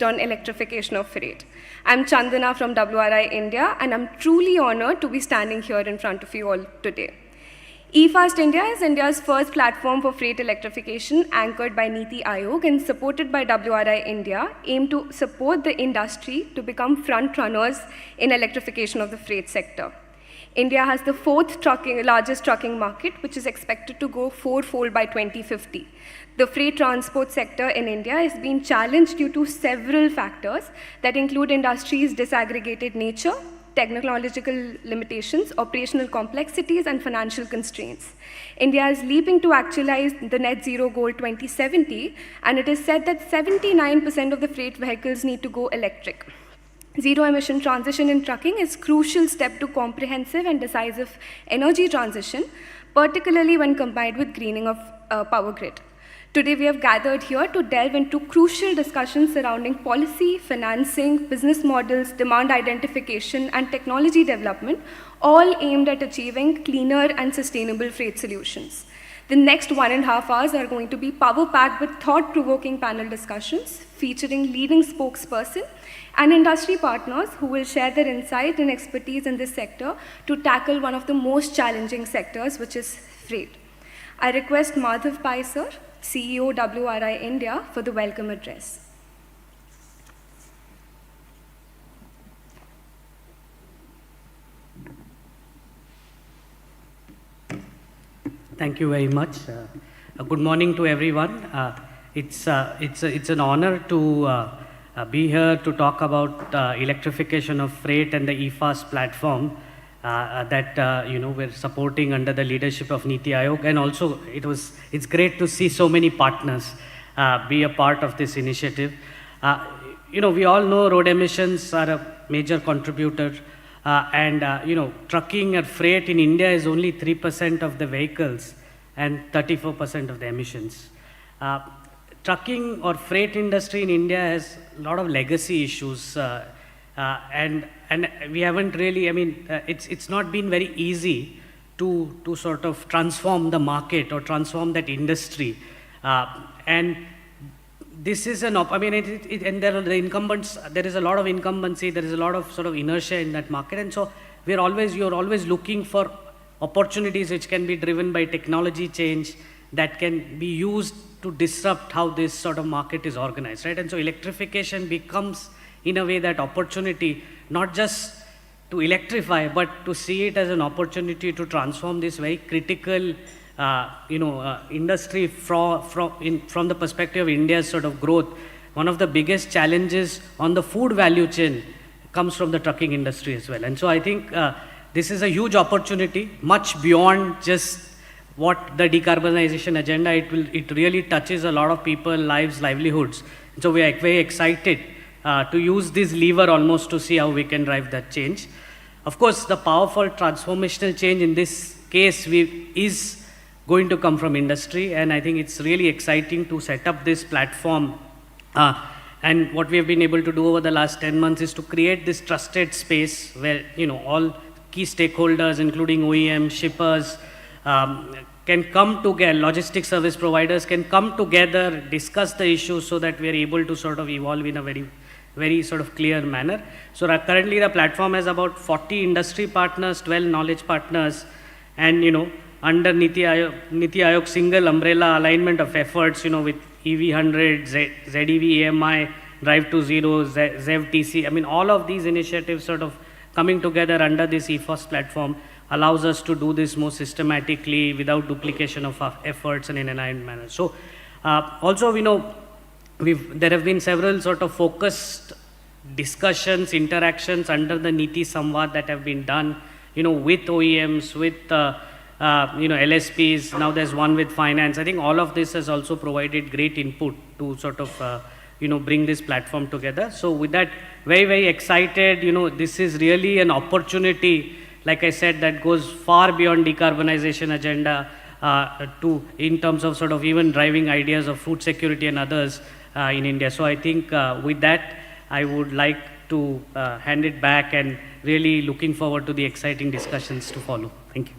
on electrification of freight. I'm Chandana from WRI India, and I'm truly honored to be standing here in front of you all today. eFast India is India's first platform for freight electrification, anchored by Niti Aayog and supported by WRI India, aimed to support the industry to become front runners in electrification of the freight sector. India has the fourth largest trucking market, which is expected to go fourfold by 2050. The freight transport sector in India is being challenged due to several factors that include industry's disaggregated nature, technological limitations, operational complexities, and financial constraints. India is leaping to actualize the net zero goal 2070, and it is said that 79% of the freight vehicles need to go electric. Zero emission transition in trucking is a crucial step to comprehensive and decisive energy transition, particularly when combined with greening of power grid. Today, we have gathered here to delve into crucial discussions surrounding policy, financing, business models, demand identification, and technology development, all aimed at achieving cleaner and sustainable freight solutions. The next 1.5 hours are going to be power-packed with thought-provoking panel discussions featuring leading spokespersons and industry partners who will share their insight and expertise in this sector to tackle one of the most challenging sectors, which is freight. I request Madhav Pai sir, CEO WRI India, for the welcome address. Thank you very much. Good morning to everyone. It's an honor to be here to talk about electrification of freight and the eFast platform that we're supporting under the leadership of Niti Aayog, and also it's great to see so many partners be a part of this initiative. We all know road emissions are a major contributor, and trucking or freight in India is only 3% of the vehicles and 34% of the emissions. Trucking or freight industry in India has a lot of legacy issues, and we haven't really, it's not been very easy to sort of transform the market or transform that industry. And this is and there are the incumbents, there is a lot of incumbency, there is a lot of sort of inertia in that market. And so you're always looking for opportunities which can be driven by technology change that can be used to disrupt how this sort of market is organized, right? And so electrification becomes, in a way, that opportunity, not just to electrify, but to see it as an opportunity to transform this very critical industry from the perspective of India's sort of growth. One of the biggest challenges on the food value chain comes from the trucking industry as well. And so I think this is a huge opportunity, much beyond just what the decarbonization agenda. It really touches a lot of people, lives, livelihoods. And so we are very excited to use this lever almost to see how we can drive that change. Of course, the powerful transformational change in this case is going to come from industry, and I think it's really exciting to set up this platform. And what we have been able to do over the last 10 months is to create this trusted space where all key stakeholders, including OEM, shippers, can come together, logistics service providers can come together, discuss the issues so that we are able to sort of evolve in a very, very sort of clear manner. So currently the platform has about 40 industry partners, 12 knowledge partners, and under Niti Aayog single umbrella alignment of efforts, with EV100, ZEV AMI, Drive to Zero, ZEV-TC, all of these initiatives sort of coming together under this eFast platform allows us to do this more systematically without duplication of our efforts and in an aligned manner. So also, there have been several sort of focused discussions, interactions under the Niti Samvad that have been done, with OEMs, with LSPs. Now there's one with finance. I think all of this has also provided great input to sort of bring this platform together. So with that, very, very excited. This is really an opportunity, like I said, that goes far beyond decarbonization agenda in terms of sort of even driving ideas of food security and others in India. So I think with that, I would like to hand it back, and really looking forward to the exciting discussions to follow. Thank you.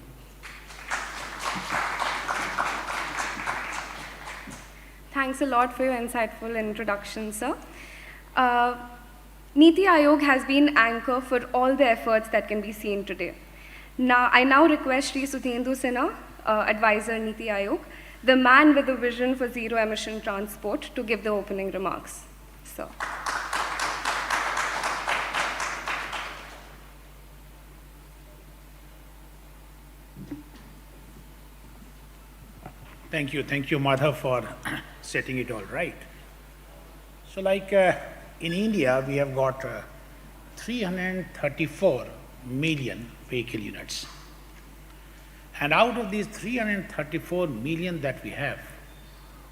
Thanks a lot for your insightful introduction, sir. Uh, Niti Aayog has been anchor for all the efforts that can be seen today. I now request Sri Sudhendu Sinha, advisor Niti Aayog, the man with the vision for zero emission transport, to give the opening remarks. So. Thank you, Madhav, for setting it all right. So, like in India, we have got 334 million vehicle units. And out of these 334 million that we have,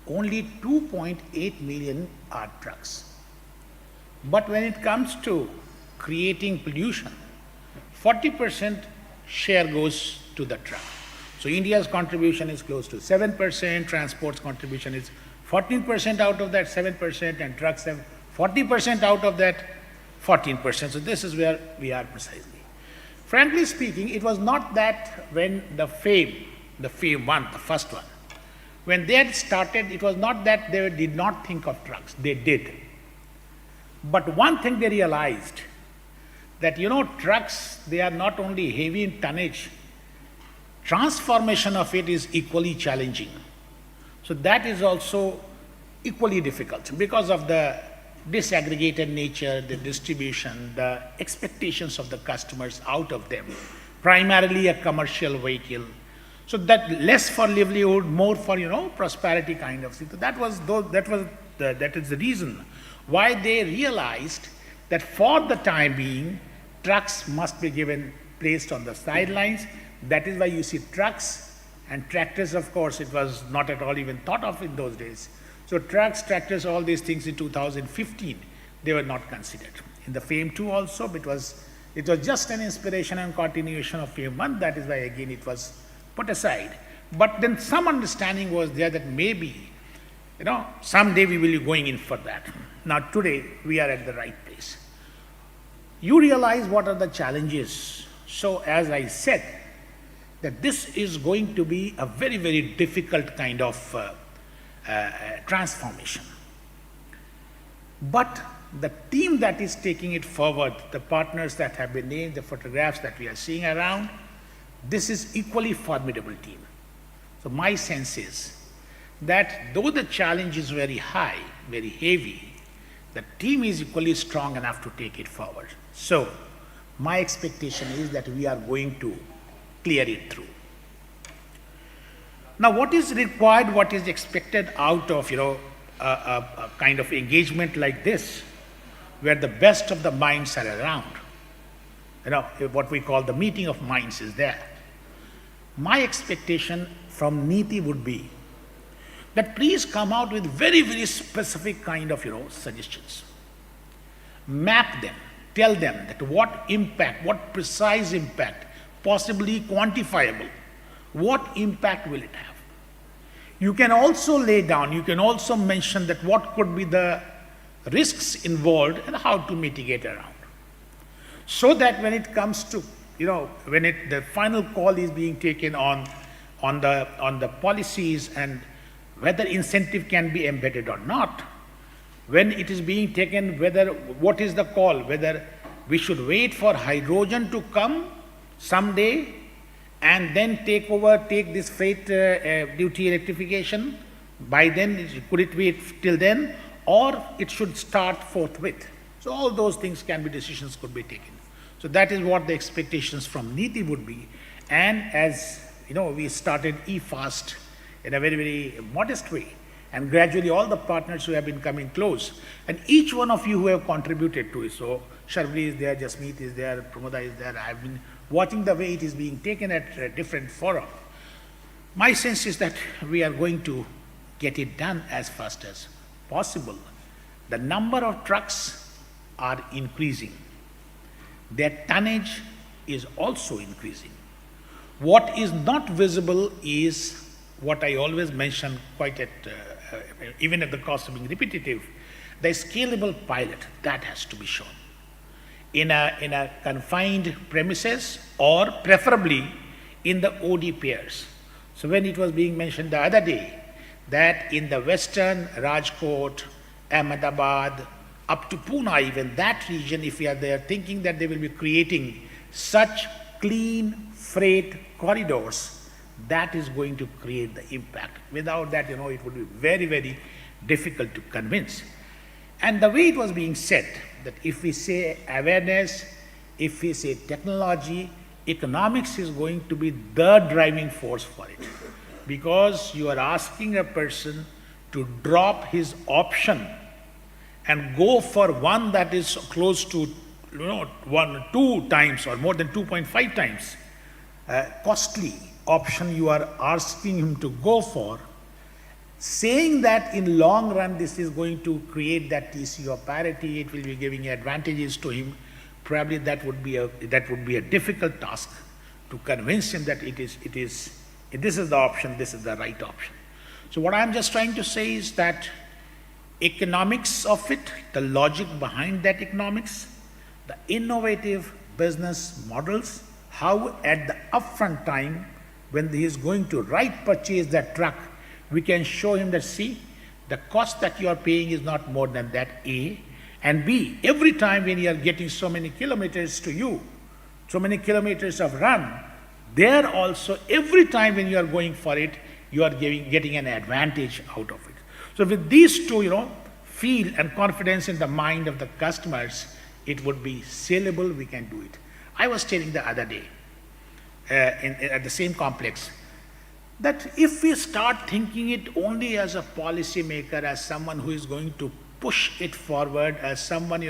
only 2.8 million are trucks. But when it comes to creating pollution, 40% share goes to the truck. So India's contribution is close to 7%, transport's contribution is 14% out of that 7%, and trucks have 40% out of that 14%. So this is where we are precisely. Frankly speaking, it was not that when the FAME 1, the first one, when they had started, it was not that they did not think of trucks, they did. But one thing they realized, that trucks, they are not only heavy in tonnage, transformation of it is equally challenging. So that is also equally difficult because of the disaggregated nature, the distribution, the expectations of the customers out of them, primarily a commercial vehicle. So that less for livelihood, more for prosperity kind of thing. So that is the reason why they realized that for the time being, trucks must be placed on the sidelines. That is why you see trucks and tractors. Of course, it was not at all even thought of in those days. So trucks, tractors, all these things in 2015, they were not considered. In the FAME 2 also, it was just an inspiration and continuation of FAME 1. That is why again it was put aside. But then some understanding was there that maybe, someday we will be going in for that. Now today we are at the right place. You realize what are the challenges. So as I said, that this is going to be a very, very difficult kind of transformation. But the team that is taking it forward, the partners that have been named, the photographs that we are seeing around, this is equally formidable team. So my sense is that though the challenge is very high, very heavy, the team is equally strong enough to take it forward. So my expectation is that we are going to clear it through. Now, what is required, what is expected out of a kind of engagement like this, where the best of the minds are around? What we call the meeting of minds is there. My expectation from Niti would be that please come out with very, very specific kind of suggestions. Map them, tell them that what impact, what precise impact, possibly quantifiable, what impact will it have? You can also lay down, you can also mention that what could be the risks involved and how to mitigate around. So that when it comes to, when the final call is being taken on the policies and whether incentive can be embedded or not, when it is being taken, what is the call, whether we should wait for hydrogen to come someday and then take this freight duty electrification. By then, could it be till then, or it should start forthwith? So all those things can be, decisions could be taken. So that is what the expectations from Niti would be. And as we started eFast in a very, very modest way, and gradually all the partners who have been coming close, and each one of you who have contributed to it. So Sharvili is there, Jasmeet is there, Pramoda is there. I've been watching the way it is being taken at different fora. My sense is that we are going to get it done as fast as possible. The number of trucks are increasing. Their tonnage is also increasing. What is not visible is what I always mention even at the cost of being repetitive, the scalable pilot, that has to be shown in a confined premises, or preferably in the OD pairs. So when it was being mentioned the other day that in the western Rajkot, Ahmedabad, up to Pune, even that region, if we are there thinking that they will be creating such clean freight corridors, that is going to create the impact. Without that, it would be very, very difficult to convince. And the way it was being said, that if we say awareness, if we say technology, economics is going to be the driving force for it. Because you are asking a person to drop his option and go for one that is close to 1, 2 times or more than 2.5 times costly option you are asking him to go for, saying that in long run this is going to create that TCO parity, it will be giving advantages to him, probably that would be a difficult task to convince him that this is the option, this is the right option. So what I'm just trying to say is that economics of it, the logic behind that economics, the innovative business models, how at the upfront time when he is going to purchase that truck, we can show him that, see, the cost that you are paying is not more than that, A, and B, every time when you are getting so many kilometers to you, so many kilometers of run, there also every time when you are going for it, you are getting an advantage out of it. So with these two, feel and confidence in the mind of the customers, it would be saleable, we can do it. I was telling the other day at the same complex that if we start thinking it only as a policy maker, as someone who is going to push it forward, as someone,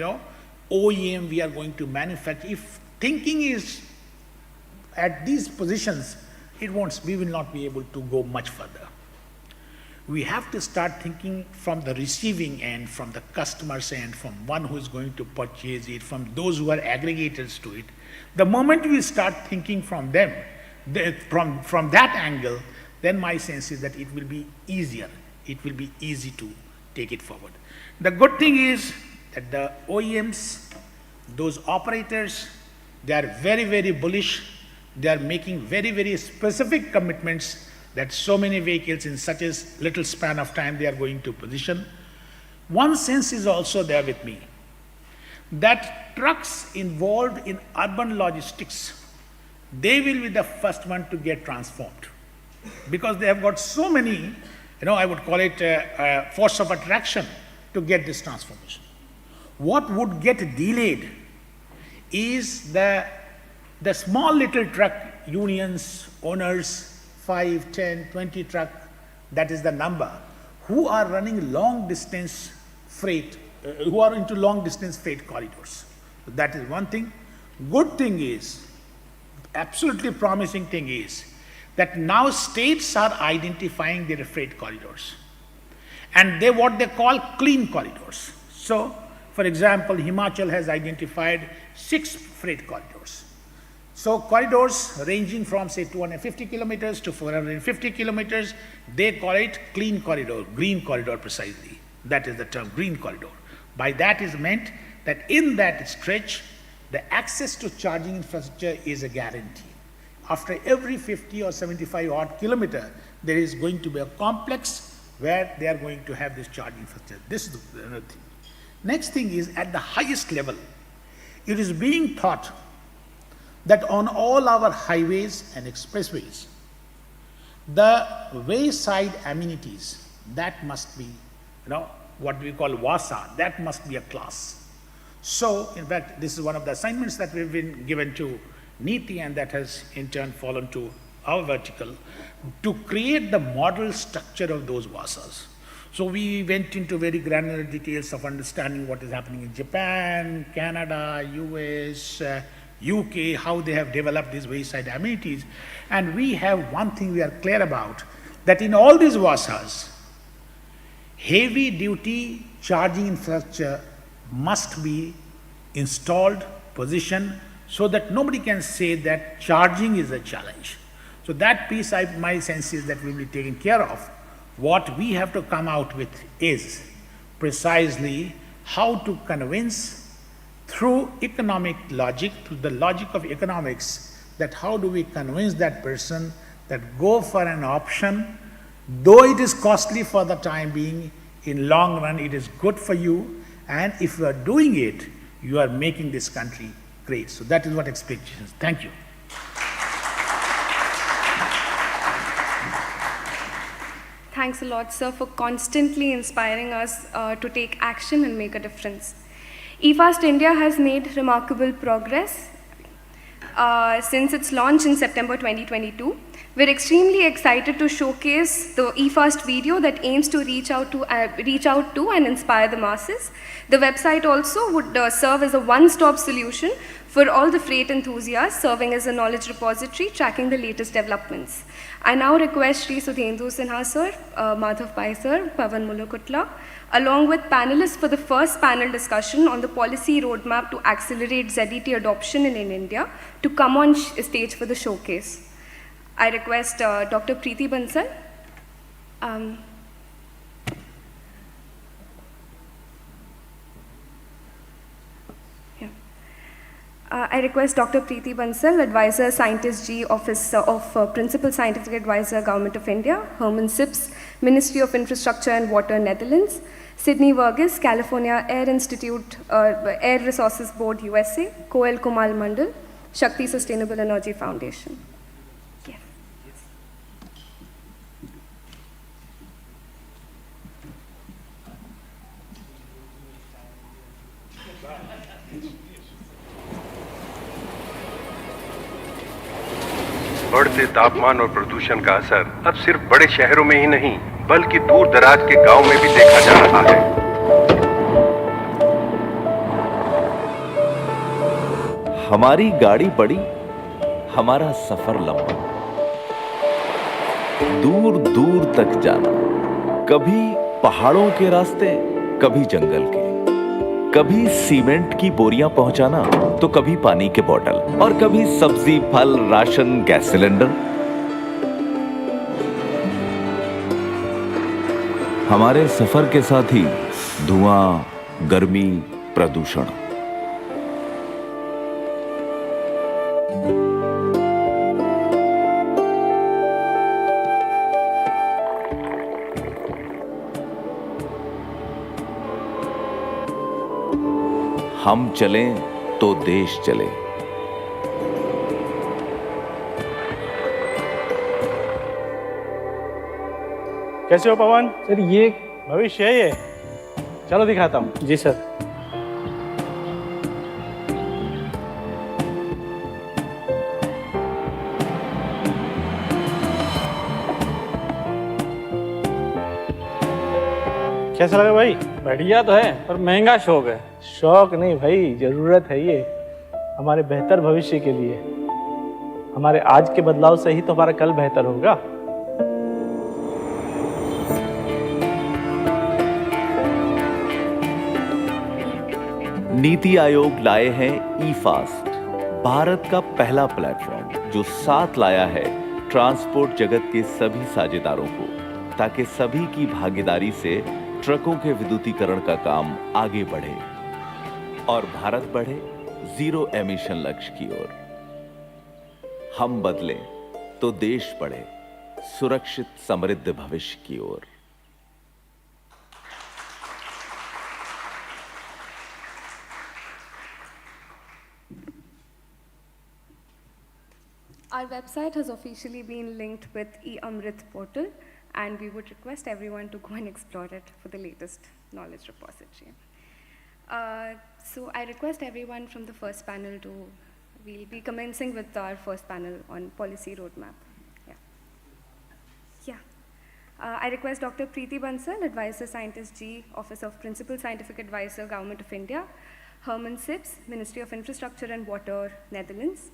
OEM we are going to manufacture, if thinking is at these positions, we will not be able to go much further. We have to start thinking from the receiving end, from the customer's end, from one who is going to purchase it, from those who are aggregators to it. The moment we start thinking from them, from that angle, then my sense is that it will be easier. It will be easy to take it forward. The good thing is that the OEMs, those operators, they are very, very bullish. They are making very, very specific commitments that so many vehicles in such a little span of time they are going to position. One sense is also there with me, that trucks involved in urban logistics, they will be the first one to get transformed, because they have got so many, I would call it a force of attraction to get this transformation. What would get delayed is the small little truck unions, owners, 5, 10, 20 truck, that is the number, who are running long distance freight, who are into long distance freight corridors. So that is one thing. Good thing is, absolutely promising thing is, that now states are identifying their freight corridors. And what they call clean corridors. So, for example, Himachal has identified 6 freight corridors. So corridors ranging from say 250 kilometers to 450 kilometers, they call it clean corridor, green corridor precisely. That is the term, green corridor. By that is meant that in that stretch, the access to charging infrastructure is a guarantee. After every 50 or 75 odd kilometer, there is going to be a complex where they are going to have this charging infrastructure. This is another thing. Next thing is, at the highest level, it is being thought that on all our highways and expressways, the wayside amenities, that must be, what we call WASA, that must be a class. So, in fact, this is one of the assignments that we've been given to NITI, and that has in turn fallen to our vertical, to create the model structure of those WASAs. So we went into very granular details of understanding what is happening in Japan, Canada, US, UK, how they have developed these wayside amenities. And we have one thing we are clear about, that in all these WASAs, heavy duty charging infrastructure must be installed, positioned, so that nobody can say that charging is a challenge. So that piece, my sense is that will be taken care of. What we have to come out with is precisely how to convince through economic logic, through the logic of economics, that how do we convince that person that go for an option, though it is costly for the time being, in long run it is good for you, And if you are doing it, you are making this country great. So that is what expectations. Thank you. Thanks a lot, sir, for constantly inspiring us to take action and make a difference. eFast India has made remarkable progress since its launch in September 2022. We're extremely excited to showcase the eFast video that aims to reach out to and inspire the masses. The website also would serve as a one-stop solution for all the freight enthusiasts, serving as a knowledge repository tracking the latest developments. I now request Sri Sudhendu Sinha sir, Madhav Pai sir, Pavan Mulukutla, along with panelists for the first panel discussion on the policy roadmap to accelerate ZET adoption in India, to come on stage for the showcase. I request Dr. Preeti Bansal. I request Dr. Preeti Bansal, Advisor Scientist G, Office of Principal Scientific Advisor, Government of India, Herman Sips, Ministry of Infrastructure and Water, Netherlands, Sydney Verghese, California Air Institute, Air Resources Board, USA, Koel Kumal Mandal, Shakti Sustainable Energy Foundation. Yeah. बढ़ते तापमान और प्रदूषण का असर अब सिर्फ बड़े शहरों में ही नहीं बल्कि दूर दराज के गांव में भी देखा जा रहा है। हमारी गाड़ी बड़ी, हमारा सफर लंबा, दूर दूर तक जाना, कभी पहाड़ों के रास्ते, कभी जंगल के, कभी सीमेंट की बोरियां पहुंचाना तो कभी पानी के बोतल, और कभी सब्जी, फल, राशन, गैस सिलेंडर। हमारे सफर के साथ ही धुआं, गर्मी, प्रदूषण। हम चलें तो देश चले। कैसे हो पवन? सर ये भविष्य है ये। चलो दिखाता हूँ। जी सर। कैसा लगा भाई? बढ़िया तो है पर महंगा शौक है। शौक नहीं भाई, जरूरत है ये हमारे बेहतर भविष्य के लिए। हमारे आज के बदलाव से ही तो हमारा कल बेहतर होगा। नीति आयोग लाए हैं ई-फास्ट, भारत का पहला प्लेटफॉर्म जो साथ लाया है ट्रांसपोर्ट जगत के सभी साझेदारों को, ताकि सभी की भागीदारी से ट्रकों के विद्युतीकरण का काम आगे बढ़े और भारत बढ़े जीरो एमिशन लक्ष्य की ओर। हम बदले तो देश बढ़े सुरक्षित समृद्ध भविष्य की ओर। Our website has officially been linked with eAmrit portal, and we would request everyone to go and explore it for the latest knowledge repository. So I request everyone from the first panel to, we'll be commencing with our first panel on policy roadmap. I request Dr. Preeti Bansal, Advisor Scientist G, Office of Principal Scientific Advisor, Government of India, Herman Sips, Ministry of Infrastructure and Water, Netherlands,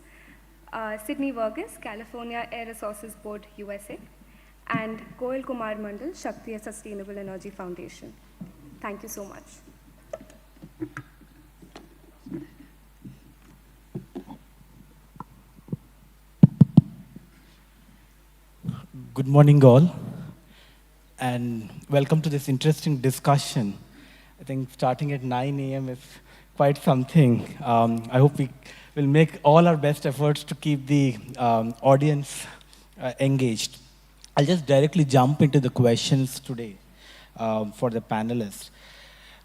Sydney Verghese, California Air Resources Board, USA, and Koel Kumar Mandal, Shakti Sustainable Energy Foundation. Thank you so much. Good morning, all, and welcome to this interesting discussion. I think starting at 9 a.m. is quite something. I hope we will make all our best efforts to keep the audience engaged. I'll just directly jump into the questions today for the panelists.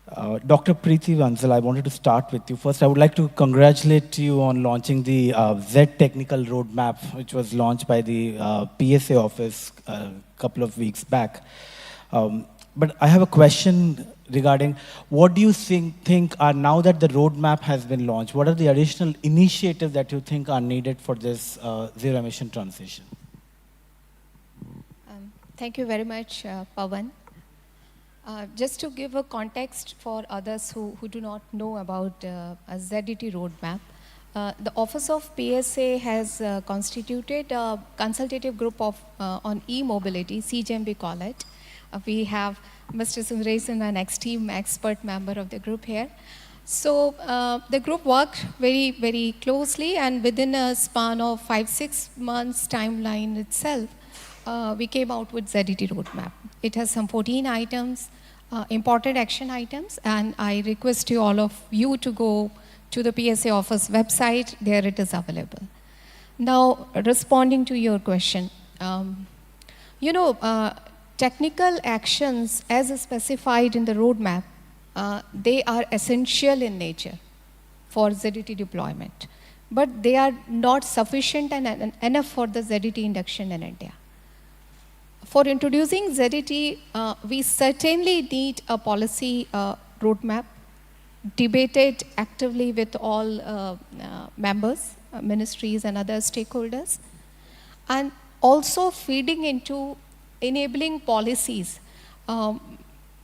Dr. Preeti Vansal, I wanted to start with you. First, I would like to congratulate you on launching the Z Technical Roadmap, which was launched by the PSA office a couple of weeks back. But I have a question regarding what do you think are, now that the roadmap has been launched, what are the additional initiatives that you think are needed for this zero emission transition? Thank you very much, Pawan. Just to give a context for others who do not know about a ZDT roadmap, the Office of PSA has constituted a consultative group of on e-mobility, CEM we call it. We have Mr. Sundaresan, an ex-team expert member of the group here. So the group worked very, very closely, and within a span of 5-6 months timeline itself, we came out with ZDT roadmap. It has some 14 items, important action items, and I request you all of you to go to the PSA office website. There it is available. Now, responding to your question, technical actions as specified in the roadmap, they are essential in nature for ZDT deployment, but they are not sufficient and enough for the ZDT induction in India. For introducing ZDT, we certainly need a policy roadmap, debated actively with all members, ministries and other stakeholders, and also feeding into enabling policies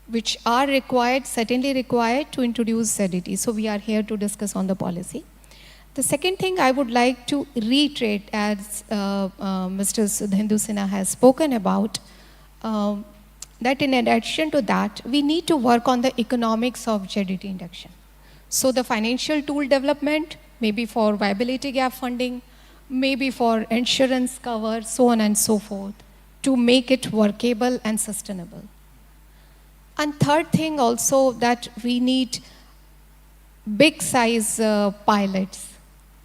which are required, certainly required to introduce ZDT. So we are here to discuss on the policy. The second thing I would like to reiterate, as Mr. Sudhendu Sinha has spoken about, that in addition to that, we need to work on the economics of ZDT induction. So the financial tool development, maybe for viability gap funding, maybe for insurance cover, so on and so forth, to make it workable and sustainable. And third thing also, that we need big size pilots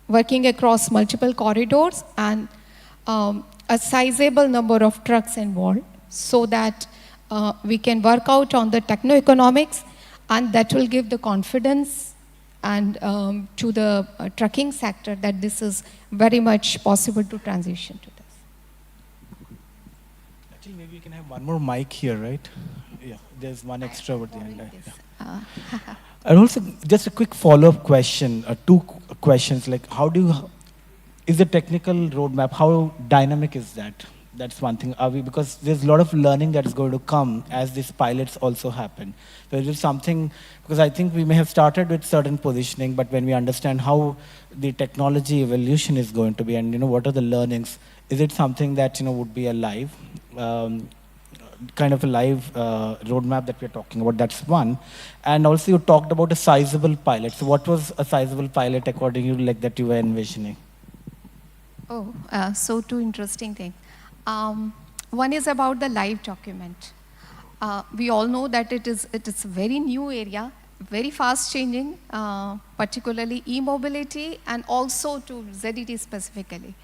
working across multiple corridors and a sizable number of trucks involved, so that we can work out on the techno-economics, and that will give the confidence and to the trucking sector that this is very much possible to transition to this. Actually, maybe we can have one more mic here, right? Yeah, there's one extra over the end. Yeah. And also, just a quick follow-up question, two questions, like is the technical roadmap, how dynamic is that? That's one thing. Because there's a lot of learning that is going to come as these pilots also happen. So is it something, because I think we may have started with certain positioning, but when we understand how the technology evolution is going to be and what are the learnings, is it something that would be a live, kind of a live roadmap that we're talking about? That's one. And also you talked about a sizable pilot. So what was a sizable pilot according to you, like that you were envisioning? Oh, so two interesting things. One is about the live document. We all know that it is a very new area, very fast changing, particularly e-mobility and also to ZDT specifically.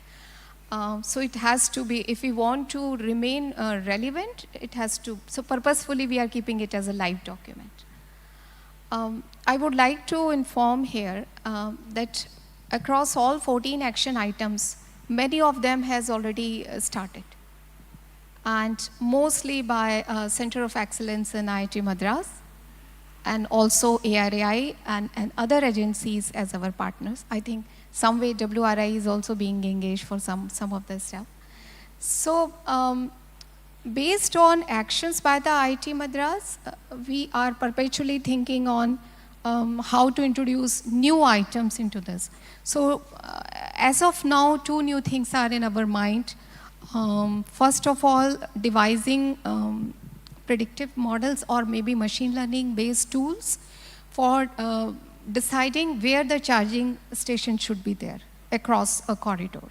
So it has to be, if we want to remain relevant, it has to, so purposefully we are keeping it as a live document. I would like to inform here that across all 14 action items, many of them has already started, and mostly by Center of Excellence in IIT Madras, and also ARAI and other agencies as our partners. I think some way WRI is also being engaged for some of the stuff. So based on actions by the IIT Madras, we are perpetually thinking on how to introduce new items into this. So as of now, two new things are in our mind. First of all, devising predictive models or maybe machine learning based tools for deciding where the charging station should be there across a corridor.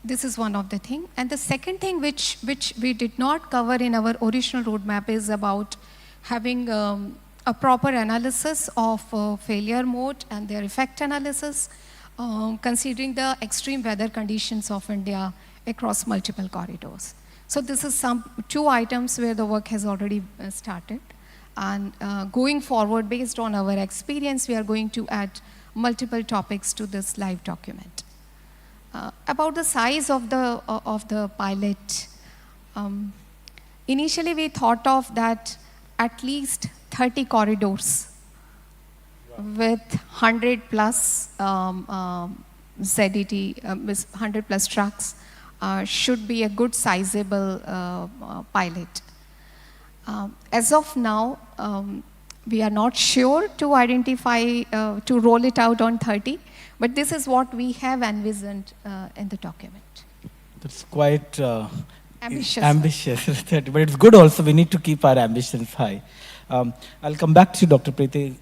This is one of the things. And the second thing which we did not cover in our original roadmap is about having a proper analysis of failure mode and their effect analysis, considering the extreme weather conditions of India across multiple corridors. So this is two items where the work has already started. And going forward, based on our experience, we are going to add multiple topics to this live document. About the size of the pilot, initially we thought of that at least 30 corridors with 100 plus ZET, 100 plus trucks should be a good sizable pilot. As of now, we are not sure to identify, to roll it out on 30, but this is what we have envisioned in the document. That's quite Ambitious. but it's good also. We need to keep our ambitions high. I'll come back to you, Dr. Preeti.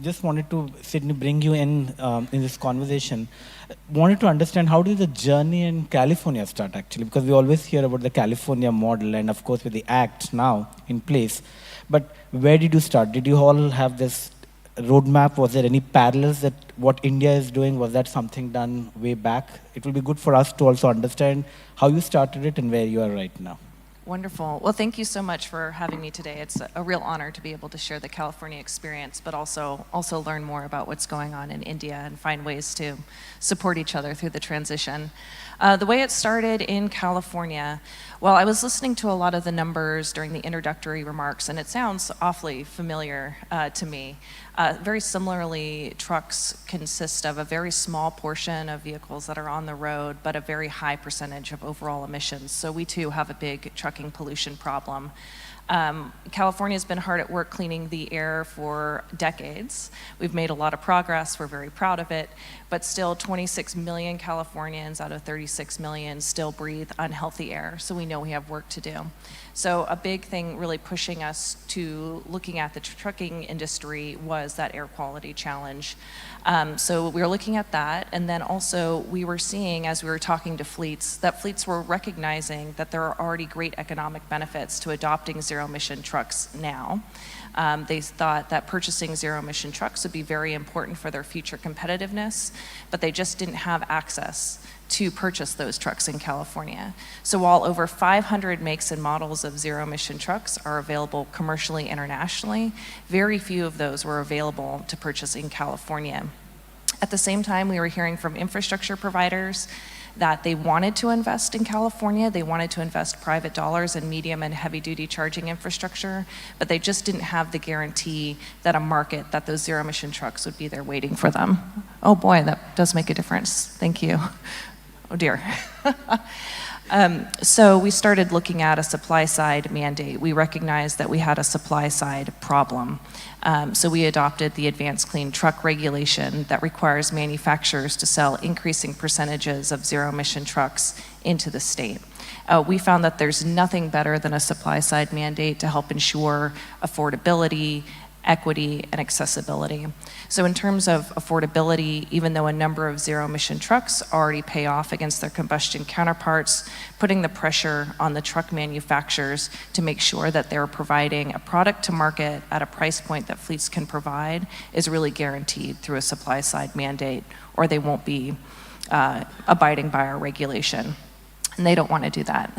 Just wanted to, Sydney, bring you in this conversation. Wanted to understand how did the journey in California start actually? Because we always hear about the California model and of course with the act now in place. But where did you start? Did you all have this roadmap? Was there any parallels that what India is doing? Was that something done way back? It will be good for us to also understand how you started it and where you are right now. Wonderful. Well, thank you so much for having me today. It's a real honor to be able to share the California experience, but also learn more about what's going on in India and find ways to support each other through the transition. The way it started in California, well, I was listening to a lot of the numbers during the introductory remarks, and it sounds awfully familiar to me. Very similarly, trucks consist of a very small portion of vehicles that are on the road, but a very high percentage of overall emissions. So we too have a big trucking pollution problem. California's been hard at work cleaning the air for decades. We've made a lot of progress, we're very proud of it, but still 26 million Californians out of 36 million still breathe unhealthy air, so we know we have work to do. So a big thing really pushing us to looking at the trucking industry was that air quality challenge. So we were looking at that, and then also we were seeing, as we were talking to fleets, that fleets were recognizing that there are already great economic benefits to adopting zero-emission trucks now. They thought that purchasing zero-emission trucks would be very important for their future competitiveness, but they just didn't have access to purchase those trucks in California. So while over 500 makes and models of zero-emission trucks are available commercially internationally, very few of those were available to purchase in California. At the same time, we were hearing from infrastructure providers that they wanted to invest in California. They wanted to invest private dollars in medium and heavy-duty charging infrastructure, but they just didn't have the guarantee that a market, that those zero-emission trucks would be there waiting for them. Oh boy, that does make a difference. Thank you. Oh dear. So we started looking at a supply-side mandate. We recognized that we had a supply-side problem. So we adopted the Advanced Clean Truck Regulation that requires manufacturers to sell increasing percentages of zero-emission trucks into the state. We found that there's nothing better than a supply-side mandate to help ensure affordability, equity, and accessibility. So in terms of affordability, even though a number of zero-emission trucks already pay off against their combustion counterparts, putting the pressure on the truck manufacturers to make sure that they're providing a product to market at a price point that fleets can provide is really guaranteed through a supply-side mandate, or they won't be abiding by our regulation. And they don't want to do that.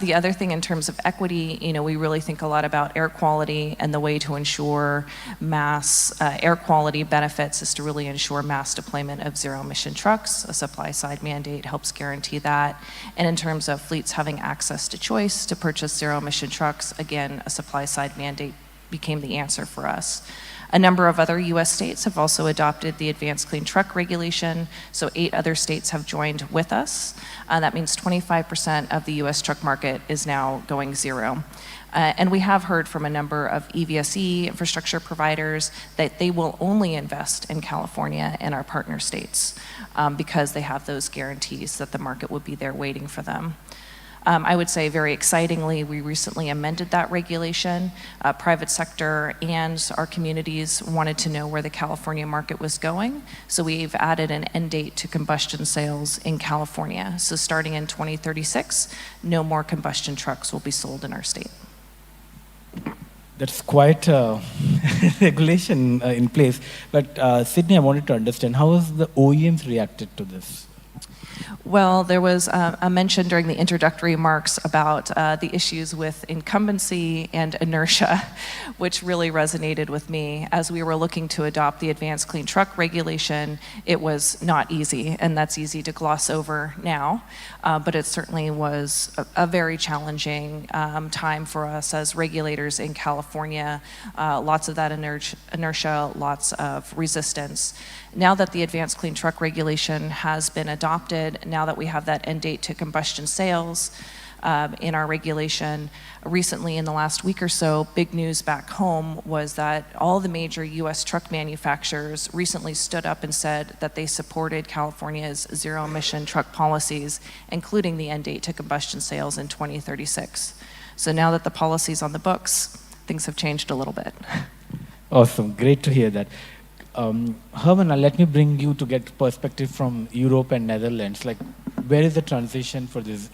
The other thing in terms of equity, we really think a lot about air quality, and the way to ensure mass air quality benefits is to really ensure mass deployment of zero-emission trucks. A supply-side mandate helps guarantee that. And in terms of fleets having access to choice to purchase zero-emission trucks, again, a supply-side mandate became the answer for us. A number of other US states have also adopted the Advanced Clean Truck Regulation, so 8 other states have joined with us. That means 25% of the US truck market is now going zero. And we have heard from a number of EVSE infrastructure providers that they will only invest in California and our partner states because they have those guarantees that the market will be there waiting for them. I would say very excitingly, we recently amended that regulation. Private sector and our communities wanted to know where the California market was going, so we've added an end date to combustion sales in California. So starting in 2036, no more combustion trucks will be sold in our state. That's quite a regulation in place. But Sydney, I wanted to understand, how has the OEMs reacted to this? Well, there was a mention during the introductory remarks about the issues with incumbency and inertia, which really resonated with me. As we were looking to adopt the Advanced Clean Truck Regulation, it was not easy, and that's easy to gloss over now, but it certainly was a very challenging time for us as regulators in California. Lots of that inertia, lots of resistance. Now that the Advanced Clean Truck Regulation has been adopted, now that we have that end date to combustion sales in our regulation, recently in the last week or so, big news back home was that all the major US truck manufacturers recently stood up and said that they supported California's zero-emission truck policies, including the end date to combustion sales in 2036. So now that the policy's on the books, things have changed a little bit. Awesome, great to hear that. Herman, let me bring you to get perspective from Europe and Netherlands. Like, where is the transition for this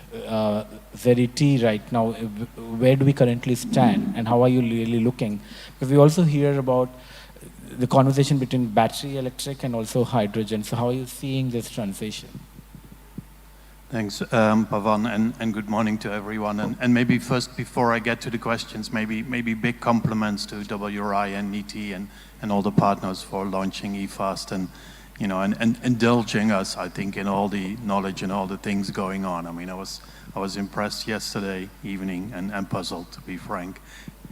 ZET right now? Where do we currently stand, and how are you really looking? Because we also hear about the conversation between battery electric and also hydrogen. So how are you seeing this transition? Thanks, Pavan, and good morning to everyone. And maybe first, before I get to the questions, maybe big compliments to WRI and NITI and all the partners for launching eFast and indulging us, I think, in all the knowledge and all the things going on. I mean, I was impressed yesterday evening and puzzled, to be frank,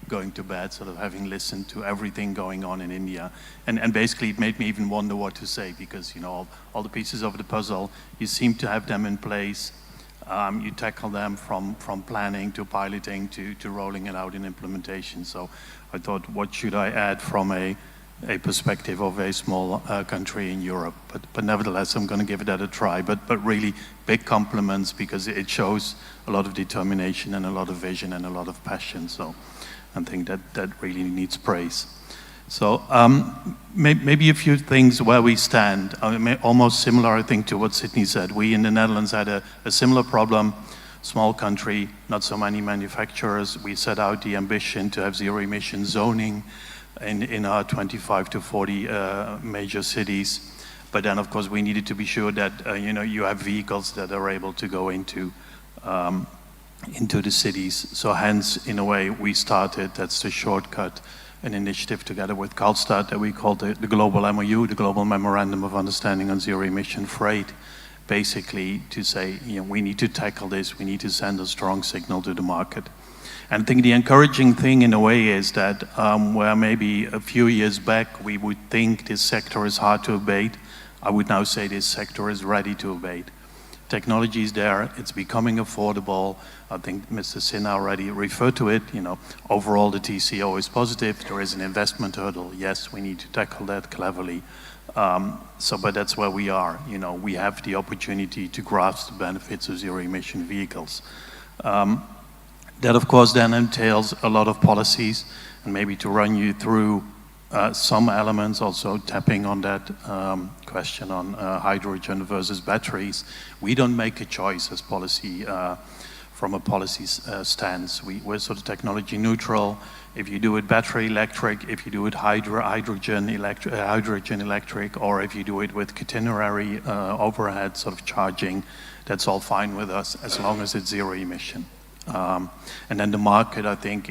going to bed, sort of having listened to everything going on in India. And basically it made me even wonder what to say, because, all the pieces of the puzzle, you seem to have them in place. You tackle them from planning to piloting to rolling it out in implementation. So I thought, what should I add from a perspective of a small country in Europe? But nevertheless, I'm going to give that a try. But really big compliments, because it shows a lot of determination and a lot of vision and a lot of passion. So I think that really needs praise. So maybe a few things where we stand. Almost similar, I think, to what Sydney said. We in the Netherlands had a similar problem. Small country, not so many manufacturers. We set out the ambition to have zero-emission zoning in our 25 to 40 major cities. But then, of course, we needed to be sure that you have vehicles that are able to go into the cities. So hence, in a way, we started, that's the shortcut, an initiative together with Karlstad that we called the Global MOU, the Global Memorandum of Understanding on Zero-Emission Freight, basically to say, we need to tackle this, we need to send a strong signal to the market. And I think the encouraging thing in a way is that where maybe a few years back we would think this sector is hard to abate, I would now say this sector is ready to abate. Technology is there, it's becoming affordable. I think Mr. Sinha already referred to it. Overall the TCO is positive. There is an investment hurdle. Yes, we need to tackle that cleverly. But that's where we are. We have the opportunity to grasp the benefits of zero-emission vehicles. That, of course, then entails a lot of policies, and maybe to run you through some elements, also tapping on that question on hydrogen versus batteries. We don't make a choice as policy, from a policy stance. We're sort of technology neutral. If you do it battery electric, if you do it hydrogen electric, or if you do it with catenary overhead sort of charging, that's all fine with us as long as it's zero emission. And then the market, I think,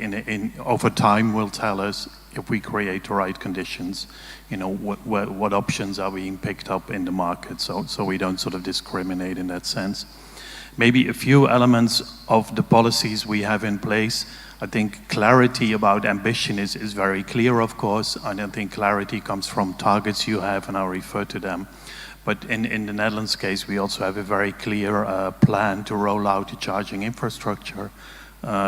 over time will tell us if we create the right conditions, what options are being picked up in the market, so we don't sort of discriminate in that sense. Maybe a few elements of the policies we have in place. I think clarity about ambition is very clear, of course, and I think clarity comes from targets you have, and I'll refer to them. But in the Netherlands case, we also have a very clear plan to roll out the charging infrastructure,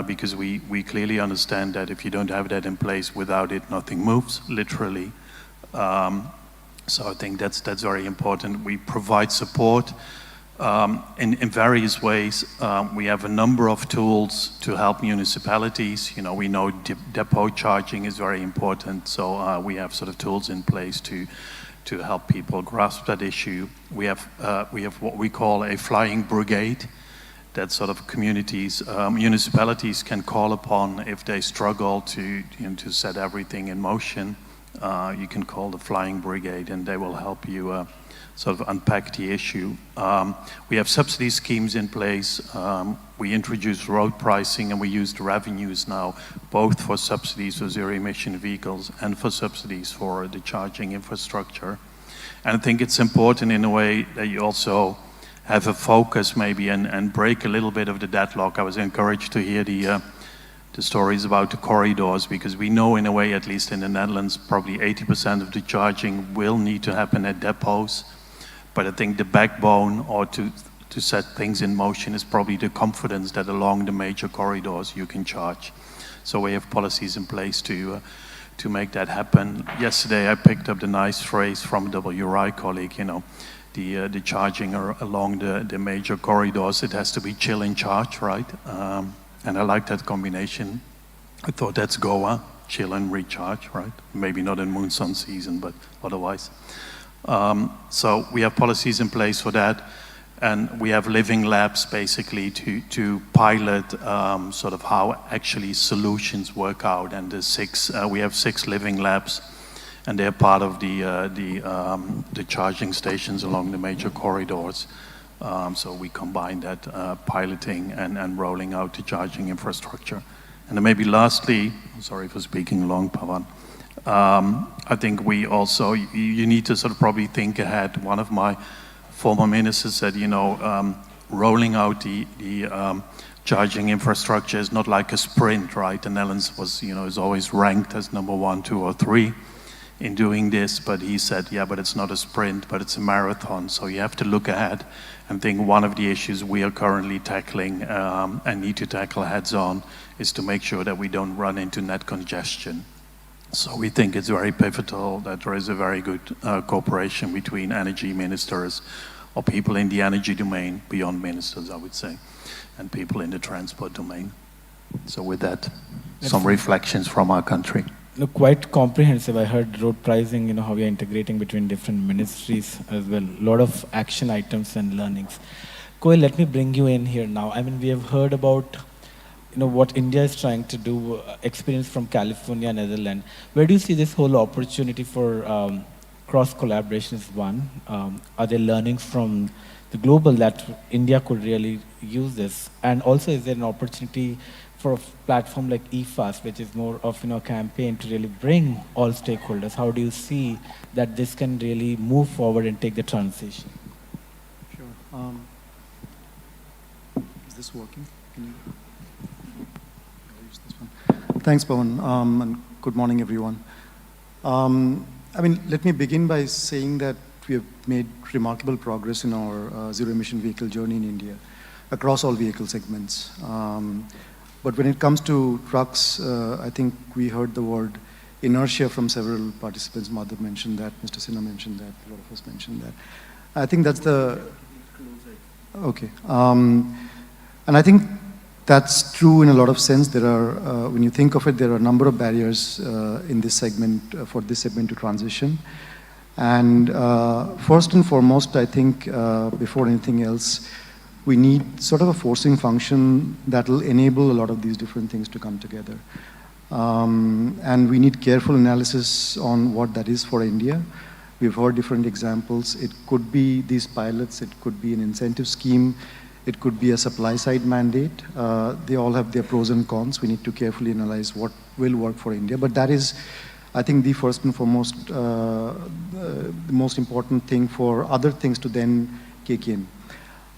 because we clearly understand that if you don't have that in place, without it, nothing moves, literally. So I think that's very important. We provide support in various ways. We have a number of tools to help municipalities. We know depot charging is very important, so we have sort of tools in place to help people grasp that issue. We have what we call a flying brigade that sort of communities, municipalities can call upon if they struggle to set everything in motion. You can call the Flying Brigade, and they will help you sort of unpack the issue. We have subsidy schemes in place. We introduced road pricing, and we use the revenues now both for subsidies for zero-emission vehicles and for subsidies for the charging infrastructure. And I think it's important in a way that you also have a focus maybe and break a little bit of the deadlock. I was encouraged to hear the stories about the corridors, because we know in a way, at least in the Netherlands, probably 80% of the charging will need to happen at depots. But I think the backbone, or to set things in motion, is probably the confidence that along the major corridors you can charge. So we have policies in place to make that happen. Yesterday I picked up the nice phrase from a WRI colleague, you know, the charging along the major corridors, it has to be chill and charge, right? And I like that combination. I thought that's Goa, chill and recharge, right? Maybe not in monsoon season, but otherwise. So we have policies in place for that, and we have living labs basically to pilot sort of how actually solutions work out. And we have 6 living labs, and they're part of the charging stations along the major corridors. So we combine that piloting and rolling out the charging infrastructure. And then maybe lastly, sorry for speaking long, Pavan, I think we also, you need to sort of probably think ahead. One of my former ministers said, you know, rolling out the charging infrastructure is not like a sprint, right? The Netherlands was, you know, is always ranked as number 1, 2, or 3 in doing this, but he said, yeah, but it's not a sprint, but it's a marathon. So you have to look ahead and think one of the issues we are currently tackling and need to tackle heads on is to make sure that we don't run into net congestion. So we think it's very pivotal that there is a very good cooperation between energy ministers or people in the energy domain, beyond ministers, I would say, and people in the transport domain. So with that, some reflections from our country. Look, quite comprehensive. I heard road pricing, you know, how we are integrating between different ministries as well. A lot of action items and learnings. Koel, let me bring you in here now. I mean, we have heard about, you know, what India is trying to do, experience from California, Netherlands. Where do you see this whole opportunity for cross-collaboration is one? Are there learnings from the global that India could really use this? And also, is there an opportunity for a platform like eFast, which is more of, you know, a campaign to really bring all stakeholders? How do you see that this can really move forward and take the transition? Sure. Is this working? Can you use this one? Thanks, Pawan, and good morning, everyone. I mean, let me begin by saying that we have made remarkable progress in our zero-emission vehicle journey in India across all vehicle segments. But when it comes to trucks, I think we heard the word inertia from several participants. Madhav mentioned that, Mr. Sinha mentioned that, a lot of us mentioned that. I think that's the... Okay. And I think that's true in a lot of sense. There are, when you think of it, there are a number of barriers in this segment, for this segment to transition. And first and foremost, I think, before anything else, we need sort of a forcing function that will enable a lot of these different things to come together. And we need careful analysis on what that is for India. We've heard different examples. It could be these pilots, it could be an incentive scheme, it could be a supply side mandate. They all have their pros and cons. We need to carefully analyze what will work for India. But that is, I think, the first and foremost, the most important thing for other things to then kick in.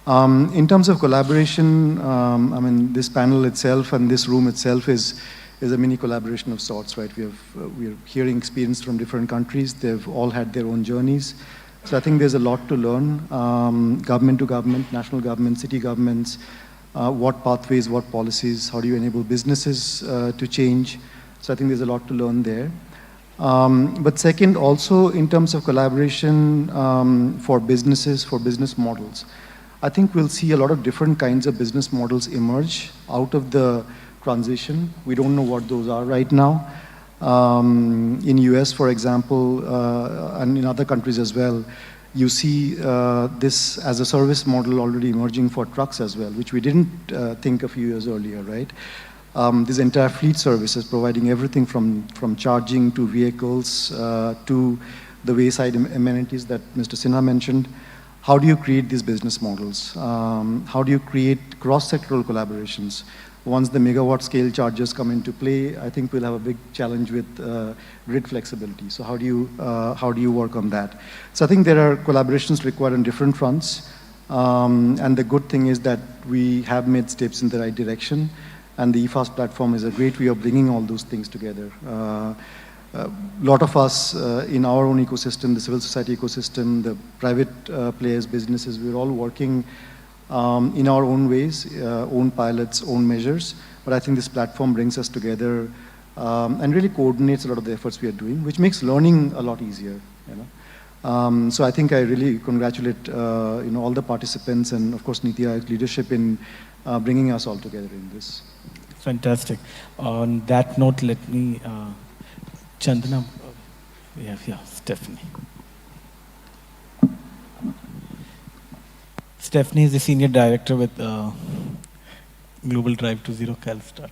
In terms of collaboration, I mean, this panel itself and this room itself is a mini collaboration of sorts, right? We're hearing experience from different countries. They've all had their own journeys. So I think there's a lot to learn, government to government, national government, city governments, what pathways, what policies, how do you enable businesses to change? So I think there's a lot to learn there. But second, also in terms of collaboration for businesses, for business models, I think we'll see a lot of different kinds of business models emerge out of the transition. We don't know what those are right now. In US, for example, and in other countries as well, you see this as a service model already emerging for trucks as well, which we didn't think a few years earlier, right? This entire fleet services, providing everything from charging to vehicles to the wayside amenities that Mr. Sinha mentioned. How do you create these business models? How do you create cross-sectoral collaborations? Once the megawatt scale charges come into play, I think we'll have a big challenge with grid flexibility. So how do you work on that? So I think there are collaborations required on different fronts. And the good thing is that we have made steps in the right direction. And the eFast platform is a great way of bringing all those things together. A lot of us in our own ecosystem, the civil society ecosystem, the private players, businesses, we're all working in our own ways, own pilots, own measures. But I think this platform brings us together and really coordinates a lot of the efforts we are doing, which makes learning a lot easier. So I think I really congratulate all the participants and of course Niti Aayog's leadership in bringing us all together in this. Fantastic. On that note, let me, Chandana, we have here Stephanie. Stephanie is the Senior Director with Global Drive to Zero CalStart.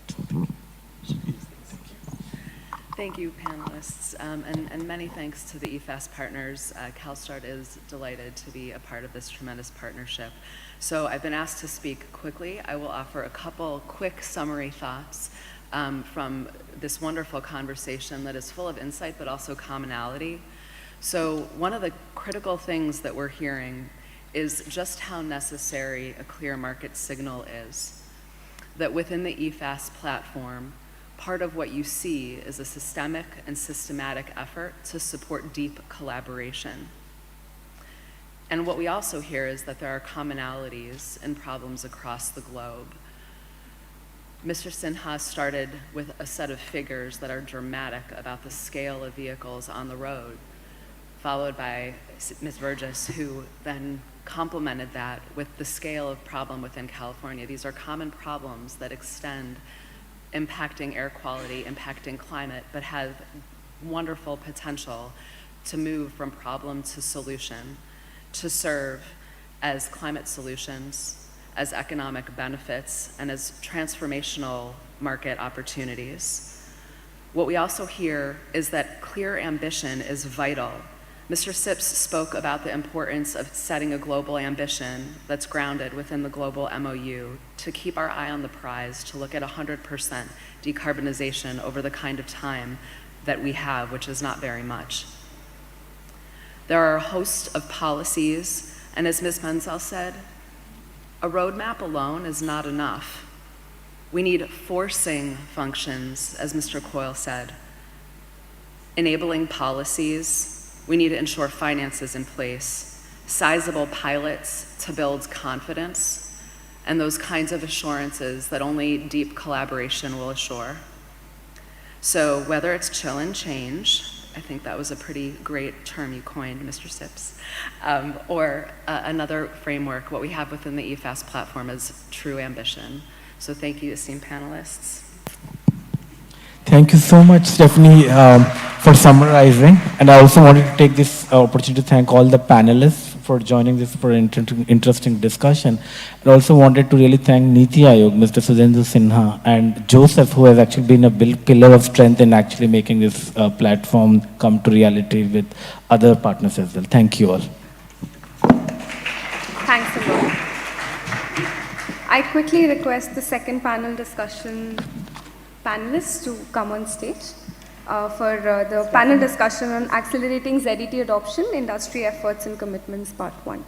Thank you, panelists, and many thanks to the eFast partners. CalStart is delighted to be a part of this tremendous partnership. So I've been asked to speak quickly. I will offer a couple quick summary thoughts from this wonderful conversation that is full of insight but also commonality. So one of the critical things that we're hearing is just how necessary a clear market signal is. That within the eFast platform, part of what you see is a systemic and systematic effort to support deep collaboration. And what we also hear is that there are commonalities and problems across the globe. Mr. Sinha started with a set of figures that are dramatic about the scale of vehicles on the road, followed by Ms. Burgess, who then complemented that with the scale of problem within California. These are common problems that extend, impacting air quality, impacting climate, but have wonderful potential to move from problem to solution, to serve as climate solutions, as economic benefits, and as transformational market opportunities. What we also hear is that clear ambition is vital. Mr. Sips spoke about the importance of setting a global ambition that's grounded within the global MOU to keep our eye on the prize, to look at 100% decarbonization over the kind of time that we have, which is not very much. There are a host of policies, and as Ms. Menzel said, a roadmap alone is not enough. We need forcing functions, as Mr. Coyle said, enabling policies. We need to ensure finances in place, sizable pilots to build confidence, and those kinds of assurances that only deep collaboration will assure. So whether it's chill and change, I think that was a pretty great term you coined, Mr. Sips, or another framework, what we have within the eFast platform is true ambition. So thank you, esteemed panelists. Thank you so much, Stephanie, for summarizing. And I also wanted to take this opportunity to thank all the panelists for joining this for an interesting discussion. I also wanted to really thank Niti Aayog, Mr. Sudhendra Sinha, and Joseph, who has actually been a pillar of strength in actually making this platform come to reality with other partners as well. Thank you all. Thanks a lot. I quickly request the second panel discussion panelists to come on stage for the panel discussion on accelerating ZET adoption, industry efforts and commitments, part 1.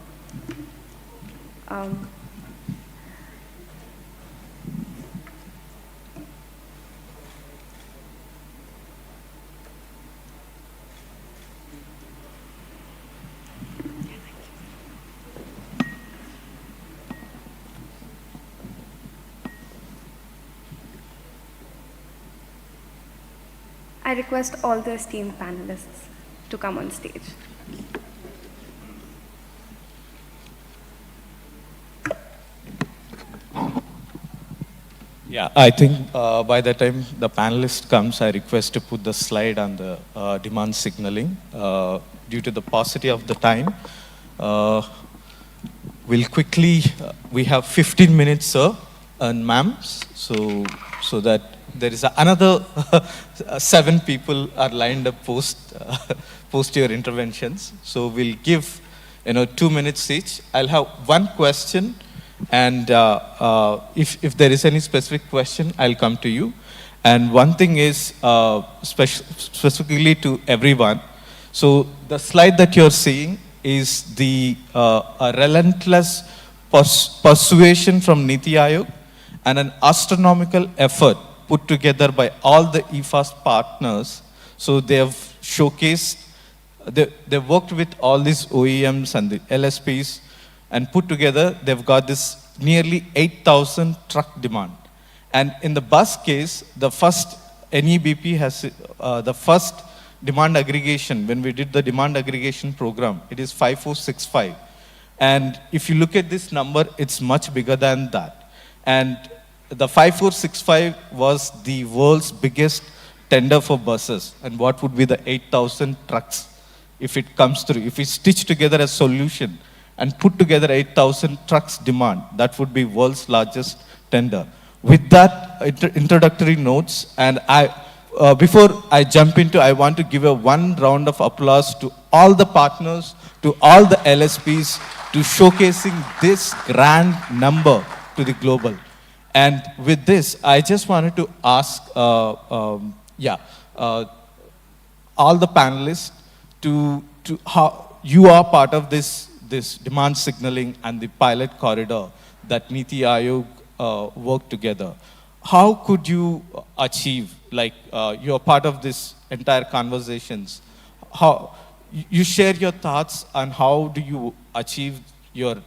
I request all the esteemed panelists to come on stage. Yeah, I think by the time the panelist comes, I request to put the slide on the demand signaling. Due to the paucity of the time, we'll quickly, we have 15 minutes, sir and ma'am, so so that there is another 7 people are lined up post your interventions. So we'll give 2 minutes each. I'll have one question, and if there is any specific question, I'll come to you. And one thing is specifically to everyone. So the slide that you're seeing is the a relentless persuasion from Niti Aayog and an astronomical effort put together by all the EFAST partners. So they have showcased, they've worked with all these OEMs and the LSPs and put together, they've got this nearly 8,000 truck demand. And in the bus case, the first NEBP has the first demand aggregation, when we did the demand aggregation program, it is 5465. And if you look at this number, it's much bigger than that. And the 5465 was the world's biggest tender for buses. And what would be the 8,000 trucks if it comes through? If we stitch together a solution and put together 8,000 trucks demand, that would be world's largest tender. With that introductory notes, and before I jump into, I want to give one round of applause to all the partners, to all the LSPs, to showcasing this grand number to the global. And with this, I just wanted to ask, all the panelists to how you are part of this demand signaling and the pilot corridor that Niti Aayog work together. How could you achieve, like you're part of this entire conversations, how you share your thoughts on how do you achieve your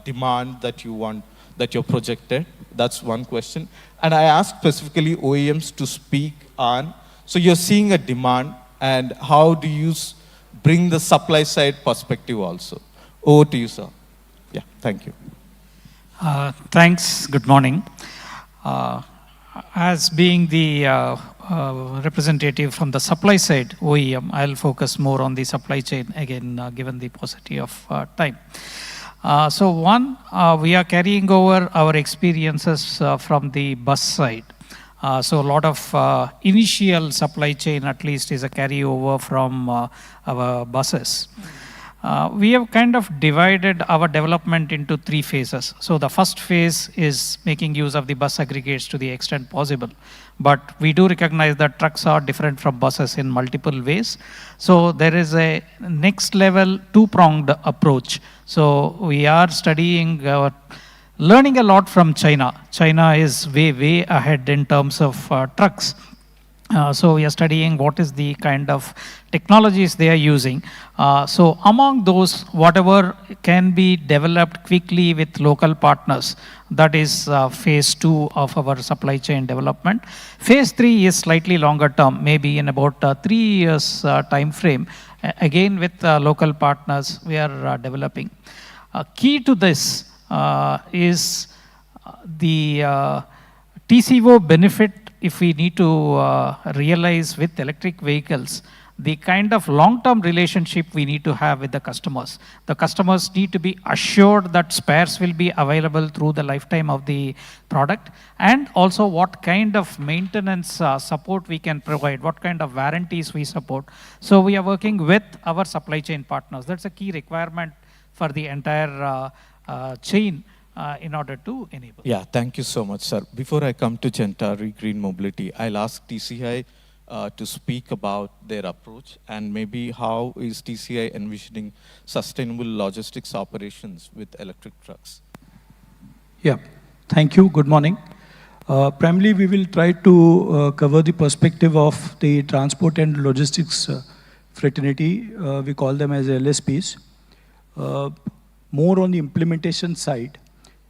demand that you want, that you're projected? That's one question. And I asked specifically OEMs to speak on, so you're seeing a demand and how do you bring the supply side perspective also? Over to you, sir. Yeah, thank you. Thanks, good morning. As being the representative from the supply side OEM, I'll focus more on the supply chain again, given the paucity of time. So one, we are carrying over our experiences from the bus side. So a lot of initial supply chain at least is a carryover from our buses. We have kind of divided our development into 3 phases. So the first phase is making use of the bus aggregates to the extent possible. But we do recognize that trucks are different from buses in multiple ways. So there is a next level 2-pronged approach. So we are studying, learning a lot from China. China is way ahead in terms of trucks. So we are studying what is the kind of technologies they are using. So among those, whatever can be developed quickly with local partners, that is phase 2 of our supply chain development. Phase 3 is slightly longer term, maybe in about 3 years time frame. Again, with local partners, we are developing. Key to this is the TCO benefit. If we need to realize with electric vehicles, the kind of long-term relationship we need to have with the customers. The customers need to be assured that spares will be available through the lifetime of the product, and also what kind of maintenance support we can provide, what kind of warranties we support. So we are working with our supply chain partners. That's a key requirement for the entire chain. In order to enable. Yeah, thank you so much, sir. Before I come to Gentari Green Mobility, I'll ask TCI to speak about their approach and maybe how is TCI envisioning sustainable logistics operations with electric trucks. Yeah, thank you. Good morning. Primarily, we will try to cover the perspective of the transport and logistics fraternity. We call them as LSPs. More on the implementation side.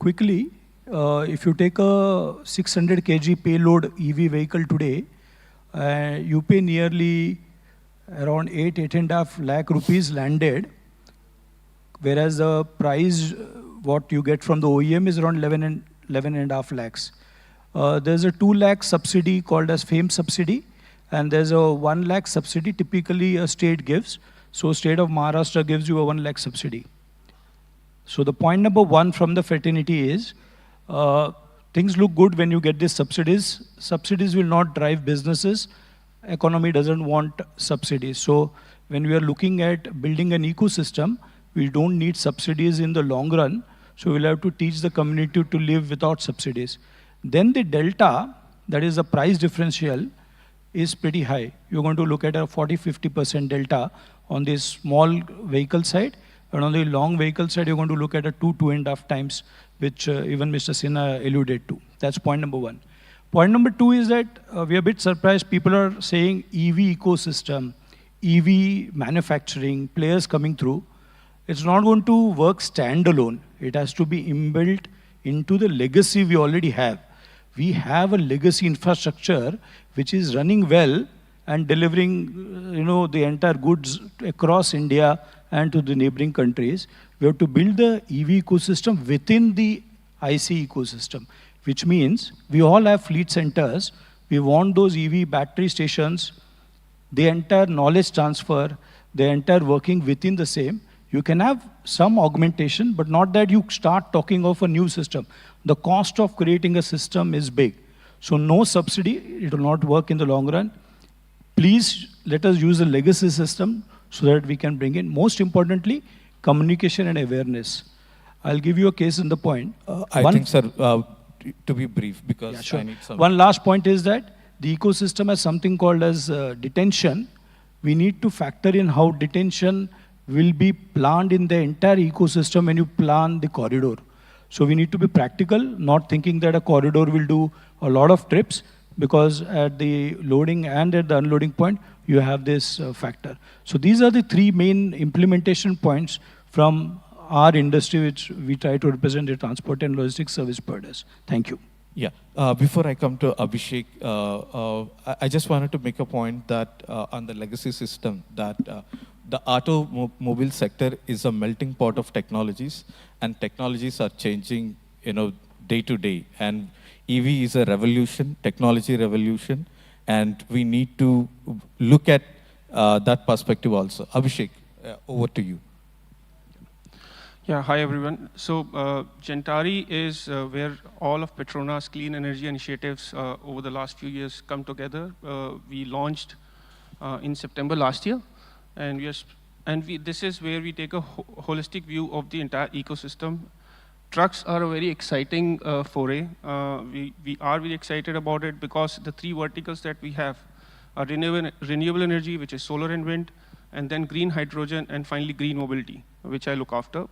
Quickly, if you take a 600 kg payload EV vehicle today, you pay nearly around 8.5 lakh rupees landed, whereas the price what you get from the OEM is around 11.5 lakhs. There's a 2 lakh subsidy called as FAME subsidy, and there's a 1 lakh subsidy typically a state gives. So state of Maharashtra gives you a 1 lakh subsidy. So the point number 1 from the fraternity is things look good when you get these subsidies. Subsidies will not drive businesses. Economy doesn't want subsidies. So when we are looking at building an ecosystem, we don't need subsidies in the long run. So we'll have to teach the community to live without subsidies. Then the delta, that is the price differential, is pretty high. You're going to look at a 40-50% delta on the small vehicle side, and on the long vehicle side, you're going to look at a 2.5 times, which even Mr. Sinha alluded to. That's point number one. Point number two is that we are a bit surprised. People are saying EV ecosystem, EV manufacturing, players coming through. It's not going to work standalone. It has to be inbuilt into the legacy we already have. We have a legacy infrastructure which is running well and delivering, the entire goods across India and to the neighboring countries. We have to build the EV ecosystem within the IC ecosystem, which means we all have fleet centers. We want those EV battery stations, the entire knowledge transfer, the entire working within the same. You can have some augmentation, but not that you start talking of a new system. The cost of creating a system is big. So no subsidy, it will not work in the long run. Please let us use a legacy system so that we can bring in, most importantly, communication and awareness. I'll give you a case in the point. I think, sir, to be brief, because sure. I need some... One last point is that the ecosystem has something called as detention. We need to factor in how detention will be planned in the entire ecosystem when you plan the corridor. So we need to be practical, not thinking that a corridor will do a lot of trips, because at the loading and at the unloading point, you have this factor. So these are the three main implementation points from our industry, which we try to represent the transport and logistics service providers. Thank you. Yeah, before I come to Abhishek, I just wanted to make a point that on the legacy system, that the automobile sector is a melting pot of technologies, and technologies are changing, day to day. And EV is a revolution, technology revolution, and we need to look at that perspective also. Abhishek, over to you. Yeah, hi everyone. So Gentari is where all of Petronas clean energy initiatives over the last few years come together. We launched in September last year, and this is where we take a holistic view of the entire ecosystem. Trucks are a very exciting foray. We are very excited about it because the three verticals that we have are renewable energy, which is solar and wind, and then green hydrogen, and finally green mobility, which I look after.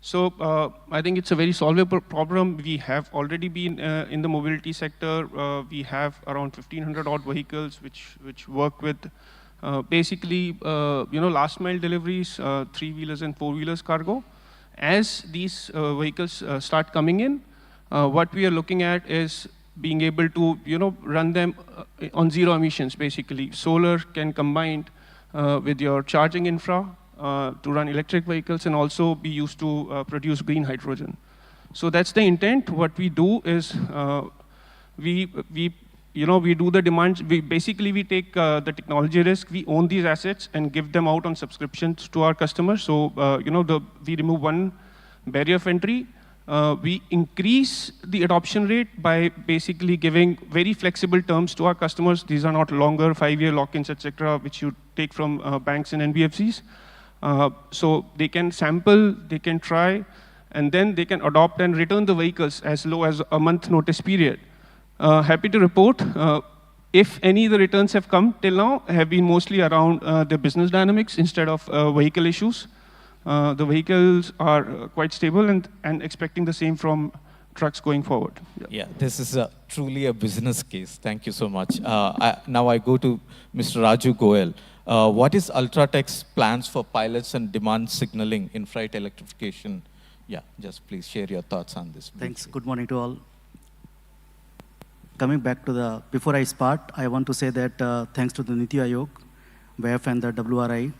So I think it's a very solvable problem. We have already been in the mobility sector. We have around 1,500 odd vehicles which work with basically last mile deliveries, 3-wheelers and 4-wheelers cargo. As these vehicles start coming in, what we are looking at is being able to run them on zero emissions. Basically, solar can combine with your charging infra to run electric vehicles and also be used to produce green hydrogen. So that's the intent. What we do is we do the demand. We take the technology risk. We own these assets and give them out on subscriptions to our customers. So we remove one barrier of entry. We increase the adoption rate by basically giving very flexible terms to our customers. These are not longer 5-year lock-ins, etc., which you take from banks and NBFCs. So they can sample, they can try, and then they can adopt and return the vehicles as low as a month notice period. Happy to report, if any of the returns have come till now, have been mostly around the business dynamics instead of vehicle issues. The vehicles are quite stable and expecting the same from trucks going forward. Yeah, this is truly a business case. Thank you so much. Now I go to Mr. Raju Goel. What is Ultratech's plans for pilots and demand signaling in freight electrification? Yeah, just please share your thoughts on this. Thanks. Good morning to all. Coming back to before I start, I want to say that thanks to the Niti Aayog, WEF and the WRI,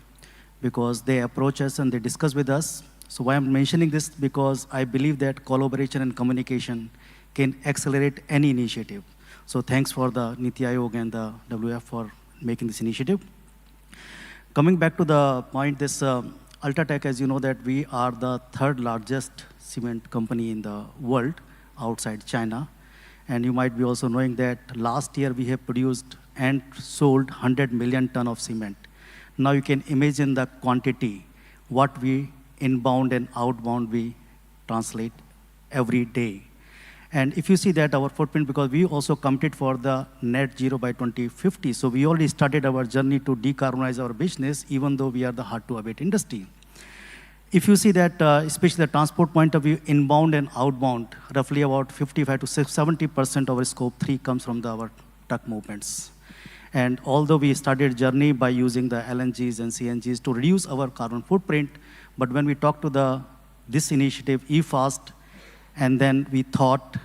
because they approach us and they discuss with us. So why I'm mentioning this, because I believe that collaboration and communication can accelerate any initiative. So thanks for the Niti Aayog and the WF for making this initiative. Coming back to the point, this Ultratech, as you know, that we are the 3rd largest cement company in the world outside China. And you might be also knowing that last year we have produced and sold 100 million ton of cement. Now you can imagine the quantity, what we inbound and outbound we translate every day. And if you see that our footprint, because we also committed for the net zero by 2050, so we already started our journey to decarbonize our business, even though we are the hard-to-abate industry. If you see that, especially the transport point of view, inbound and outbound, roughly about 55 to 70% of our scope 3 comes from our truck movements. And although we started journey by using the LNGs and CNGs to reduce our carbon footprint, but when we talked to this initiative, eFast, and then we thought,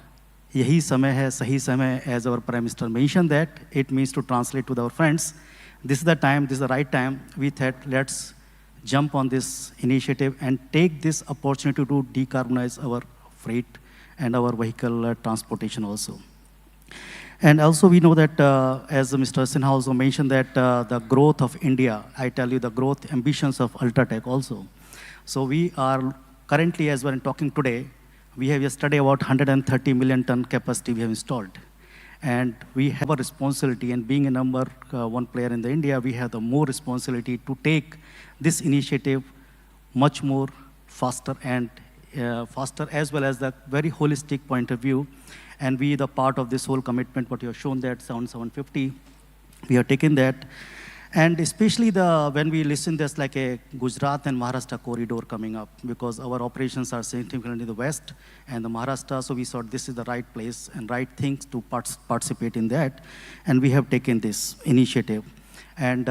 yahi samay hai, sahi samay, as our Prime Minister mentioned that, it means to translate to our friends, this is the time, this is the right time, we thought, let's jump on this initiative and take this opportunity to decarbonize our freight and our vehicle transportation also. And also we know that, as Mr. Sinha also mentioned that the growth of India, I tell you the growth ambitions of Ultratech also. So we are currently, as we're talking today, we have yesterday about 130 million ton capacity we have installed. And we have a responsibility, and being a number one player in the India, we have the more responsibility to take this initiative much more faster and faster, as well as the very holistic point of view. And we, the part of this whole commitment, what you have shown that 750, we have taken that. And especially when we listen, there's like a Gujarat and Maharashtra corridor coming up, because our operations are significantly in the west and the Maharashtra, so we thought this is the right place and right things to participate in that. And we have taken this initiative. And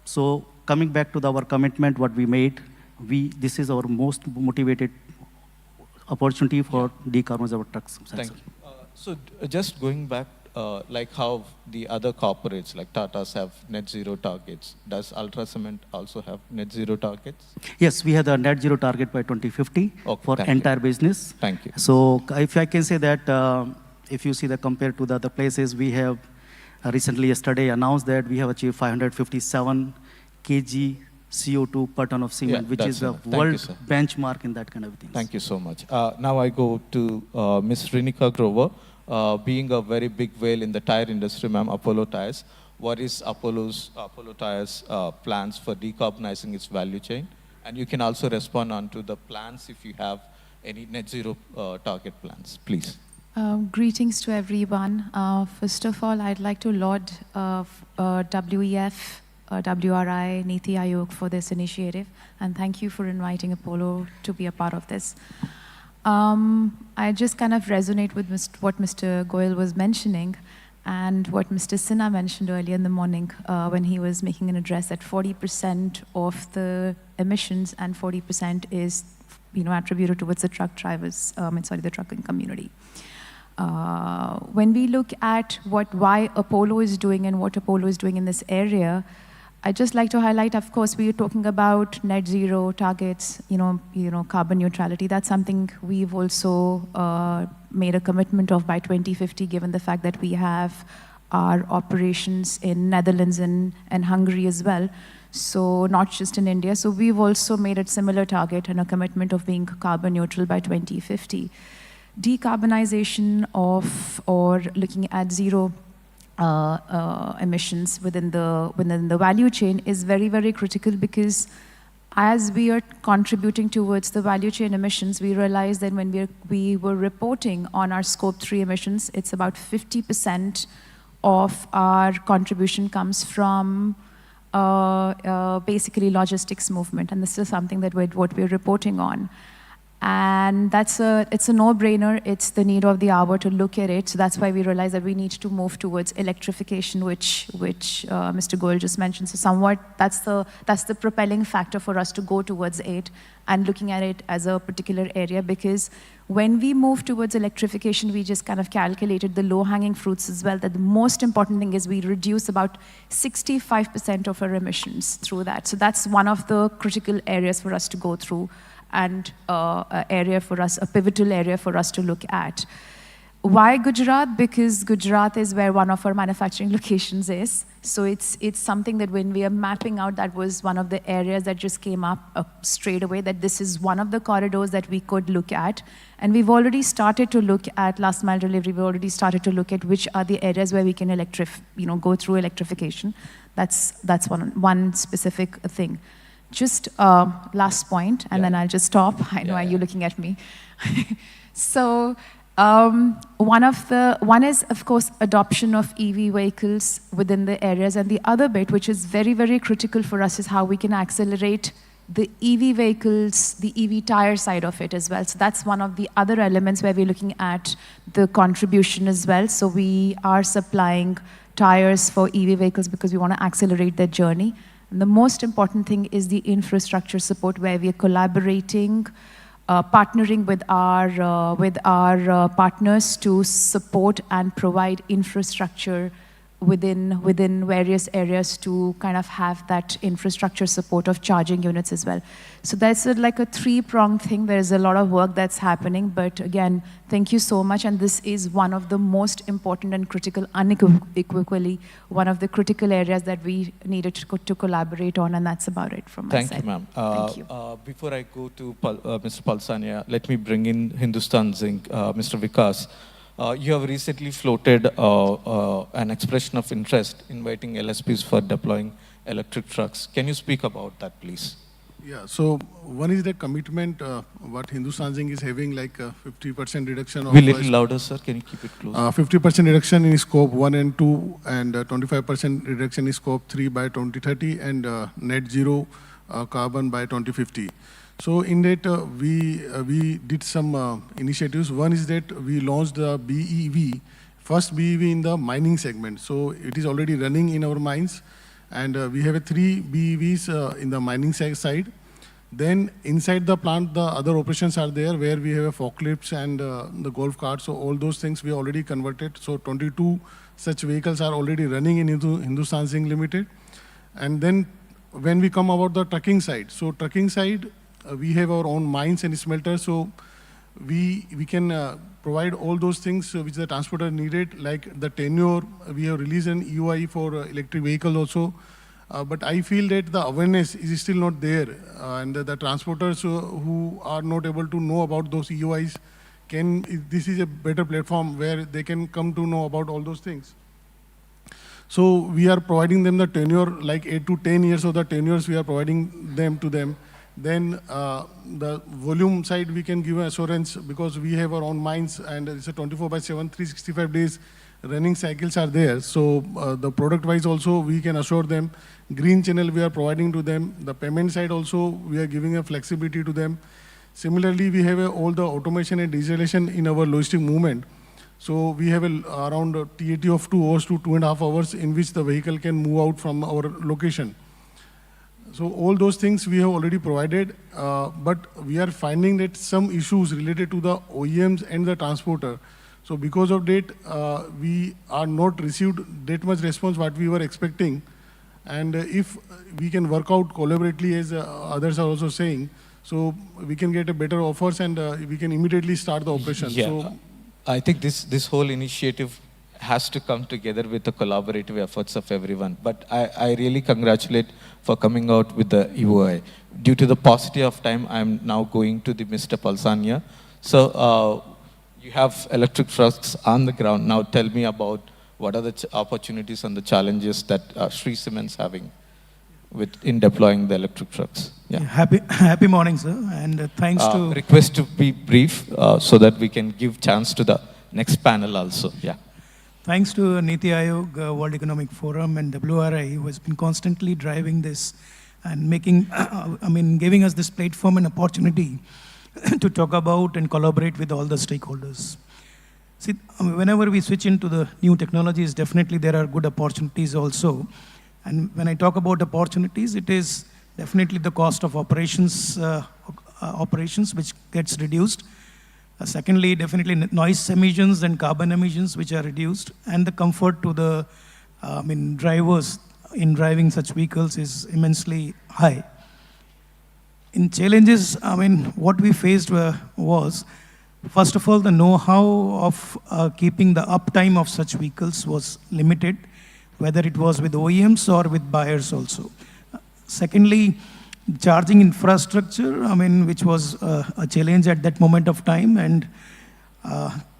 so coming back to our commitment, what we made, this is our most motivated opportunity for decarbonize our trucks. Thank you. So just going back, like how the other corporates like Tata's have net zero targets, does Ultracement also have net zero targets? Yes, we have the net zero target by 2050 for entire business. Thank you. So if I can say that, if you see the compared to the other places, we have recently yesterday announced that we have achieved 557 kg CO2 per ton of cement, which is a world benchmark in that kind of thing. Thank you so much. Now I go to Ms. Rinika Grover. Being a very big whale in the tire industry, ma'am, Apollo Tires, what is Apollo Tires' plans for decarbonizing its value chain? And you can also respond on to the plans if you have any net zero target plans, please. Greetings to everyone. First of all, I'd like to laud WEF, WRI, Niti Aayog for this initiative, and thank you for inviting Apollo to be a part of this. I just kind of resonate with what Mr. Goyal was mentioning and what Mr. Sinha mentioned earlier in the morning when he was making an address that 40% of the emissions and 40% is attributed towards the truck drivers, the trucking community. When we look at why Apollo is doing and what Apollo is doing in this area, I'd just like to highlight, of course, we are talking about net zero targets, carbon neutrality. That's something we've also made a commitment of by 2050, given the fact that we have our operations in Netherlands and Hungary as well. So not just in India. So we've also made a similar target and a commitment of being carbon neutral by 2050. Decarbonization or looking at zero emissions within the value chain is very, very critical, because as we are contributing towards the value chain emissions, we realize that when we were reporting on our scope 3 emissions, it's about 50% of our contribution comes from basically logistics movement, and this is something that what we're reporting on. And it's a no-brainer. It's the need of the hour to look at it. So that's why we realize that we need to move towards electrification, which Mr. Goyal just mentioned. So somewhat that's the propelling factor for us to go towards it and looking at it as a particular area, because when we move towards electrification, we just kind of calculated the low-hanging fruits as well, that the most important thing is we reduce about 65% of our emissions through that. So that's one of the critical areas for us to go through, and a pivotal area for us to look at. Why Gujarat? Because Gujarat is where one of our manufacturing locations is. So it's something that when we are mapping out, that was one of the areas that just came up straight away, that this is one of the corridors that we could look at. And we've already started to look at last mile delivery. We've already started to look at which are the areas where we can go through electrification. That's one specific thing. Just last point, and then I'll just stop. I know you're looking at me. So one is, of course, adoption of EV vehicles within the areas, and the other bit, which is very, very critical for us, is how we can accelerate the EV vehicles, the EV tire side of it as well. So that's one of the other elements where we're looking at the contribution as well. So we are supplying tires for EV vehicles because we want to accelerate their journey. And the most important thing is the infrastructure support, where we are collaborating, partnering with our partners to support and provide infrastructure within various areas to kind of have that infrastructure support of charging units as well. So that's like a three-pronged thing. There's a lot of work that's happening, but again, thank you so much. And this is one of the most important and critical, unequivocally, one of the critical areas that we needed to collaborate on, and that's about it from my side. Thank you, ma'am. Thank you. Before I go to Mr. Palsania, let me bring in Hindustan Zinc, Mr. Vikas. You have recently floated an expression of interest inviting LSPs for deploying electric trucks. Can you speak about that, please? Yeah, so one is the commitment what Hindustan Zinc is having, like 50% reduction of... Be a little louder, sir. Can you keep it close? 50% reduction in scope 1 and 2, and 25% reduction in scope 3 by 2030, and net zero carbon by 2050. So in that, we did some initiatives. One is that we launched the BEV, first BEV in the mining segment. So it is already running in our mines, and we have 3 BEVs in the mining side. Then inside the plant, the other operations are there, where we have forklifts and the golf carts. So all those things we already converted. So 22 such vehicles are already running in Hindustan Zinc Limited. And then when we come about the trucking side, so trucking side, we have our own mines and smelters, so we can provide all those things which the transporter needed, like the tenure. We have released an EOI for electric vehicle also, but I feel that the awareness is still not there, and the transporters who are not able to know about those EOIs, this is a better platform where they can come to know about all those things. So we are providing them the tenure, like 8 to 10 years of the tenures we are providing them to them. Then the volume side, we can give assurance because we have our own mines, and it's a 24/7, 365 days running cycles are there. So the product wise also, we can assure them. Green channel we are providing to them. The payment side also, we are giving a flexibility to them. Similarly, we have all the automation and digitalization in our logistic movement. So we have around TAT of 2 hours to 2.5 hours in which the vehicle can move out from our location. So all those things we have already provided, but we are finding that some issues related to the OEMs and the transporter. So because of that, we are not received that much response what we were expecting. And if we can work out collaboratively, as others are also saying, so we can get a better offers, and we can immediately start the operation. Yeah, So I think this whole initiative has to come together with the collaborative efforts of everyone. But I really congratulate for coming out with the EOI. Due to the paucity of time, I'm now going to the Mr. Palsania. So you have electric trucks on the ground. Now tell me about what are the opportunities and the challenges that Sri Cement's having in deploying the electric trucks. Yeah. Happy morning, sir, and thanks to... Request to be brief so that we can give chance to the next panel also. Yeah. Thanks to Niti Aayog, World Economic Forum, and WRI, who has been constantly driving this and giving us this platform and opportunity to talk about and collaborate with all the stakeholders. See, whenever we switch into the new technologies, definitely there are good opportunities also. And when I talk about opportunities, it is definitely the cost of operations, which gets reduced. Secondly, definitely noise emissions and carbon emissions, which are reduced, and the comfort to the drivers in driving such vehicles is immensely high. In challenges, what we faced was First of all, the know-how of keeping the uptime of such vehicles was limited, whether it was with OEMs or with buyers also. Secondly, charging infrastructure, which was a challenge at that moment of time. And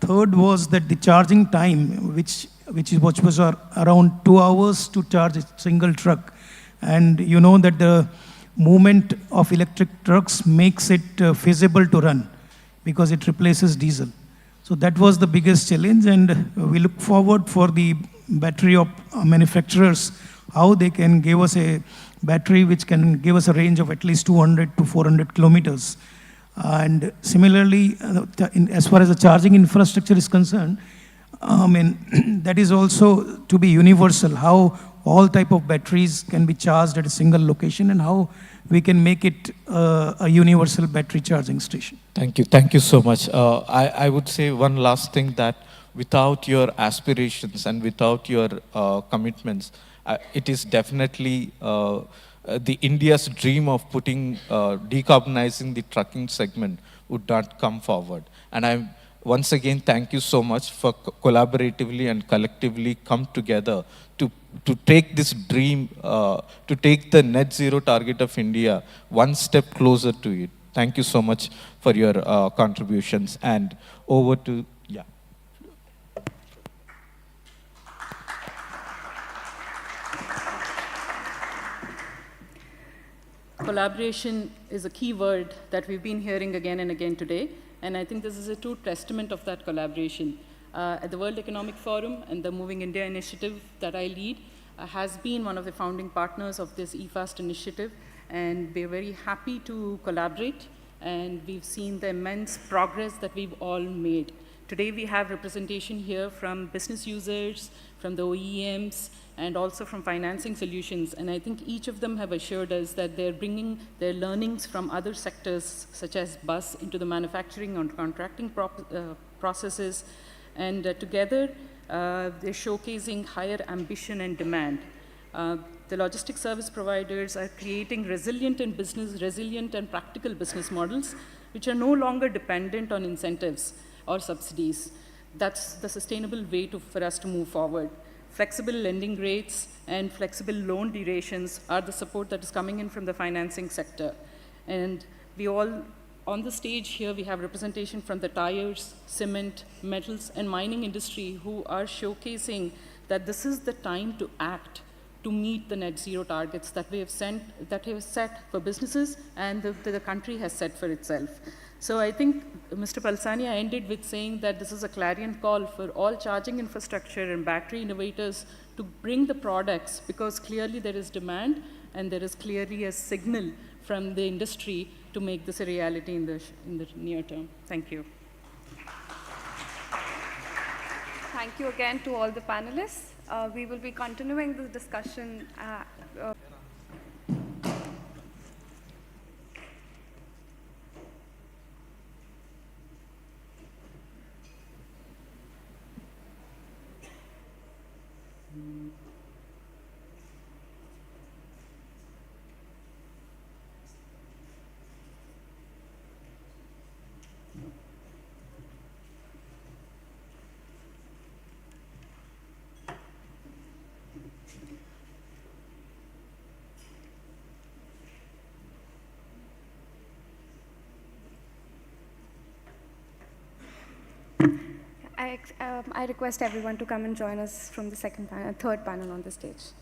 third was that the charging time, which was around 2 hours to charge a single truck. And you know that the movement of electric trucks makes it feasible to run because it replaces diesel. So that was the biggest challenge, and we look forward for the battery manufacturers, how they can give us a battery which can give us a range of at least 200 to 400 kilometers. And similarly, as far as the charging infrastructure is concerned, that is also to be universal, how all type of batteries can be charged at a single location and how we can make it a universal battery charging station. Thank you so much. I would say one last thing, that without your aspirations and without your commitments, it is definitely the India's dream of putting, decarbonizing the trucking segment would not come forward. And once again, thank you so much for collaboratively and collectively come together to take this dream, to take the net zero target of India one step closer to it. Thank you so much for your contributions. And over to, yeah. Collaboration is a key word that we've been hearing again and again today, and I think this is a true testament of that collaboration. At the World Economic Forum and the Moving India initiative that I lead has been one of the founding partners of this eFast initiative, and we're very happy to collaborate, and we've seen the immense progress that we've all made. Today we have representation here from business users, from the OEMs, and also from financing solutions. And I think each of them have assured us that they're bringing their learnings from other sectors, such as bus, into the manufacturing and contracting processes. And together, they're showcasing higher ambition and demand. The logistics service providers are creating resilient and practical business models, which are no longer dependent on incentives or subsidies. That's the sustainable way for us to move forward. Flexible lending rates and flexible loan durations are the support that is coming in from the financing sector. And we all, on the stage here, we have representation from the tires, cement, metals, and mining industry who are showcasing that this is the time to act to meet the net zero targets that we have set for businesses and the country has set for itself. So I think, Mr. Palsani, I ended with saying that this is a clarion call for all charging infrastructure and battery innovators to bring the products, because clearly there is demand and there is clearly a signal from the industry to make this a reality in the near term. Thank you. Thank you again to all the panelists. We will be continuing this discussion. I request everyone to come and join us from the third panel on the stage.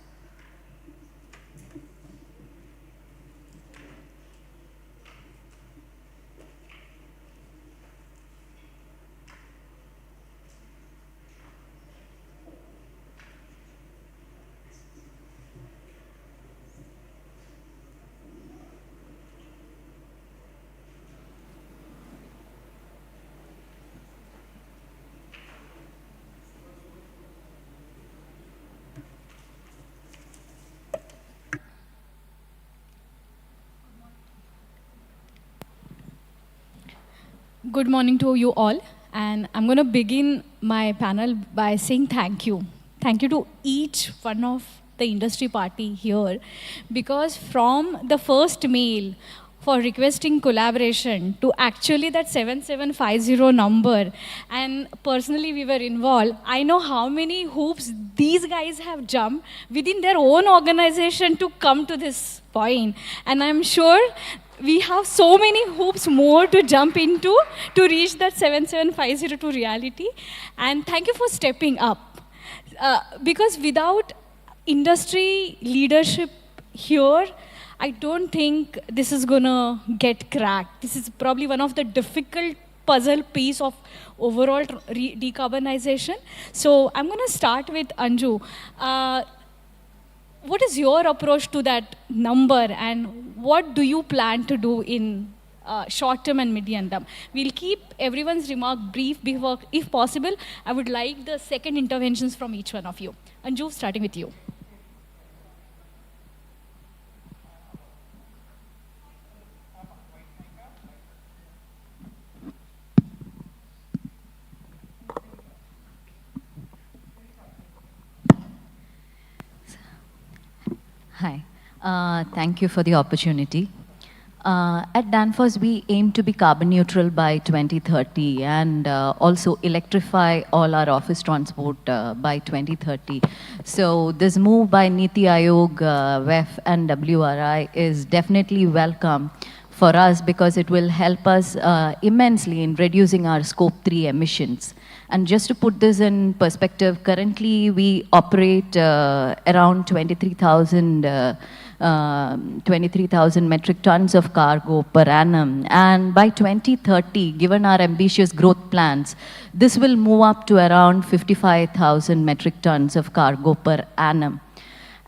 Good morning to you all, and I'm going to begin my panel by saying thank you. Thank you to each one of the industry party here, because from the first mail, for requesting collaboration to actually that 7750 number. And personally, we were involved. I know how many hoops these guys have jumped within their own organization to come to this point. And I'm sure we have so many hoops more to jump into to reach that 7750 to reality. And thank you for stepping up. Because without industry leadership here, I don't think this is gonna get cracked. This is probably one of the difficult puzzle piece of overall decarbonization. So I'm gonna start with Anju. What is your approach to that number, and what do you plan to do in short term and medium term? We'll keep everyone's remark brief before, if possible. I would like the second interventions from each one of you. Anju, starting with you. Hi, thank you for the opportunity. At Danfoss, we aim to be carbon neutral by 2030 and also electrify all our office transport by 2030. So this move by Niti Aayog, WEF and WRI is definitely welcome for us because it will help us immensely in reducing our scope 3 emissions. And just to put this in perspective, currently we operate around 23,000 metric tons of cargo per annum. And by 2030, given our ambitious growth plans, this will move up to around 55,000 metric tons of cargo per annum.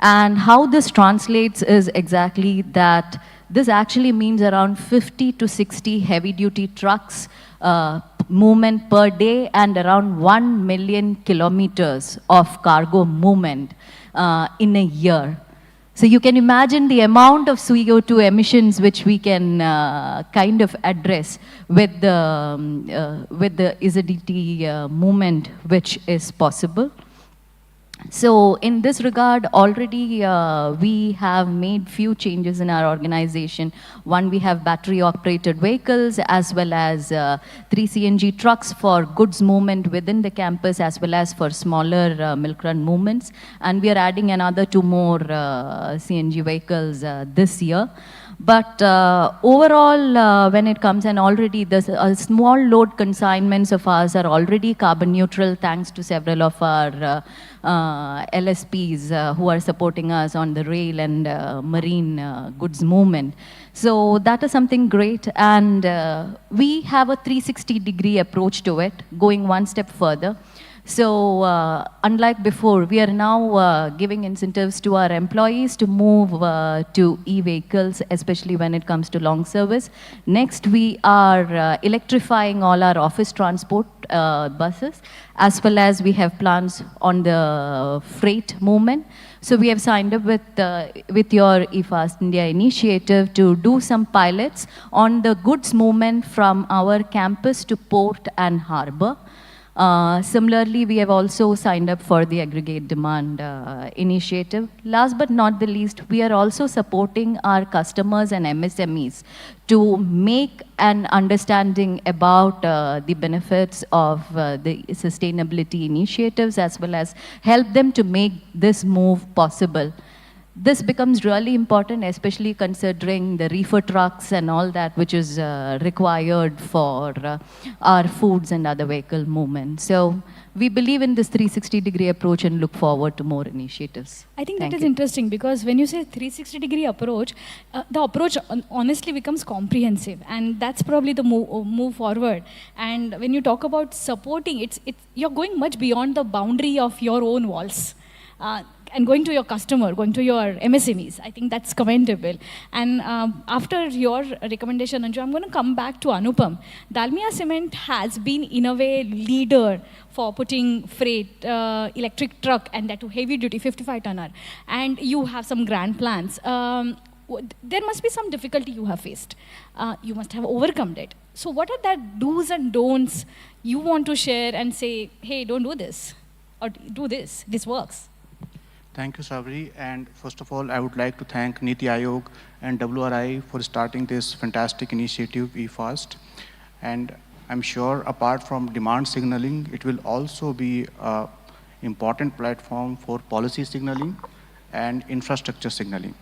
And how this translates is exactly that this actually means around 50 to 60 heavy-duty trucks movement per day and around 1 million kilometers of cargo movement in a year. So you can imagine the amount of CO2 emissions which we can kind of address with the ISDT movement which is possible. So in this regard, already we have made few changes in our organization. One, we have battery operated vehicles as well as 3 CNG trucks for goods movement within the campus as well as for smaller milk run movements. And we are adding another 2 more CNG vehicles this year. But overall, when it comes, and already the small load consignments of ours are already carbon neutral thanks to several of our LSPs who are supporting us on the rail and marine goods movement. So that is something great, and we have a 360-degree approach to it, going one step further. So unlike before, we are now giving incentives to our employees to move to e-vehicles, especially when it comes to long service. Next, we are electrifying all our office transport buses, as well as we have plans on the freight movement. So we have signed up with your eFast India initiative to do some pilots on the goods movement from our campus to port and harbor. Similarly, we have also signed up for the aggregate demand initiative. Last but not the least, we are also supporting our customers and MSMEs to make an understanding about the benefits of the sustainability initiatives as well as help them to make this move possible. This becomes really important, especially considering the reefer trucks and all that which is required for our foods and other vehicle movement. So we believe in this 360-degree approach and look forward to more initiatives. I think that is interesting because when you say 360-degree approach, the approach honestly becomes comprehensive, and that's probably the move forward. And when you talk about supporting, you're going much beyond the boundary of your own walls. And going to your customer, going to your MSMEs. I think that's commendable. And after your recommendation, Anju, I'm going to come back to Anupam. Dalmia Cement has been, in a way, leader for putting freight, electric truck, and that to heavy duty, 55-tonner. And you have some grand plans. There must be some difficulty you have faced. You must have overcome it. So what are the do's and don'ts you want to share and say, hey, don't do this, or do this, this works? Thank you, Sabri. And first of all, I would like to thank Niti Aayog and WRI for starting this fantastic initiative, eFast. And I'm sure apart from demand signaling, it will also be an important platform for policy signaling and infrastructure signaling.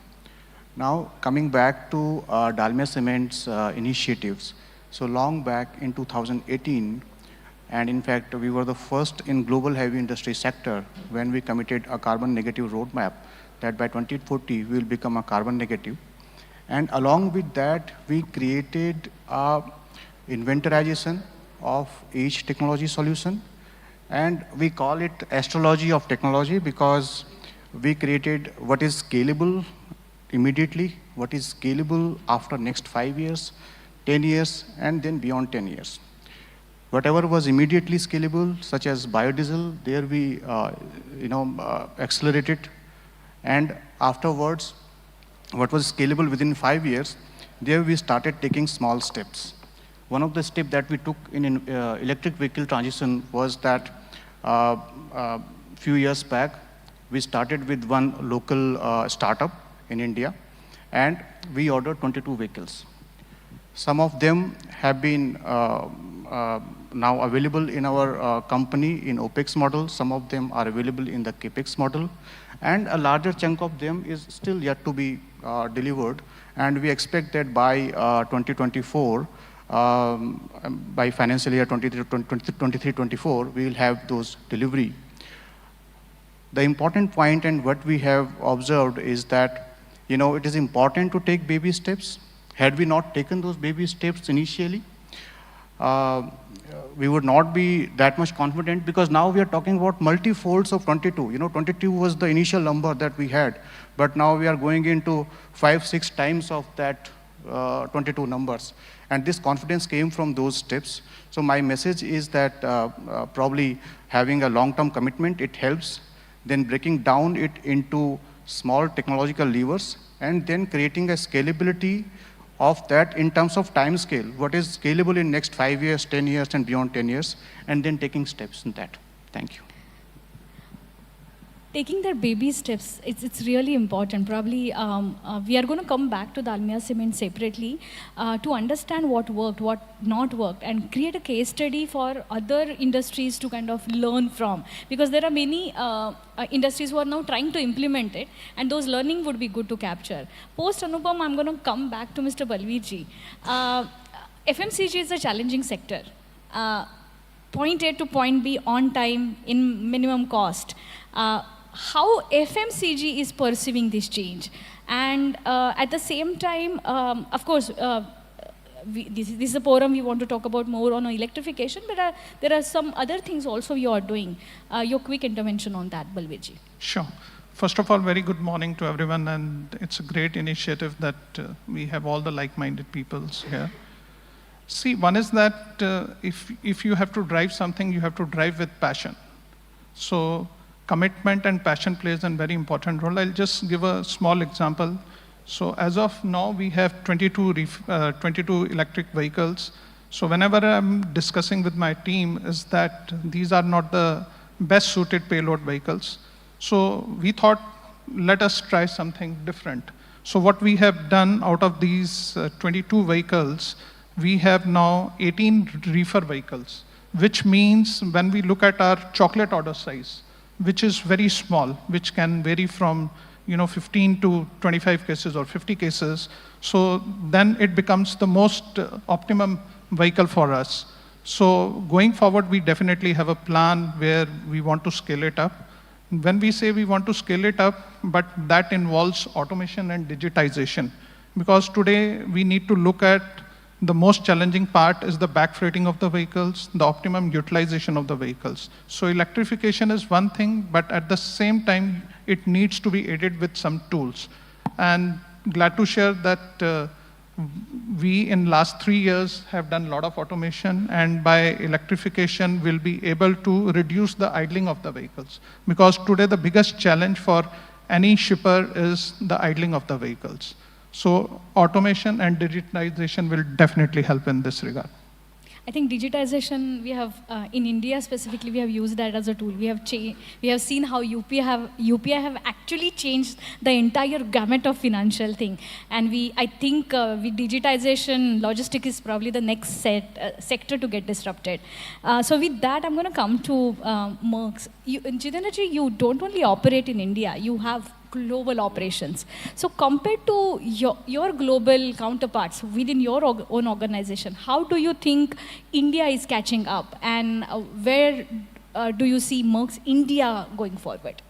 Now, coming back to Dalmia Cement's initiatives. So long back in 2018, and in fact, we were the first in global heavy industry sector when we committed a carbon negative roadmap that by 2040, we will become a carbon negative. And along with that, we created a inventorization of each technology solution. And we call it astrology of technology because we created what is scalable immediately, what is scalable after next 5 years, 10 years, and then beyond 10 years. Whatever was immediately scalable, such as biodiesel, there we accelerated. And afterwards, what was scalable within 5 years, there we started taking small steps. One of the steps that we took in electric vehicle transition was that few years back, we started with one local startup in India, and we ordered 22 vehicles. Some of them have been now available in our company in OPEX model. Some of them are available in the CAPEX model. And a larger chunk of them is still yet to be delivered. And we expect that by 2024, by financial year 23-24, we will have those delivery. The important point and what we have observed is that, it is important to take baby steps. Had we not taken those baby steps initially, we would not be that much confident because now we are talking about multi-folds of 22. 22 was the initial number that we had, but now we are going into 5-6 times of that 22 numbers. And this confidence came from those steps. So my message is that probably having a long-term commitment, it helps. Then breaking down it into small technological levers and then creating a scalability of that in terms of time scale, what is scalable in next 5 years, 10 years, and beyond 10 years, and then taking steps in that. Thank you. Taking their baby steps, it's really important. Probably we are going to come back to Dalmia Cement separately to understand what worked, what not worked, and create a case study for other industries to kind of learn from. Because there are many industries who are now trying to implement it, and those learning would be good to capture. Post Anupam, I'm going to come back to Mr. Balveerji. FMCG is a challenging sector. Point A to point B on time in minimum cost. How FMCG is perceiving this change, and at the same time, of course, this is a forum we want to talk about more on electrification, but there are some other things also you are doing. Your quick intervention on that, Balveerji. Sure. First of all, very good morning to everyone, and it's a great initiative that we have all the like-minded peoples here. See, one is that if you have to drive something, you have to drive with passion. So commitment and passion plays a very important role. I'll just give a small example. So as of now, we have 22 electric vehicles. So whenever I'm discussing with my team is that these are not the best suited payload vehicles. So we thought, let us try something different. So what we have done out of these 22 vehicles, we have now 18 reefer vehicles, which means when we look at our chocolate order size, which is very small, which can vary from 15 to 25 cases or 50 cases. So then it becomes the most optimum vehicle for us. So going forward, we definitely have a plan where we want to scale it up. When we say we want to scale it up, but that involves automation and digitization. Because today we need to look at the most challenging part is the backfreighting of the vehicles, the optimum utilization of the vehicles. So electrification is one thing, but at the same time, it needs to be aided with some tools. And glad to share that we in last 3 years have done a lot of automation, and by electrification, we'll be able to reduce the idling of the vehicles. Because today the biggest challenge for any shipper is the idling of the vehicles. So automation and digitization will definitely help in this regard. I think digitization, we have, in India specifically, we have used that as a tool. We have seen how UPI have actually changed the entire gamut of financial thing. And I think with digitization, logistics is probably the next sector to get disrupted. So with that, I'm going to come to Merck's. Jitendraji, you don't only operate in India, you have global operations. So compared to your global counterparts within your own organization, how do you think India is catching up, and where do you see Merck's India going forward?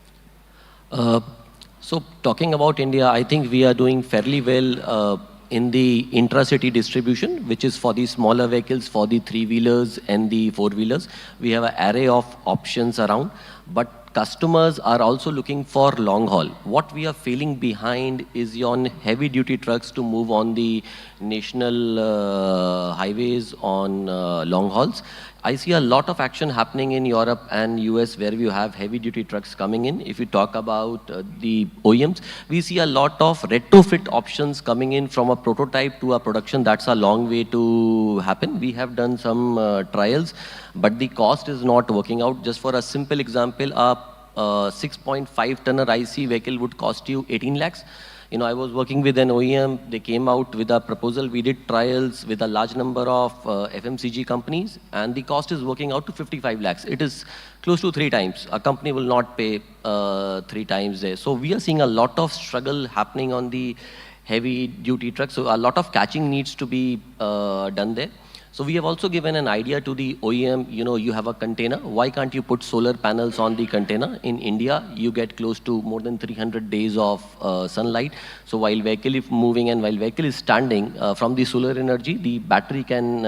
So talking about India, I think we are doing fairly well in the intra-city distribution, which is for the smaller vehicles, for the three-wheelers and the four-wheelers. We have an array of options around, but customers are also looking for long haul. What we are feeling behind is on heavy duty trucks to move on the national highways on long hauls. I see a lot of action happening in Europe and US where we have heavy duty trucks coming in. If you talk about the OEMs, we see a lot of retrofit options coming in from a prototype to a production. That's a long way to happen. We have done some trials, but the cost is not working out. Just for a simple example, a 6.5 tonner IC vehicle would cost you 18 lakhs. You know, I was working with an OEM, they came out with a proposal, we did trials with a large number of FMCG companies, and the cost is working out to 55 lakhs. It is close to 3 times. A company will not pay 3 times there. So we are seeing a lot of struggle happening on the heavy duty trucks. So a lot of catching needs to be done there. So we have also given an idea to the OEM, you know, you have a container, why can't you put solar panels on the container? In India, you get close to more than 300 days of sunlight. So while vehicle is moving and while vehicle is standing, from the solar energy, the battery can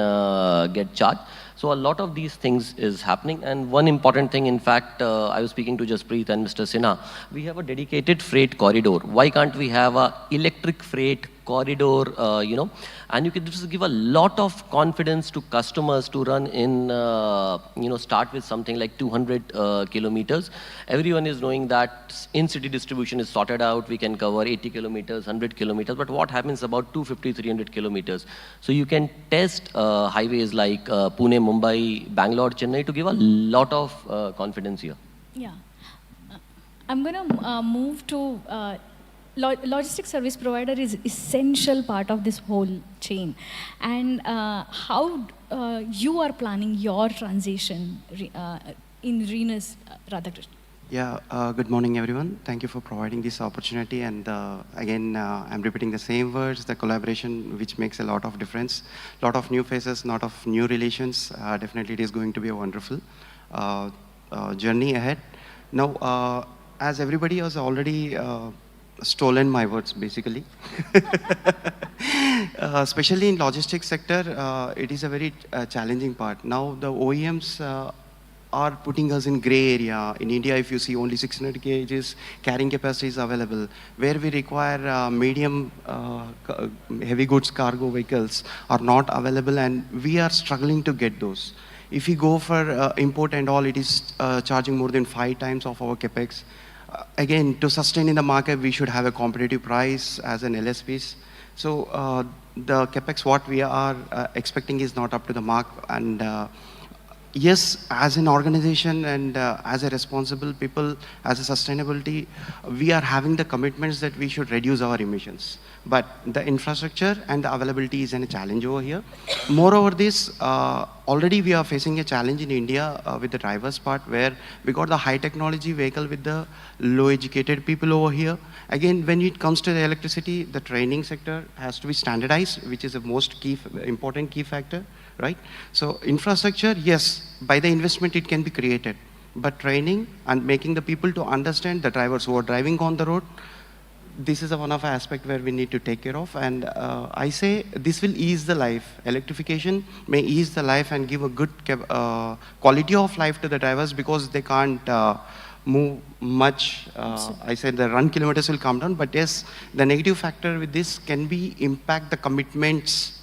get charged. So a lot of these things is happening. And one important thing, in fact, I was speaking to Jaspreet and Mr. Sinha, we have a dedicated freight corridor. Why can't we have a electric freight corridor, you know, and you can just give a lot of confidence to customers to run in, you know, start with something like 200 kilometers. Everyone is knowing that in-city distribution is sorted out. We can cover 80 kilometers, 100 kilometers, but what happens about 250, 300 kilometers? So you can test highways like Pune, Mumbai, Bangalore, Chennai to give a lot of confidence here. Yeah. I'm going to move to logistics service provider is essential part of this whole chain, and how you are planning your transition in Renus, Radhakrishnan. Yeah, good morning everyone. Thank you for providing this opportunity, and again I'm repeating the same words, the collaboration which makes a lot of difference, lot of new faces, lot of new relations. Definitely it is going to be a wonderful journey ahead. Now, as everybody has already stolen my words, basically. Especially in logistics sector, it is a very challenging part. Now the OEMs are putting us in gray area. In India, if you see only 600 kgs carrying capacity is available. Where we require medium heavy goods cargo vehicles are not available, and we are struggling to get those. If we go for import and all, it is charging more than 5 times of our capex. Again, to sustain in the market, we should have a competitive price as an LSPs. So the capex what we are expecting is not up to the mark. And yes, as an organization and as a responsible people, as a sustainability, we are having the commitments that we should reduce our emissions. But the infrastructure and the availability is a challenge over here. Moreover this, already we are facing a challenge in India with the drivers part, where we got the high technology vehicle with the low educated people over here. Again, when it comes to the electricity, the training sector has to be standardized, which is the most important key factor, right? So infrastructure, yes, by the investment it can be created, but training and making the people to understand, the drivers who are driving on the road, this is one of the aspects where we need to take care of. And I say this will ease the life. Electrification may ease the life and give a good quality of life to the drivers, because they can't move much. I said the run kilometers will come down, but yes, the negative factor with this can be impact the commitments,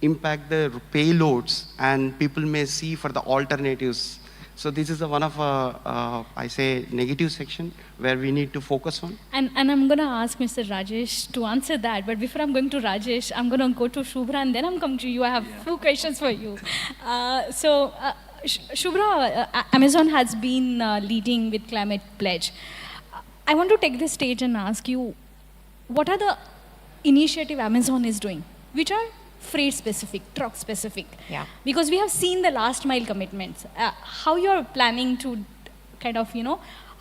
impact the payloads, and people may see for the alternatives So this is one of, I say, negative section where we need to focus on. And I'm going to ask Mr. Rajesh to answer that. But before I'm going to Rajesh, I'm going to go to Shubhra and then I'm coming to you. I have few questions for you. Shubhra, Amazon has been leading with Climate Pledge. I want to take this stage and ask you, what are the initiative Amazon is doing, which are freight specific, truck specific? Yeah. Because we have seen the last mile commitments. How you're planning to kind of,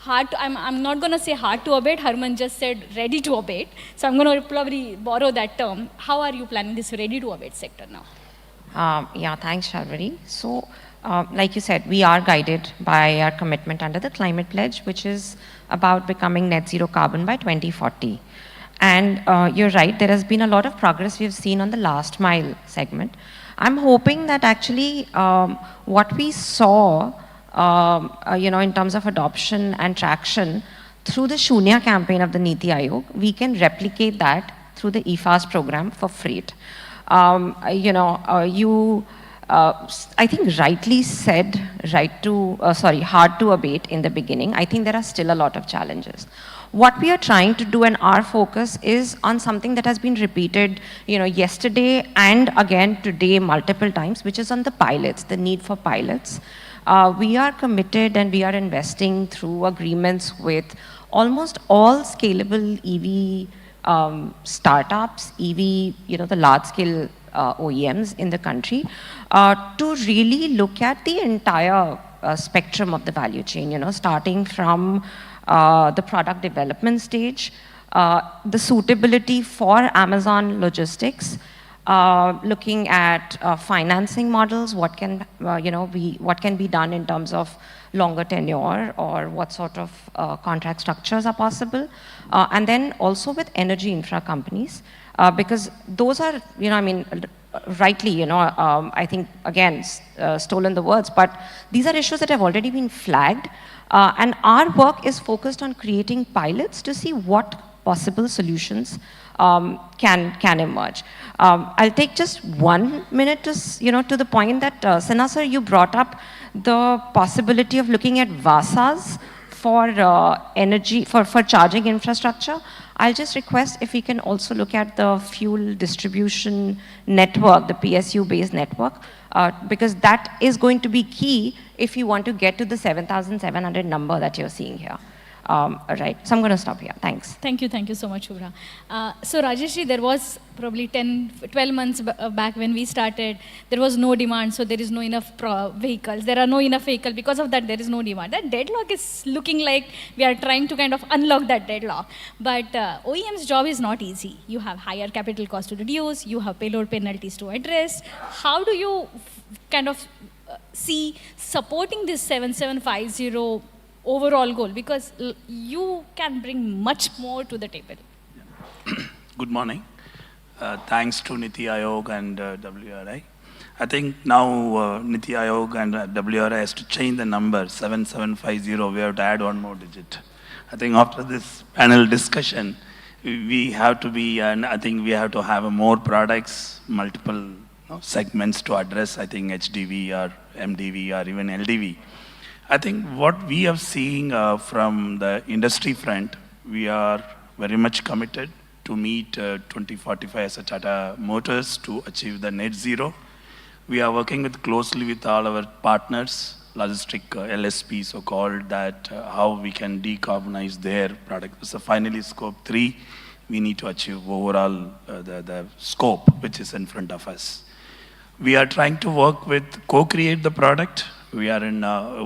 I'm not going to say hard to abate. Harman just said ready to abate. So I'm going to probably borrow that term. How are you planning this ready to abate sector now? Yeah, thanks, Sharvari. So, like you said, we are guided by our commitment under the Climate Pledge, which is about becoming net zero carbon by 2040. And you're right, there has been a lot of progress we've seen on the last mile segment. I'm hoping that actually what we saw, in terms of adoption and traction through the Shunya campaign of the Niti Aayog, we can replicate that through the EFAST program for freight. I think rightly said, hard to abate in the beginning. I think there are still a lot of challenges. What we are trying to do and our focus is on something that has been repeated, yesterday and again today multiple times, which is on the pilots, the need for pilots. We are committed and we are investing through agreements with almost all scalable EV startups, EV, the large scale OEMs in the country, to really look at the entire spectrum of the value chain, starting from the product development stage, the suitability for Amazon logistics, looking at financing models, what can be done in terms of longer tenure or what sort of contract structures are possible, and then also with energy infra companies, because those are, rightly, I think, again, stolen the words, but these are issues that have already been flagged, and our work is focused on creating pilots to see what possible solutions can emerge. I'll take just 1 minute to the point that, Sinha sir, you brought up the possibility of looking at VASAs for energy, for charging infrastructure. I'll just request if we can also look at the fuel distribution network, the PSU-based network, because that is going to be key if you want to get to the 7,700 number that you're seeing here. Right, so I'm going to stop here. Thanks. Thank you so much, Shubhra. So Rajeshji, there was probably 12 months back when we started, there was no demand, so there is no enough vehicles. There are no enough vehicles. Because of that, there is no demand. That deadlock is looking like we are trying to kind of unlock that deadlock. But OEM's job is not easy. You have higher capital cost to reduce, you have payload penalties to address. How do you kind of see supporting this 7750 overall goal, because you can bring much more to the table? Good morning. Thanks to Niti Aayog and WRI. I think now Niti Aayog and WRI has to change the number 7750. We have to add one more digit. I think after this panel discussion, we have to be, and I think we have to have more products, multiple segments to address, I think HDV or MDV or even LDV. I think what we are seeing from the industry front, we are very much committed to meet 2045 as a Tata Motors to achieve the net zero. We are working closely with all our partners, logistic LSP so-called, that how we can decarbonize their product. So finally, scope 3, we need to achieve overall the scope which is in front of us. We are trying to work with, co-create the product. We are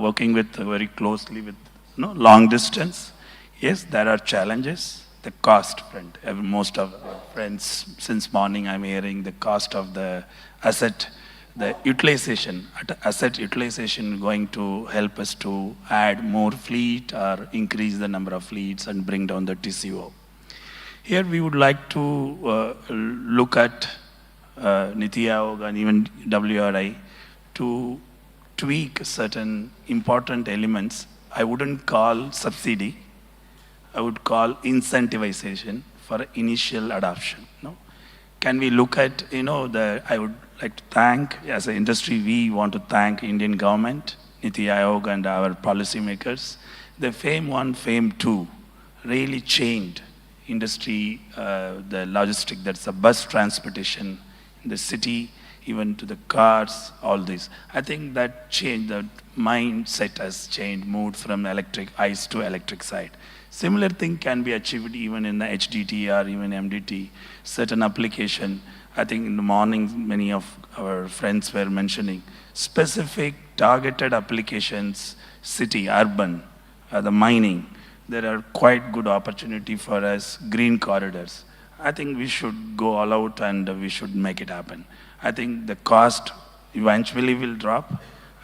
working with very closely with long distance. Yes, there are challenges. The cost front. Most of our friends, since morning I'm hearing the cost of the asset, the utilization, asset utilization going to help us to add more fleet or increase the number of fleets and bring down the TCO. Here we would like to look at Niti Aayog and even WRI to tweak certain important elements. I wouldn't call subsidy, I would call incentivization for initial adoption. Can we look at, I would like to thank, as an industry, we want to thank Indian government, Niti Aayog and our policymakers. The FAME 1, FAME 2 really changed industry, the logistic, that's the bus transportation in the city, even to the cars, all this. I think that changed, the mindset has changed, moved from electric ICE to electric side. Similar thing can be achieved even in the HDT or even MDT, certain application. I think in the morning, many of our friends were mentioning specific targeted applications, city, urban, the mining. There are quite good opportunity for us, green corridors. I think we should go all out and we should make it happen. I think the cost eventually will drop.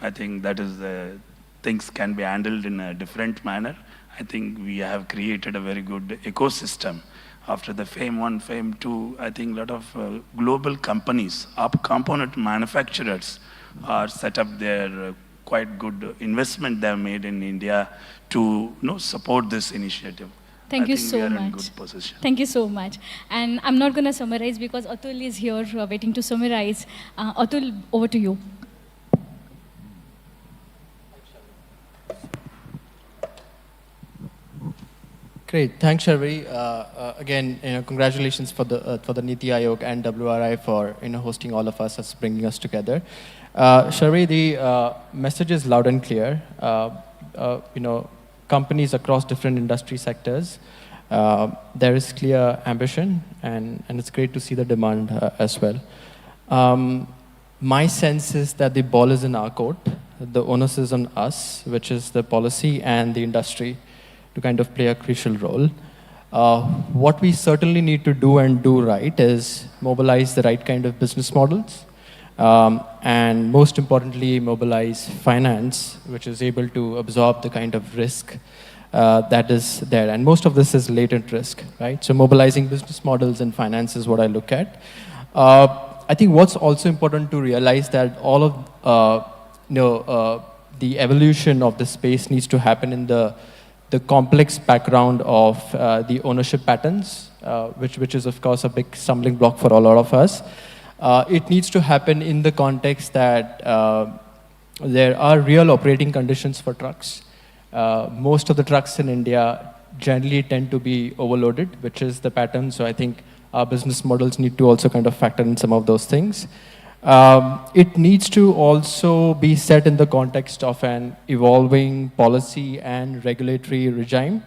I think that is the things can be handled in a different manner. I think we have created a very good ecosystem. After the FAME 1, FAME 2, I think a lot of global companies, component manufacturers are set up their quite good investment they have made in India to support this initiative. Thank you I think so we are much. in good position. Thank you so much. And I'm not going to summarize because Atul is here waiting to summarize. Atul, over to you. Great, thanks, Sharvi. Again, congratulations for the Niti Aayog and WRI for hosting all of us, as bringing us together. Sharvi, the message is loud and clear. Companies across different industry sectors, there is clear ambition, and it's great to see the demand as well. My sense is that the ball is in our court. The onus is on us, which is the policy and the industry, to kind of play a crucial role. What we certainly need to do and do right is mobilize the right kind of business models, and most importantly, mobilize finance, which is able to absorb the kind of risk that is there. And most of this is latent risk, right? So mobilizing business models and finance is what I look at. I think what's also important to realize that all of the evolution of the space needs to happen in the complex background of the ownership patterns, which is of course a big stumbling block for a lot of us. It needs to happen in the context that there are real operating conditions for trucks. Most of the trucks in India generally tend to be overloaded, which is the pattern. So I think our business models need to also kind of factor in some of those things. It needs to also be set in the context of an evolving policy and regulatory regime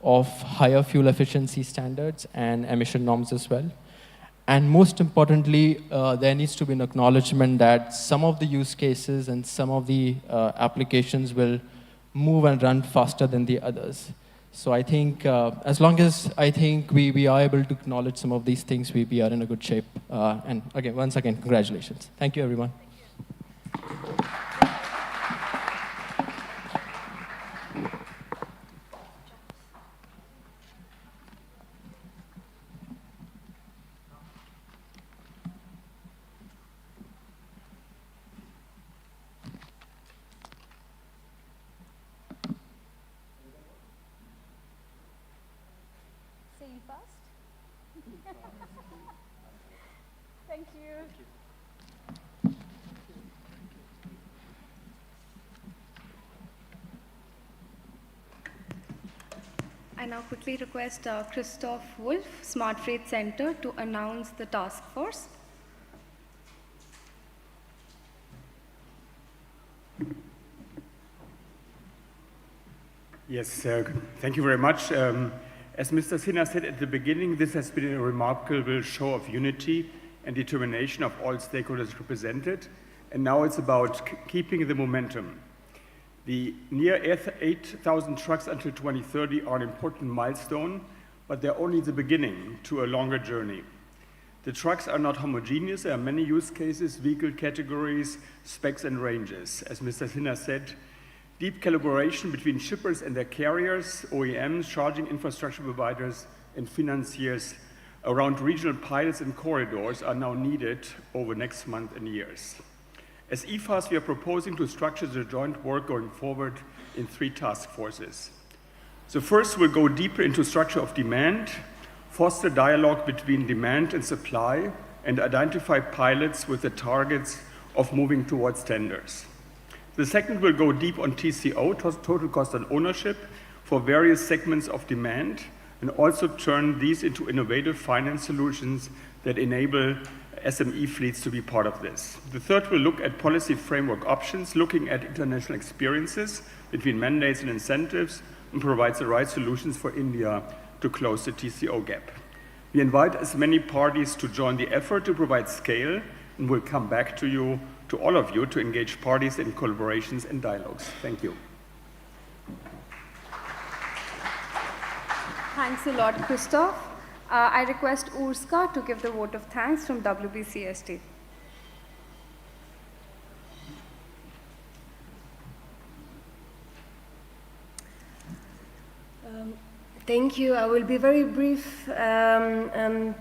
of higher fuel efficiency standards and emission norms as well. And most importantly, there needs to be an acknowledgement that some of the use cases and some of the applications will move and run faster than the others. So I think as long as I think we are able to acknowledge some of these things, we are in a good shape. And again, once again, congratulations. Thank you, everyone. Thank you. I now quickly request Christoph Wolf, Smart Freight Center, to announce the task force. Yes, thank you very much. As Mr. Sinha said at the beginning, this has been a remarkable show of unity and determination of all stakeholders represented, and now it's about keeping the momentum. The near 8,000 trucks until 2030 are an important milestone, but they're only the beginning to a longer journey. The trucks are not homogeneous. There are many use cases, vehicle categories, specs, and ranges. As Mr. Sinha said, deep collaboration between shippers and their carriers, OEMs, charging infrastructure providers, and financiers around regional pilots and corridors are now needed over next month and years. As EFAS, we are proposing to structure the joint work going forward in 3 task forces. So first, we'll go deeper into structure of demand, foster dialogue between demand and supply, and identify pilots with the targets of moving towards tenders. The second will go deep on TCO, total cost of ownership, for various segments of demand, and also turn these into innovative finance solutions that enable SME fleets to be part of this. The third will look at policy framework options, looking at international experiences between mandates and incentives, and provides the right solutions for India to close the TCO gap. We invite as many parties to join the effort to provide scale, and we'll come back to you, to all of you, to engage parties in collaborations and dialogues. Thank you. Thanks a lot, Christoph. I request Urska to give the vote of thanks from WBCST. Thank you. I will be very brief, and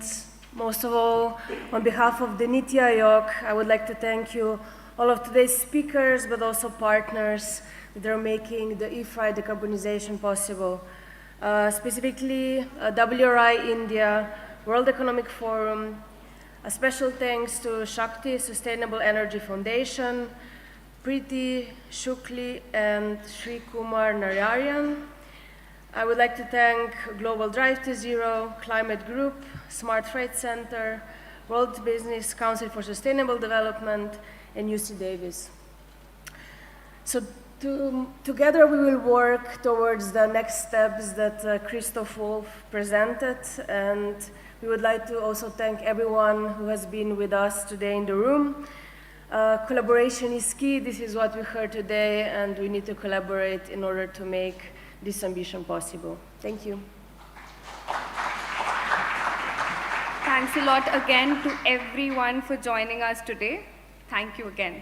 most of all, on behalf of the NITI Aayog, I would like to thank you, all of today's speakers, but also partners that are making the EFRI decarbonization possible. Specifically, WRI India, World Economic Forum, a special thanks to Shakti Sustainable Energy Foundation, Preeti Shukli and Sri Kumar Narayan. I would like to thank Global Drive to Zero, Climate Group, Smart Freight Center, World Business Council for Sustainable Development, and UC Davis. So together we will work towards the next steps that Christoph Wolff presented, and we would like to also thank everyone who has been with us today in the room. Collaboration is key. This is what we heard today, and we need to collaborate in order to make this ambition possible. Thank you. Thanks a lot again to everyone for joining us today. Thank you again.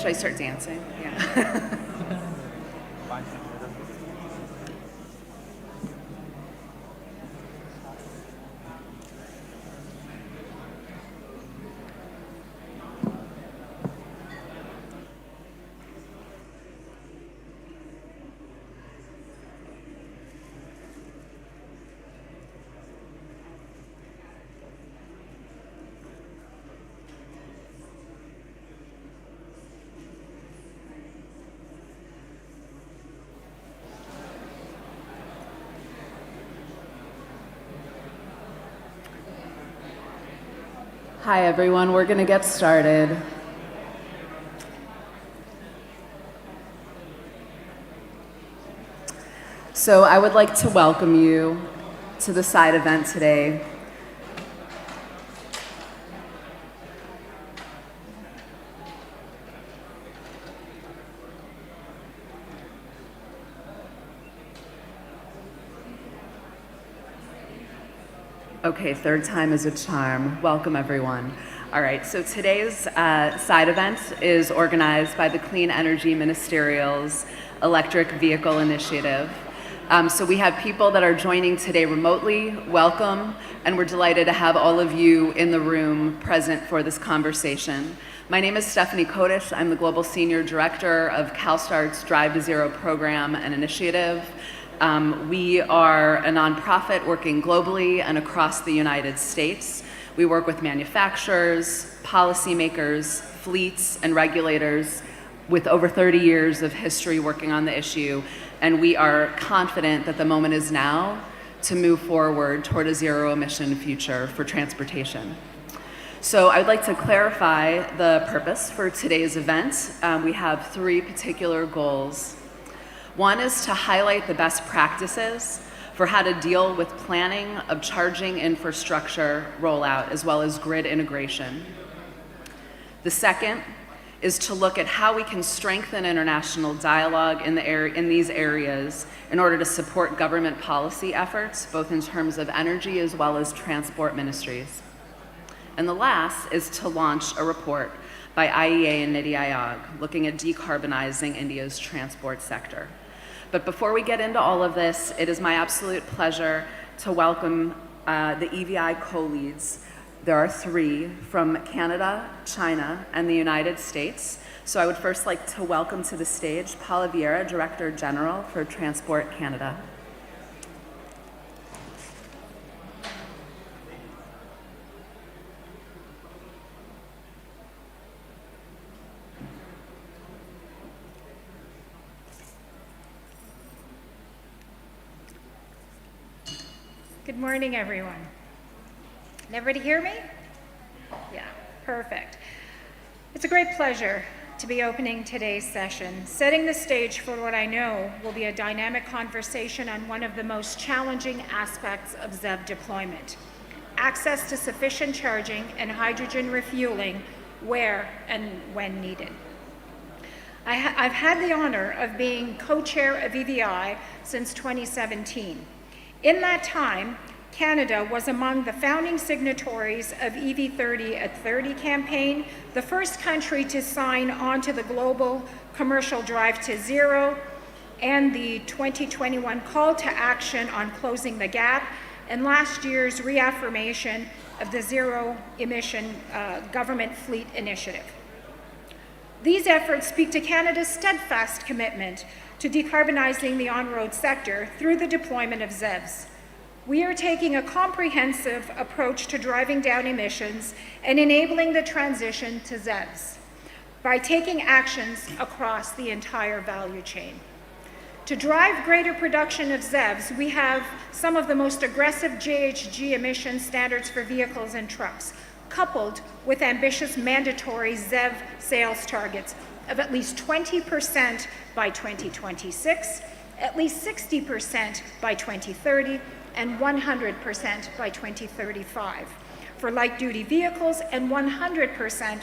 Should I start dancing? Yeah. Hi, everyone. We're going to get started. So I would like to welcome you to the side event today. Okay, third time is a charm. Welcome, everyone. All right, so today's side event is organized by the Clean Energy Ministerial's Electric Vehicle Initiative. So we have people that are joining today remotely. Welcome, and we're delighted to have all of you in the room present for this conversation. My name is Stephanie Kodish. I'm the Global Senior Director of CalStart's Drive to Zero program and initiative. We are a nonprofit working globally and across the United States. We work with manufacturers, policymakers, fleets, and regulators with over 30 years of history working on the issue, and we are confident that the moment is now to move forward toward a zero-emission future for transportation. So I'd like to clarify the purpose for today's event. We have three particular goals. One is to highlight the best practices for how to deal with planning of charging infrastructure rollout as well as grid integration. The second is to look at how we can strengthen international dialogue in these areas in order to support government policy efforts, both in terms of energy as well as transport ministries. And the last is to launch a report by IEA and NITI Aayog looking at decarbonizing India's transport sector. But before we get into all of this, it is my absolute pleasure to welcome the EVI co-leads. There are three from Canada, China, and the United States. So I would first like to welcome to the stage Paula Vieira, Director General for Transport Canada. Good morning, everyone. Can everybody hear me? Yeah, perfect. It's a great pleasure to be opening today's session, setting the stage for what I know will be a dynamic conversation on one of the most challenging aspects of ZEV deployment: access to sufficient charging and hydrogen refueling where and when needed. I've had the honor of being co-chair of EVI since 2017. In that time, Canada was among the founding signatories of EV30 at 30 campaign, the first country to sign on to the global commercial drive to zero, and the 2021 call to action on closing the gap, and last year's reaffirmation of the zero emission government fleet initiative. These efforts speak to Canada's steadfast commitment to decarbonizing the on-road sector through the deployment of ZEVs. We are taking a comprehensive approach to driving down emissions and enabling the transition to ZEVs by taking actions across the entire value chain. To drive greater production of ZEVs, we have some of the most aggressive GHG emission standards for vehicles and trucks, coupled with ambitious mandatory ZEV sales targets of at least 20% by 2026, at least 60% by 2030, and 100% by 2035 for light-duty vehicles, and 100%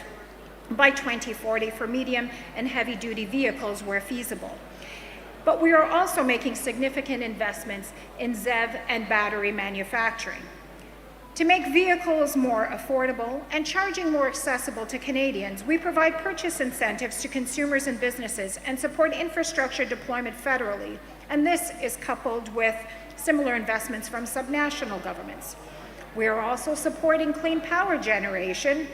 by 2040 for medium and heavy-duty vehicles where feasible. But we are also making significant investments in ZEV and battery manufacturing. To make vehicles more affordable and charging more accessible to Canadians, we provide purchase incentives to consumers and businesses and support infrastructure deployment federally, and this is coupled with similar investments from subnational governments. We are also supporting clean power generation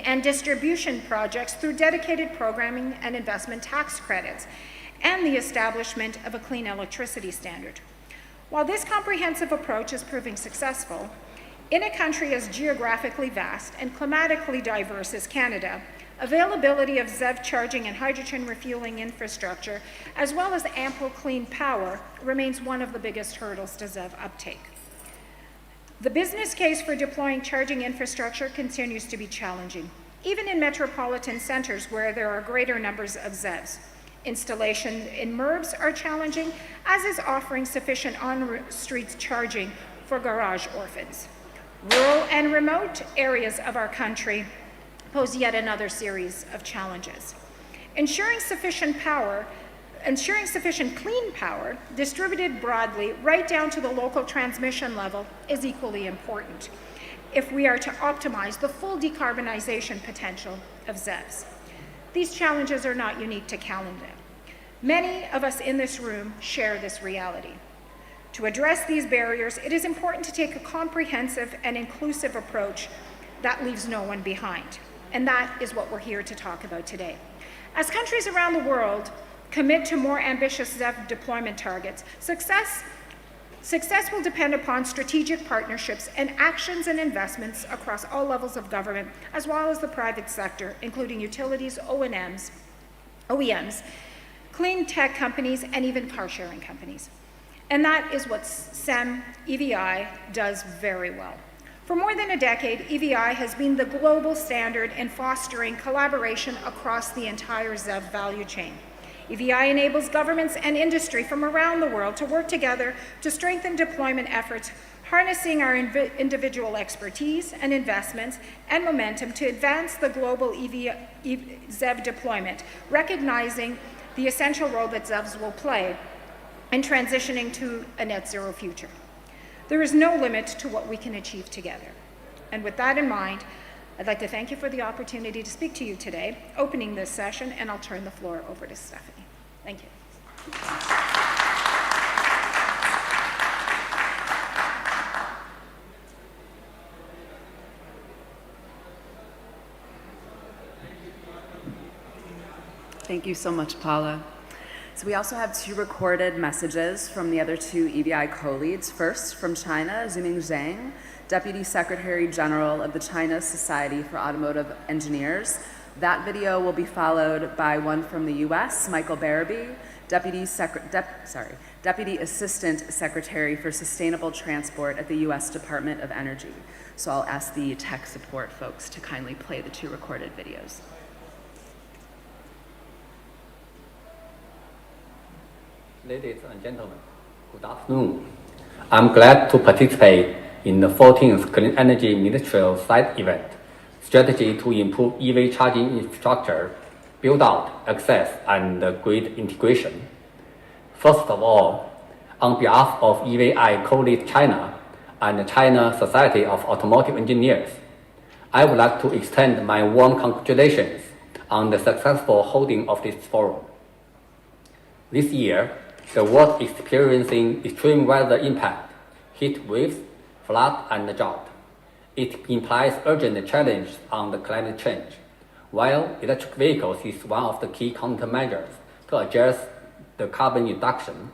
and distribution projects through dedicated programming and investment tax credits, and the establishment of a clean electricity standard. While this comprehensive approach is proving successful, in a country as geographically vast and climatically diverse as Canada, availability of ZEV charging and hydrogen refueling infrastructure, as well as ample clean power, remains one of the biggest hurdles to ZEV uptake. The business case for deploying charging infrastructure continues to be challenging, even in metropolitan centers where there are greater numbers of ZEVs. Installation in MURBs are challenging, as is offering sufficient on-street charging for garage orphans. Rural and remote areas of our country pose yet another series of challenges. Ensuring sufficient clean power distributed broadly right down to the local transmission level is equally important if we are to optimize the full decarbonization potential of ZEVs. These challenges are not unique to Canada. Many of us in this room share this reality. To address these barriers, it is important to take a comprehensive and inclusive approach that leaves no one behind. And that is what we're here to talk about today. As countries around the world commit to more ambitious ZEV deployment targets, success will depend upon strategic partnerships and actions and investments across all levels of government, as well as the private sector, including utilities, OEMs, clean tech companies, and even car-sharing companies. And that is what CEM EVI does very well. For more than a decade, EVI has been the global standard in fostering collaboration across the entire ZEV value chain. EVI enables governments and industry from around the world to work together to strengthen deployment efforts, harnessing our individual expertise and investments and momentum to advance the global ZEV deployment, recognizing the essential role that ZEVs will play in transitioning to a net zero future. There is no limit to what we can achieve together. And with that in mind, I'd like to thank you for the opportunity to speak to you today, opening this session, and I'll turn the floor over to Stephanie. Thank you. Thank you so much, Paula. So we also have two recorded messages from the other two EVI co-leads. First, from China, Zhiming Zhang, Deputy Secretary General of the China Society for Automotive Engineers. That video will be followed by one from the US, Michael Barabee, Deputy Assistant Secretary for Sustainable Transport at the US Department of Energy. So I'll ask the tech support folks to kindly play the two recorded videos. Ladies and gentlemen, good afternoon. I'm glad to participate in the 14th Clean Energy Ministerial Side event, Strategy to Improve EV Charging Infrastructure, Build Out, Access, and Grid Integration. First of all, on behalf of EVI Co-Lead China and the China Society of Automotive Engineers, I would like to extend my warm congratulations on the successful holding of this forum. This year, the world is experiencing extreme weather impact, heat waves, flood, and drought. It implies urgent challenges on the climate change, while electric vehicles is one of the key countermeasures to address the carbon reduction.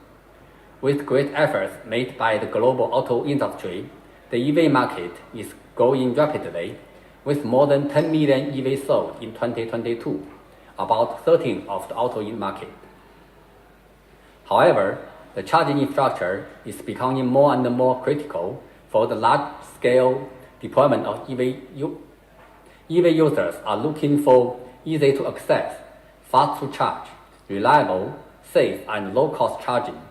With great efforts made by the global auto industry, the EV market is growing rapidly, with more than 10 million EVs sold in 2022, about 13% of the auto market. However, the charging infrastructure is becoming more and more critical for the large-scale deployment of EV. EV users are looking for easy to access, fast to charge, reliable, safe, and low-cost charging.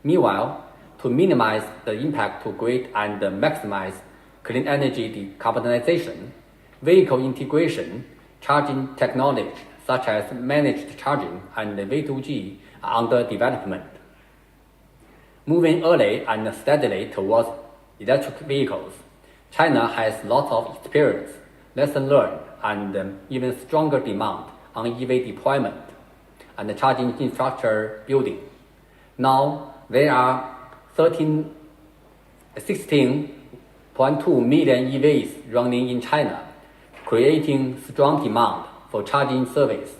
Meanwhile, to minimize the impact to grid and maximize clean energy decarbonization, vehicle integration, charging technology such as managed charging and V2G are under development. Moving early and steadily towards electric vehicles, China has lots of experience, lesson learned, and even stronger demand on EV deployment and charging infrastructure building. Now, there are 16.2 million EVs running in China, creating strong demand for charging service.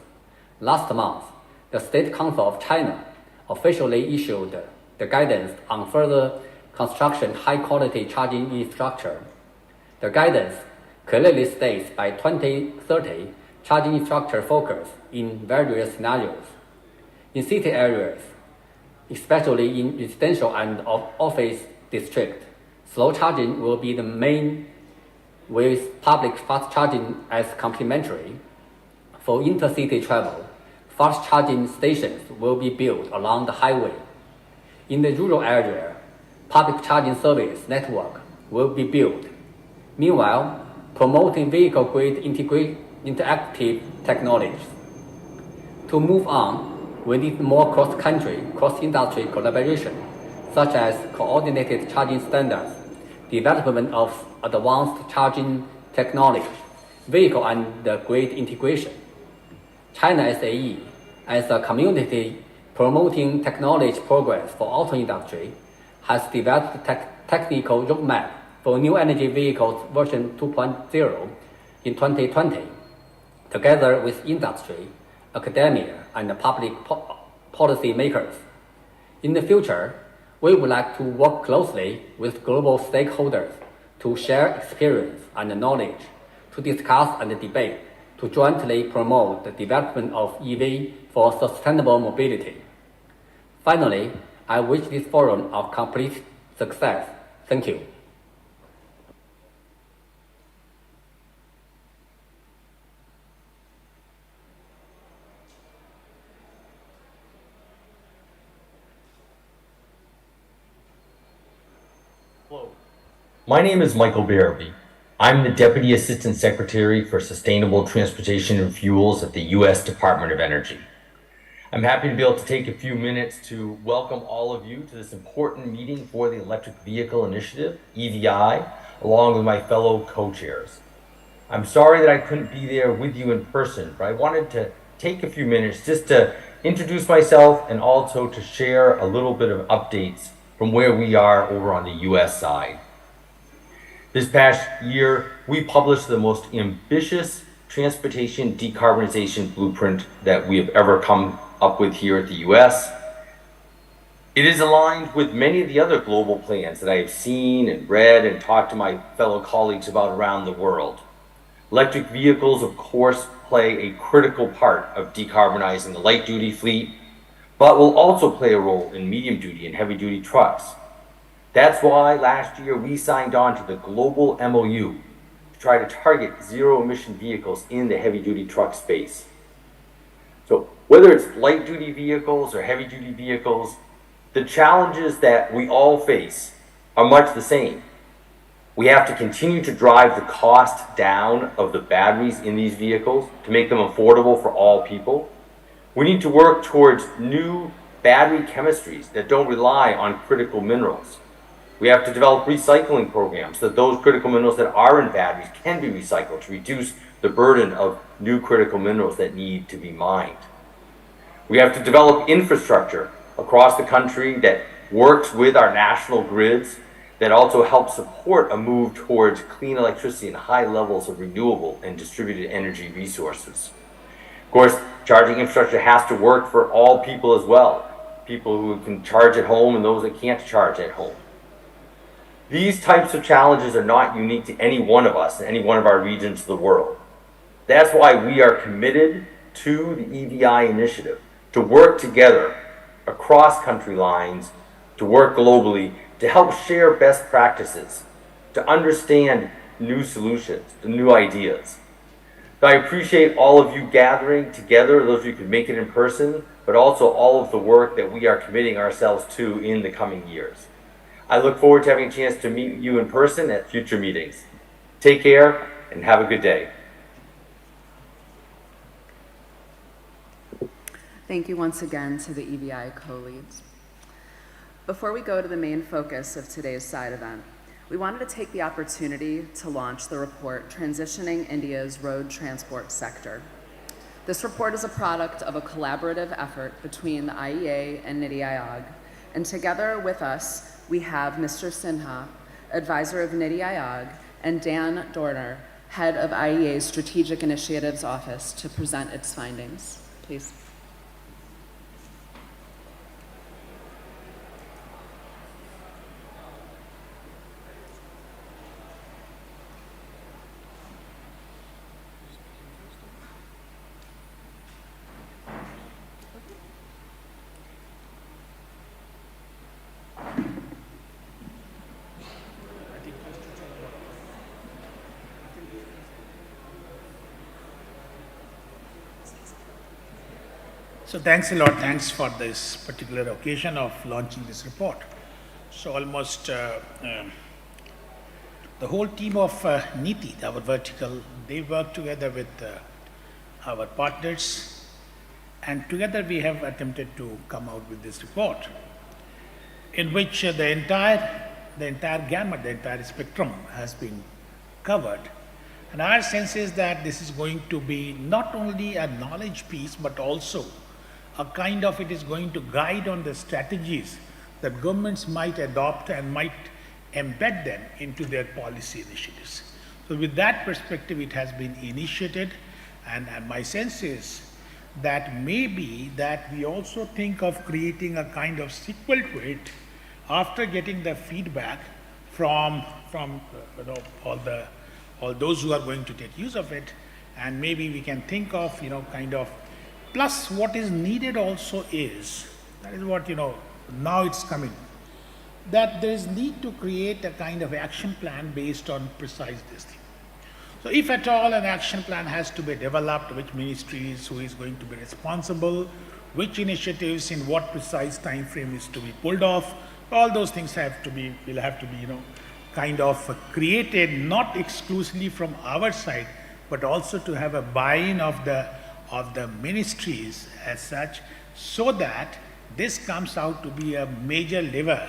Last month, the State Council of China officially issued the guidance on further construction high-quality charging infrastructure. The guidance clearly states by 2030, charging infrastructure focus in various scenarios. In city areas, especially in residential and office districts, slow charging will be the main, with public fast charging as complementary. For intercity travel, fast charging stations will be built along the highway. In the rural area, public charging service network will be built. Meanwhile, promoting vehicle-grade interactive technologies. To move on, we need more cross-country, cross-industry collaboration, such as coordinated charging standards, development of advanced charging technology, vehicle and grid integration. China SAE, as a community promoting technology progress for auto industry, has developed technical roadmap for new energy vehicles version 2.0 in 2020, together with industry, academia, and public policy makers. In the future, we would like to work closely with global stakeholders to share experience and knowledge, to discuss and debate, to jointly promote the development of EV for sustainable mobility. Finally, I wish this forum a complete success. Thank you. Hello. My name is Michael Barabee. I'm the Deputy Assistant Secretary for Sustainable Transportation and Fuels at the U.S. Department of Energy. I'm happy to be able to take a few minutes to welcome all of you to this important meeting for the Electric Vehicle Initiative, EVI, along with my fellow co-chairs. I'm sorry that I couldn't be there with you in person, but I wanted to take a few minutes just to introduce myself and also to share a little bit of updates from where we are over on the U.S. side. This past year, we published the most ambitious transportation decarbonization blueprint that we have ever come up with here at the U.S. It is aligned with many of the other global plans that I have seen and read and talked to my fellow colleagues about around the world. Electric vehicles, of course, play a critical part of decarbonizing the light-duty fleet, but will also play a role in medium-duty and heavy-duty trucks. That's why last year we signed on to the global MOU to try to target zero-emission vehicles in the heavy-duty truck space. So whether it's light-duty vehicles or heavy-duty vehicles, the challenges that we all face are much the same. We have to continue to drive the cost down of the batteries in these vehicles to make them affordable for all people. We need to work towards new battery chemistries that don't rely on critical minerals. We have to develop recycling programs so that those critical minerals that are in batteries can be recycled to reduce the burden of new critical minerals that need to be mined. We have to develop infrastructure across the country that works with our national grids, that also helps support a move towards clean electricity and high levels of renewable and distributed energy resources. Of course, charging infrastructure has to work for all people as well, people who can charge at home and those that can't charge at home. These types of challenges are not unique to any one of us in any one of our regions of the world. That's why we are committed to the EVI initiative, to work together across country lines, to work globally, to help share best practices, to understand new solutions, the new ideas. So I appreciate all of you gathering together, those of you who could make it in person, but also all of the work that we are committing ourselves to in the coming years. I look forward to having a chance to meet you in person at future meetings. Take care and have a good day. Thank you once again to the EVI co-leads. Before we go to the main focus of today's side event, we wanted to take the opportunity to launch the report, Transitioning India's Road Transport Sector. This report is a product of a collaborative effort between the IEA and NITI Aayog, and together with us, we have Mr. Sinha, advisor of NITI Aayog, and Dan Dorner, head of IEA's Strategic Initiatives Office, to present its findings. Please. So thanks a lot. Thanks for this particular occasion of launching this report. So almost the whole team of NITI, our vertical, they work together with our partners, and together we have attempted to come out with this report, in which the entire gamut, the entire spectrum has been covered. And our sense is that this is going to be not only a knowledge piece, but also a kind of, it is going to guide on the strategies that governments might adopt and might embed them into their policy initiatives. So with that perspective, it has been initiated, and my sense is that maybe that we also think of creating a kind of sequel to it after getting the feedback from all those who are going to take use of it, and maybe we can think of kind of. Plus, what is needed also is, that is what, now it's coming, that there is need to create a kind of action plan based on precise this thing. So if at all an action plan has to be developed, which ministries, who is going to be responsible, which initiatives, in what precise time frame is to be pulled off, all those things will have to be, kind of created, not exclusively from our side, but also to have a buy-in of the ministries as such, so that this comes out to be a major lever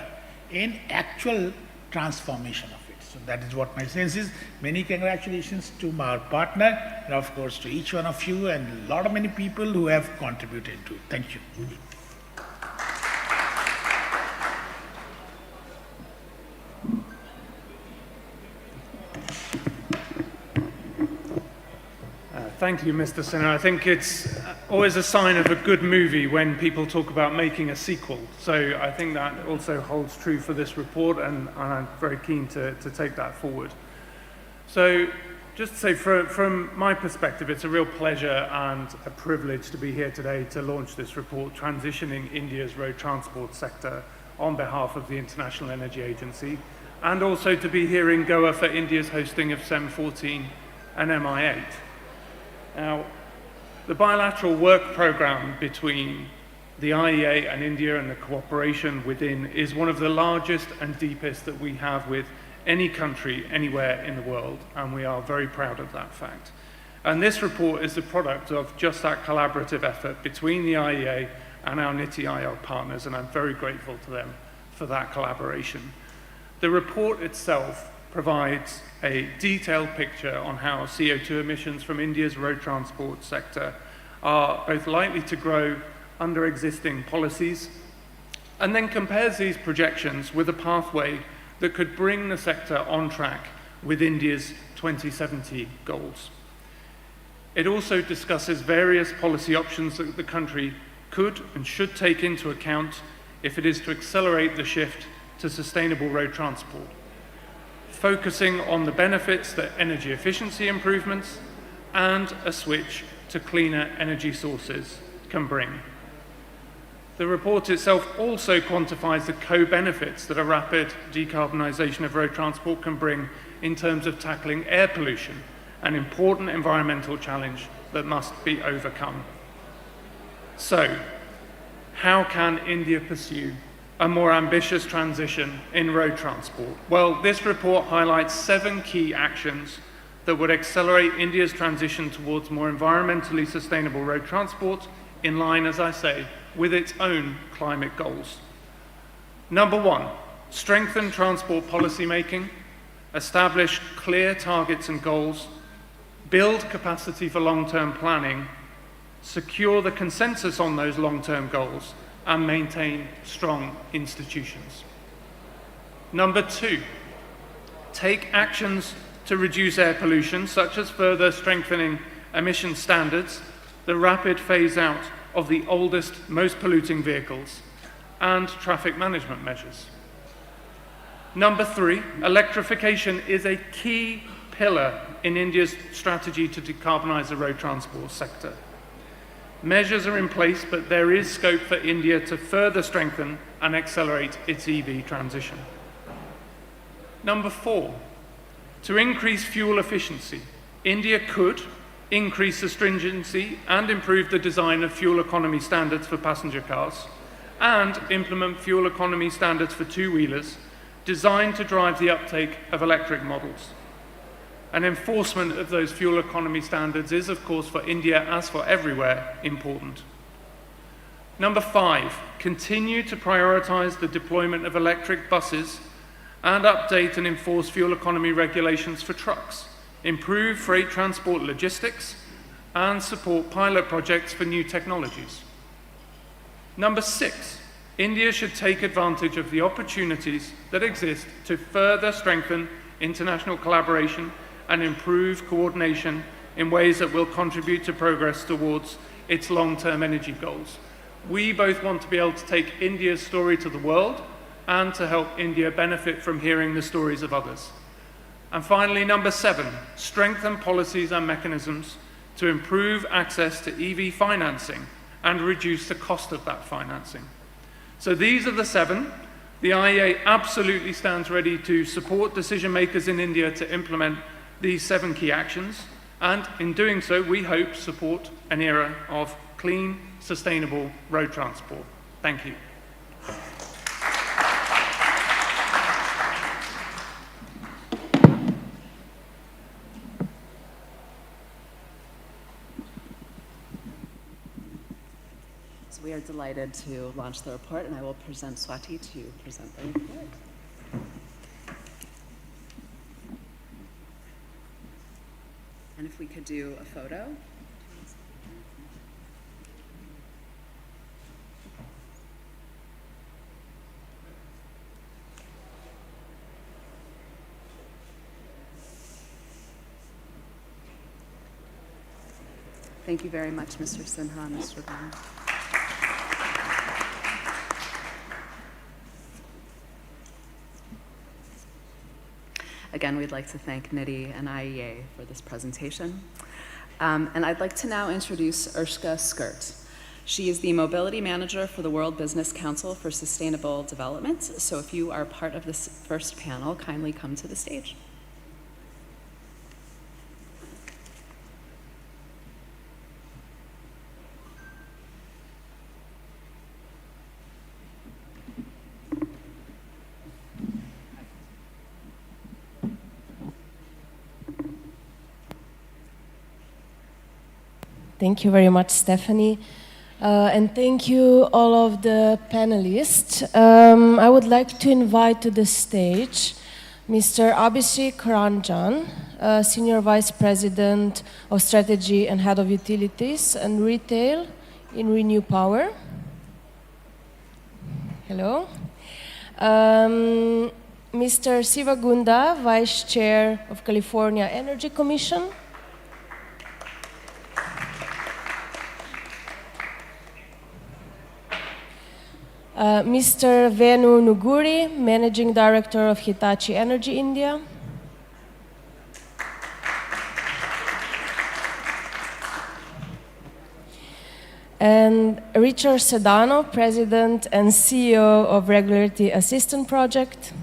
in actual transformation of it. So that is what my sense is. Many congratulations to our partner, and of course to each one of you, and a lot of many people who have contributed to it. Thank you. Thank you, Mr. Sinha. I think it's always a sign of a good movie when people talk about making a sequel. So I think that also holds true for this report, and I'm very keen to take that forward. So just to say, from my perspective, it's a real pleasure and a privilege to be here today to launch this report, Transitioning India's Road Transport Sector, on behalf of the International Energy Agency, and also to be here in Goa for India's hosting of CEM14 and MI-8. Now, the bilateral work program between the IEA and India, and the cooperation within, is one of the largest and deepest that we have with any country anywhere in the world, and we are very proud of that fact. And this report is the product of just that collaborative effort between the IEA and our NITI Aayog partners, and I'm very grateful to them for that collaboration. The report itself provides a detailed picture on how CO2 emissions from India's road transport sector are both likely to grow under existing policies, and then compares these projections with a pathway that could bring the sector on track with India's 2070 goals. It also discusses various policy options that the country could and should take into account if it is to accelerate the shift to sustainable road transport, focusing on the benefits that energy efficiency improvements and a switch to cleaner energy sources can bring. The report itself also quantifies the co-benefits that a rapid decarbonisation of road transport can bring in terms of tackling air pollution, an important environmental challenge that must be overcome. So, how can India pursue a more ambitious transition in road transport? Well, this report highlights 7 key actions that would accelerate India's transition towards more environmentally sustainable road transport, in line, as I say, with its own climate goals. Number 1, strengthen transport policy making establish clear targets and goals, build capacity for long-term planning, secure the consensus on those long-term goals, and maintain strong institutions. Number 2, take actions to reduce air pollution, such as further strengthening emission standards, the rapid phase-out of the oldest, most polluting vehicles, and traffic management measures. Number 3, electrification is a key pillar in India's strategy to decarbonize the road transport sector. Measures are in place, but there is scope for India to further strengthen and accelerate its EV transition. Number 4, to increase fuel efficiency, India could increase the stringency and improve the design of fuel economy standards for passenger cars and implement fuel economy standards for two-wheelers designed to drive the uptake of electric models. And enforcement of those fuel economy standards is, of course, for India, as for everywhere, important. Number 5, continue to prioritize the deployment of electric buses and update and enforce fuel economy regulations for trucks, improve freight transport logistics, and support pilot projects for new technologies. Number 6, India should take advantage of the opportunities that exist to further strengthen international collaboration and improve coordination in ways that will contribute to progress towards its long-term energy goals. We both want to be able to take India's story to the world and to help India benefit from hearing the stories of others. And finally, number 7, strengthen policies and mechanisms to improve access to EV financing and reduce the cost of that financing. So these are the 7. The IEA absolutely stands ready to support decision makers in India to implement these 7 key actions, and in doing so, we hope support an era of clean, sustainable road transport. Thank you. So we are delighted to launch the report, and I will present Swati to present the report. And if we could do a photo. Thank you very much, Mr. Sinha, Mr. Bond. Again, we'd like to thank NITI and IEA for this presentation. And I'd like to now introduce Urshka Skirt. She is the Mobility Manager for the World Business Council for Sustainable Development. So if you are part of this first panel, kindly come to the stage. Thank you very much, Stephanie. And thank you all of the panelists. I would like to invite to the stage Mr. Abhishek Ranjan, Senior Vice President of Strategy and Head of Utilities and Retail in Renew Power. Hello. Mr. Sivagunda, Vice Chair of California Energy Commission. Mr. Venu Nuguri, Managing Director of Hitachi Energy India. And Richard Sedano, President and CEO of Regulatory Assistance Project.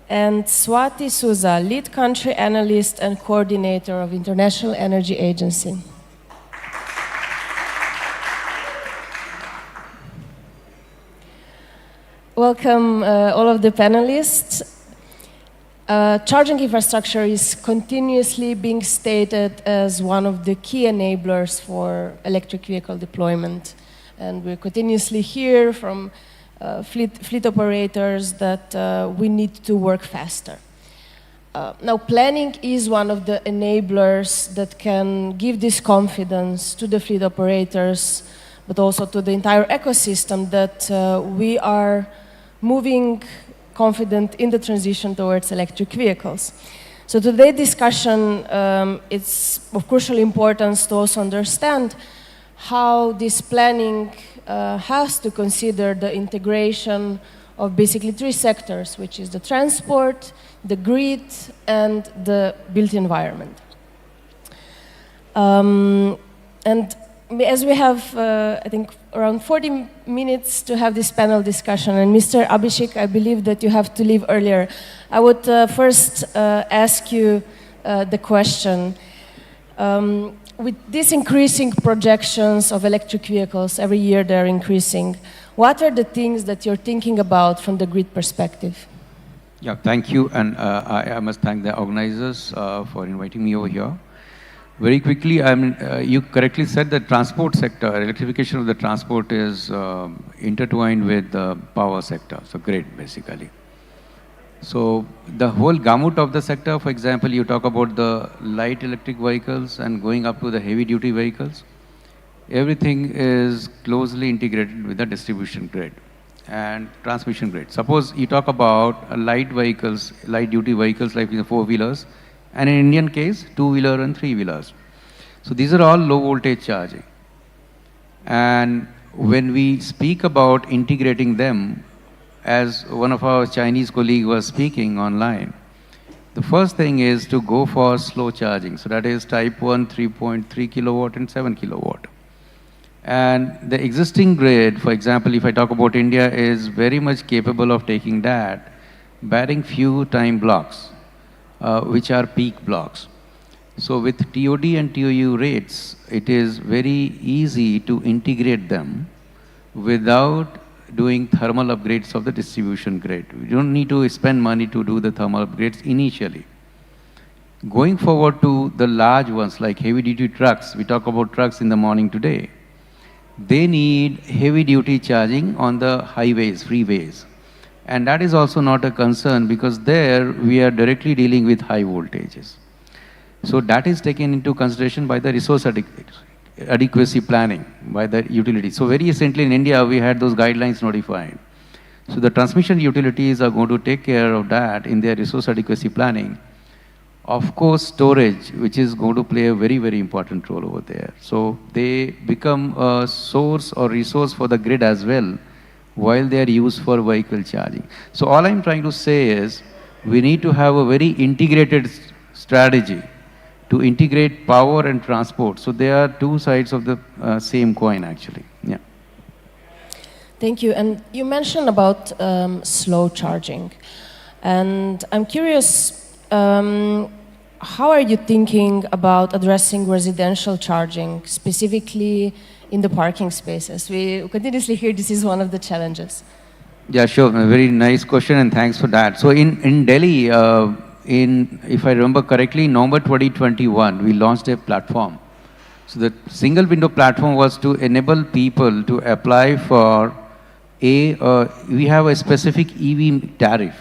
And Swati Souza, Lead Country Analyst and Coordinator of International Energy Agency. Welcome all of the panelists. Charging infrastructure is continuously being stated as one of the key enablers for electric vehicle deployment. And we continuously hear from fleet operators that we need to work faster. Now, planning is one of the enablers that can give this confidence to the fleet operators, but also to the entire ecosystem that we are moving confident in the transition towards electric vehicles. So today's discussion, it's of crucial importance to also understand how this planning has to consider the integration of basically three sectors, which is the transport, the grid, and the built environment. And as we have, I think, around 40 minutes to have this panel discussion, and Mr. Abhishek, I believe that you have to leave earlier. I would first ask you the question. With these increasing projections of electric vehicles, every year they're increasing, what are the things that you're thinking about from the grid perspective? Yeah, thank you, and I must thank the organizers for inviting me over here. Very quickly, you correctly said that transport sector, electrification of the transport is intertwined with the power sector, so grid basically. So the whole gamut of the sector, for example, you talk about the light electric vehicles and going up to the heavy duty vehicles, everything is closely integrated with the distribution grid and transmission grid. Suppose you talk about light vehicles, light duty vehicles like the four-wheelers, and in Indian case, two-wheeler and three-wheelers. So these are all low voltage charging. And when we speak about integrating them, as one of our Chinese colleagues was speaking online, the first thing is to go for slow charging. So that is type 1, 3.3 kilowatt and 7 kilowatt. And the existing grid, for example, if I talk about India, is very much capable of taking that, barring few time blocks, which are peak blocks. So with TOD and TOU rates, it is very easy to integrate them without doing thermal upgrades of the distribution grid. We don't need to spend money to do the thermal upgrades initially. Going forward to the large ones like heavy duty trucks, we talk about trucks in the morning today, they need heavy duty charging on the highways, freeways. And that is also not a concern because there we are directly dealing with high voltages. So that is taken into consideration by the resource adequacy planning by the utility. So very recently in India, we had those guidelines notified. So the transmission utilities are going to take care of that in their resource adequacy planning. Of course, storage, which is going to play a very, very important role over there. So they become a source or resource for the grid as well, while they are used for vehicle charging. So all I'm trying to say is, we need to have a very integrated strategy to integrate power and transport. So they are two sides of the same coin, actually. Yeah. Thank you. And you mentioned about slow charging. And I'm curious, how are you thinking about addressing residential charging, specifically in the parking spaces? We continuously hear this is one of the challenges. Yeah, sure. A very nice question, and thanks for that. So in Delhi, if I remember correctly, in November 2021, we launched a platform. So the single window platform was to enable people to apply for we have a specific EV tariff.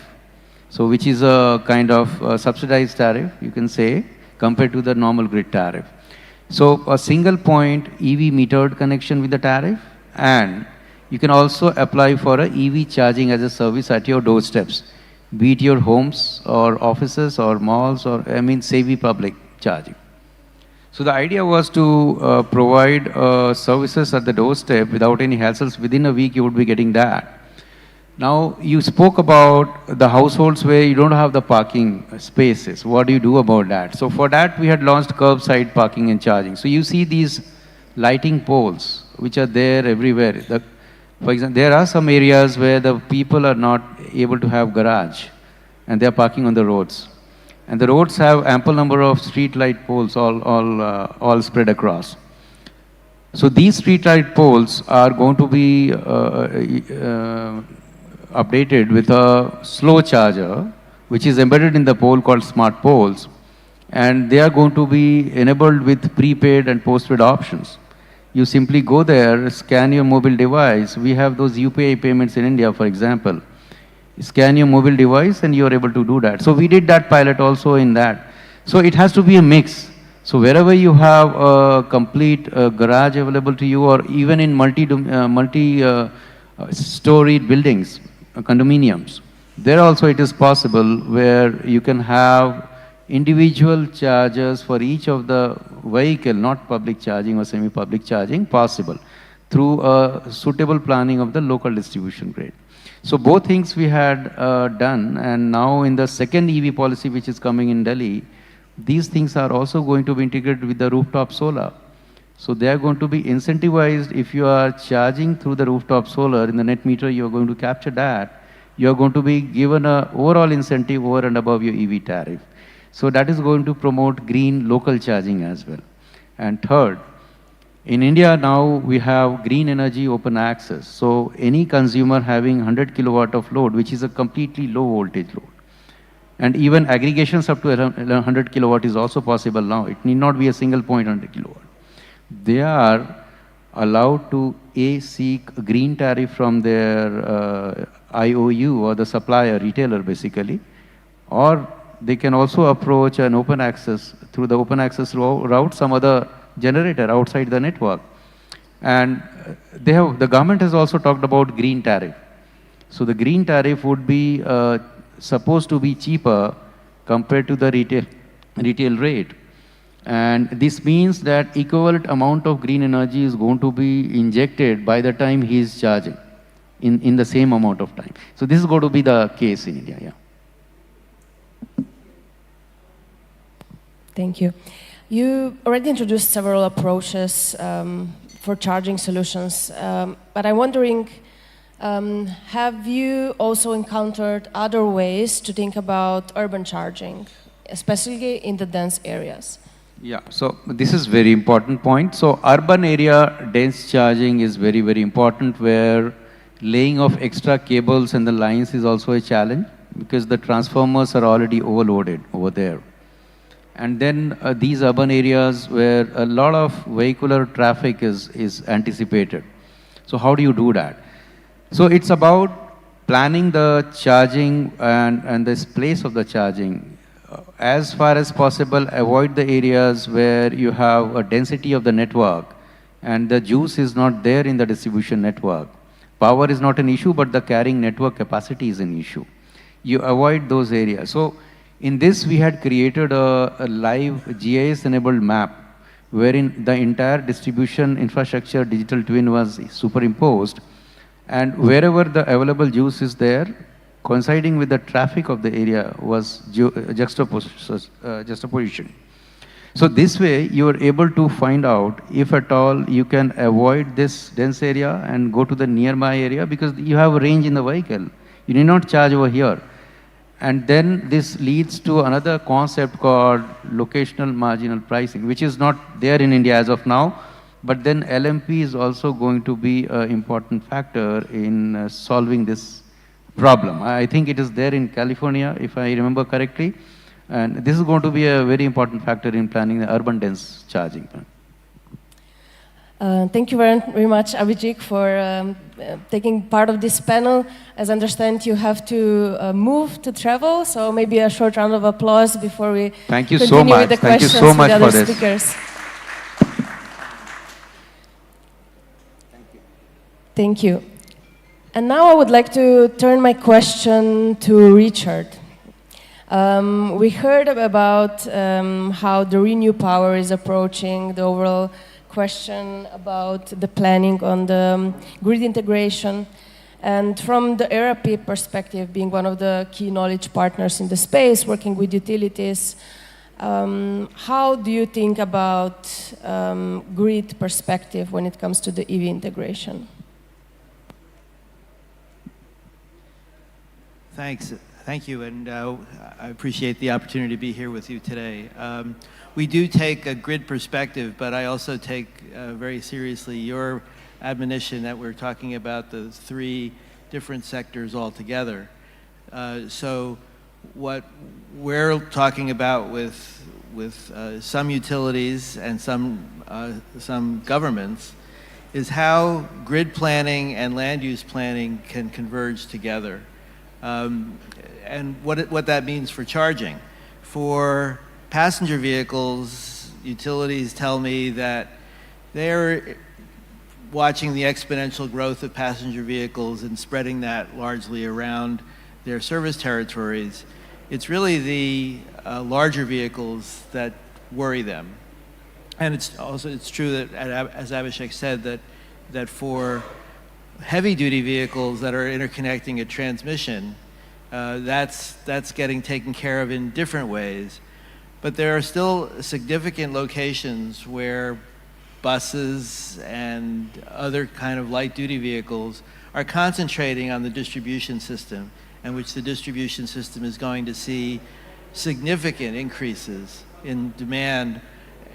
So which is a kind of subsidized tariff, you can say, compared to the normal grid tariff. So a single point EV metered connection with the tariff, and you can also apply for a EV charging as a service at your doorsteps, be it your homes or offices or malls or, semi-public charging. So the idea was to provide services at the doorstep without any hassles. Within a week, you would be getting that. Now, you spoke about the households where you don't have the parking spaces. What do you do about that? So for that, we had launched curbside parking and charging. So you see these lighting poles, which are there everywhere. For example, there are some areas where the people are not able to have garage, and they are parking on the roads. And the roads have ample number of street light poles all spread across. So these street light poles are going to be updated with a slow charger, which is embedded in the pole called smart poles. And they are going to be enabled with prepaid and postpaid options. You simply go there, scan your mobile device. We have those UPI payments in India, for example. Scan your mobile device and you are able to do that. So we did that pilot also in that. So it has to be a mix. So wherever you have a complete garage available to you, or even in multi-storied buildings, condominiums, there also it is possible where you can have individual chargers for each of the vehicle, not public charging or semi-public charging, possible through a suitable planning of the local distribution grid. So both things we had done, and now in the second EV policy which is coming in Delhi, these things are also going to be integrated with the rooftop solar. So they are going to be incentivized. If you are charging through the rooftop solar in the net meter, you are going to capture that. You are going to be given an overall incentive over and above your EV tariff. So that is going to promote green local charging as well. And third, in India now we have green energy open access. So any consumer having 100 kilowatt of load, which is a completely low voltage load, and even aggregations up to 100 kilowatt is also possible now. It need not be a single point 100 kilowatt. They are allowed to seek a green tariff from their IOU or the supplier, retailer basically, or they can also approach an open access, through the open access route, some other generator outside the network. And the government has also talked about green tariff. So the green tariff would be supposed to be cheaper compared to the retail rate. And this means that equivalent amount of green energy is going to be injected by the time he is charging in the same amount of time. So this is going to be the case in India, yeah. Thank you. You already introduced several approaches for charging solutions, but I'm wondering, have you also encountered other ways to think about urban charging, especially in the dense areas? Yeah, so this is very important point. So urban area dense charging is very, very important, where laying of extra cables and the lines is also a challenge because the transformers are already overloaded over there. And then these urban areas where a lot of vehicular traffic is anticipated. So how do you do that? So it's about planning the charging and this place of the charging. As far as possible, avoid the areas where you have a density of the network and the juice is not there in the distribution network. Power is not an issue, but the carrying network capacity is an issue. You avoid those areas. So in this, we had created a live GIS-enabled map wherein the entire distribution infrastructure digital twin was superimposed, and wherever the available juice is there, coinciding with the traffic of the area was juxtaposition. So this way, you are able to find out if at all you can avoid this dense area and go to the nearby area because you have a range in the vehicle. You need not charge over here. And then this leads to another concept called locational marginal pricing, which is not there in India as of now. But then LMP is also going to be an important factor in solving this problem. I think it is there in California, if I remember correctly. And this is going to be a very important factor in planning the urban dense charging. Thank you very much, Abhijit, for taking part of this panel. As I understand, you have to move to travel, so maybe a short round of applause before we continue with the questions with the other speakers. Thank you. And now I would like to turn my question to Richard. We heard about how the Renew Power is approaching the overall question about the planning on the grid integration. And from the ERAP perspective, being one of the key knowledge partners in the space, working with utilities, how do you think about grid perspective when it comes to the EV integration? Thanks. Thank you, and I appreciate the opportunity to be here with you today. We do take a grid perspective, but I also take very seriously your admonition that we're talking about the three different sectors altogether. So what we're talking about with some utilities and some governments is how grid planning and land use planning can converge together. And what that means for charging. For passenger vehicles, utilities tell me that they're watching the exponential growth of passenger vehicles and spreading that largely around their service territories. It's really the larger vehicles that worry them. And it's true that, as Abhishek said, that for heavy-duty vehicles that are interconnecting a transmission, that's getting taken care of in different ways. But there are still significant locations where buses and other kind of light-duty vehicles are concentrating on the distribution system, and which the distribution system is going to see significant increases in demand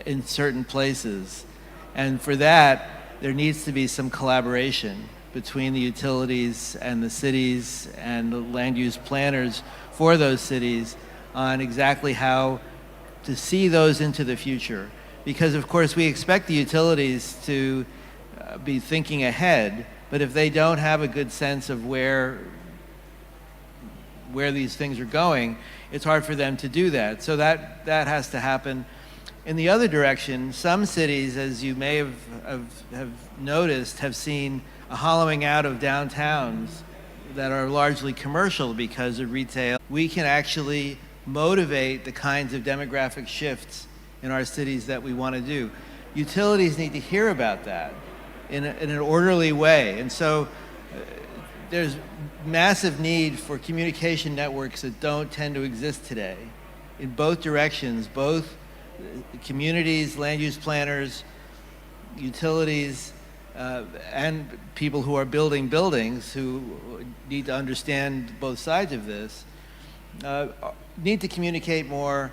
in certain places. And for that, there needs to be some collaboration between the utilities and the cities and the land use planners for those cities on exactly how to see those into the future. Because of course we expect the utilities to be thinking ahead, but if they don't have a good sense of where these things are going, it's hard for them to do that. So that has to happen. In the other direction, some cities, as you may have noticed, have seen a hollowing out of downtowns that are largely commercial because of retail. We can actually motivate the kinds of demographic shifts in our cities that we want to do. Utilities need to hear about that in an orderly way. And so there's massive need for communication networks that don't tend to exist today in both directions, both communities, land use planners, utilities, and people who are building buildings who need to understand both sides of this, need to communicate more.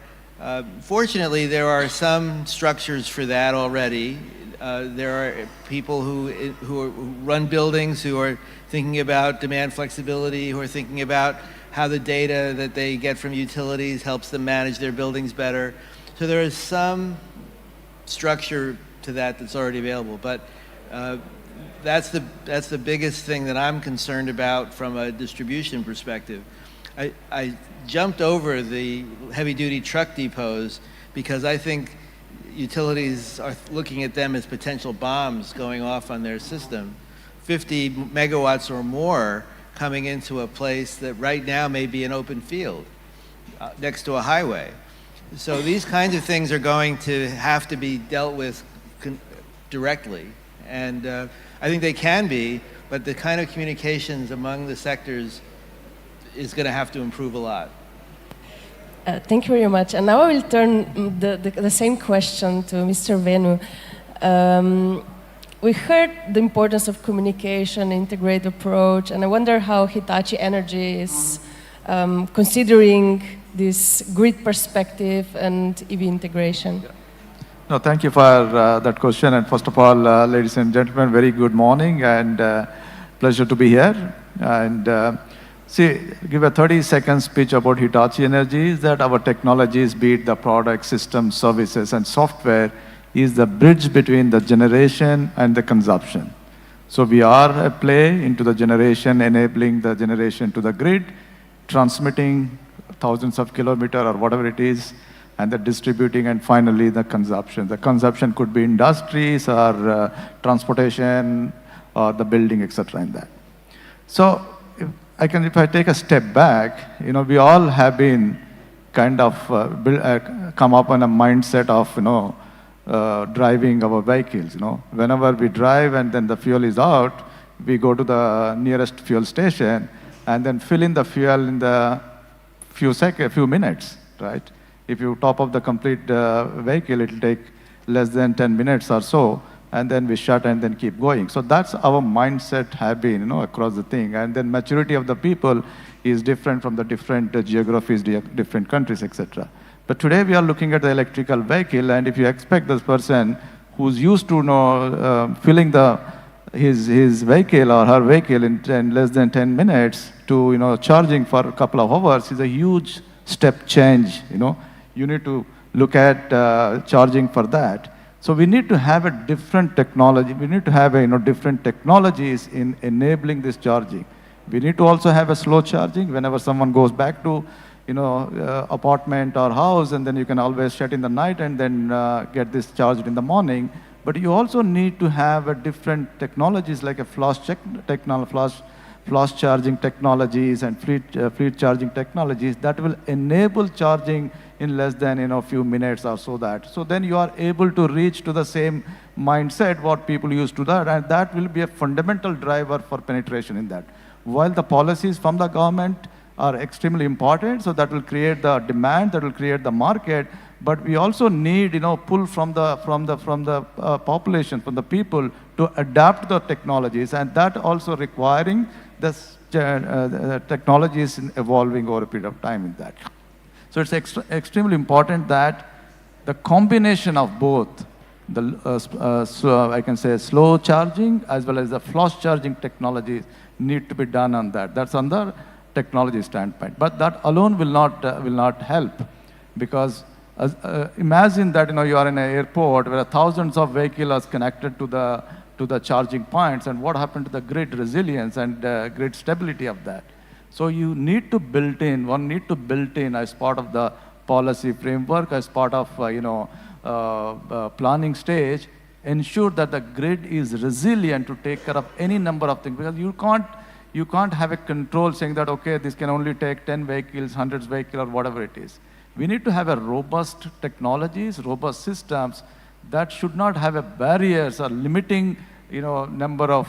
Fortunately, there are some structures for that already. There are people who run buildings who are thinking about demand flexibility, who are thinking about how the data that they get from utilities helps them manage their buildings better. So there is some structure to that that's already available, but that's the biggest thing that I'm concerned about from a distribution perspective. I jumped over the heavy-duty truck depots because I think utilities are looking at them as potential bombs going off on their system. 50 megawatts or more coming into a place that right now may be an open field next to a highway. So these kinds of things are going to have to be dealt with directly. And I think they can be, but the kind of communications among the sectors is going to have to improve a lot. Thank you very much. And now I will turn the same question to Mr. Venu. We heard the importance of communication, integrated approach, and I wonder how Hitachi Energy is considering this grid perspective and EV integration. No, thank you for that question. And first of all, ladies and gentlemen, very good morning and pleasure to be here. And give a 30-second speech about Hitachi Energy is that our technologies, be it the product, system, services, and software, is the bridge between the generation and the consumption. So we are a play into the generation, enabling the generation to the grid, transmitting thousands of kilometers or whatever it is, and the distributing, and finally the consumption. The consumption could be industries or transportation or the building, etc. in that. So if I take a step back, we all have been kind of come up on a mindset of, driving our vehicles, Whenever we drive and then the fuel is out, we go to the nearest fuel station and then fill in the fuel in the few minutes, right? If you top up the complete vehicle, it will take less than 10 minutes or so, and then we shut and then keep going. So that's our mindset have been, across the thing. And then maturity of the people is different from the different geographies, different countries, etc. But today we are looking at the electrical vehicle, and if you expect this person who's used to filling his vehicle or her vehicle in less than 10 minutes to charging for a couple of hours is a huge step change. You need to look at charging for that. So we need to have a different technology. We need to have different technologies in enabling this charging. We need to also have a slow charging whenever someone goes back to apartment or house, and then you can always shut in the night and then get this charged in the morning. But you also need to have a different technologies like a flash charging technologies and fleet charging technologies that will enable charging in less than a few minutes or so that. So then you are able to reach to the same mindset what people used to that, and that will be a fundamental driver for penetration in that. While the policies from the government are extremely important, so that will create the demand, that will create the market, but we also need pull from the population, from the people to adapt the technologies, and that also requiring the technologies evolving over a period of time in that. So it's extremely important that the combination of both the I can say slow charging as well as the flash charging technologies need to be done on that. That's on the technology standpoint. But that alone will not help, because imagine that you are in an airport where thousands of vehicles are connected to the charging points, and what happened to the grid resilience and grid stability of that. So you need to build in as part of the policy framework, as part of planning stage, ensure that the grid is resilient to take care of any number of things, because you can't have a control saying that, okay, this can only take 10 vehicles, hundreds vehicles, or whatever it is. We need to have a robust technologies, robust systems that should not have a barriers or limiting number of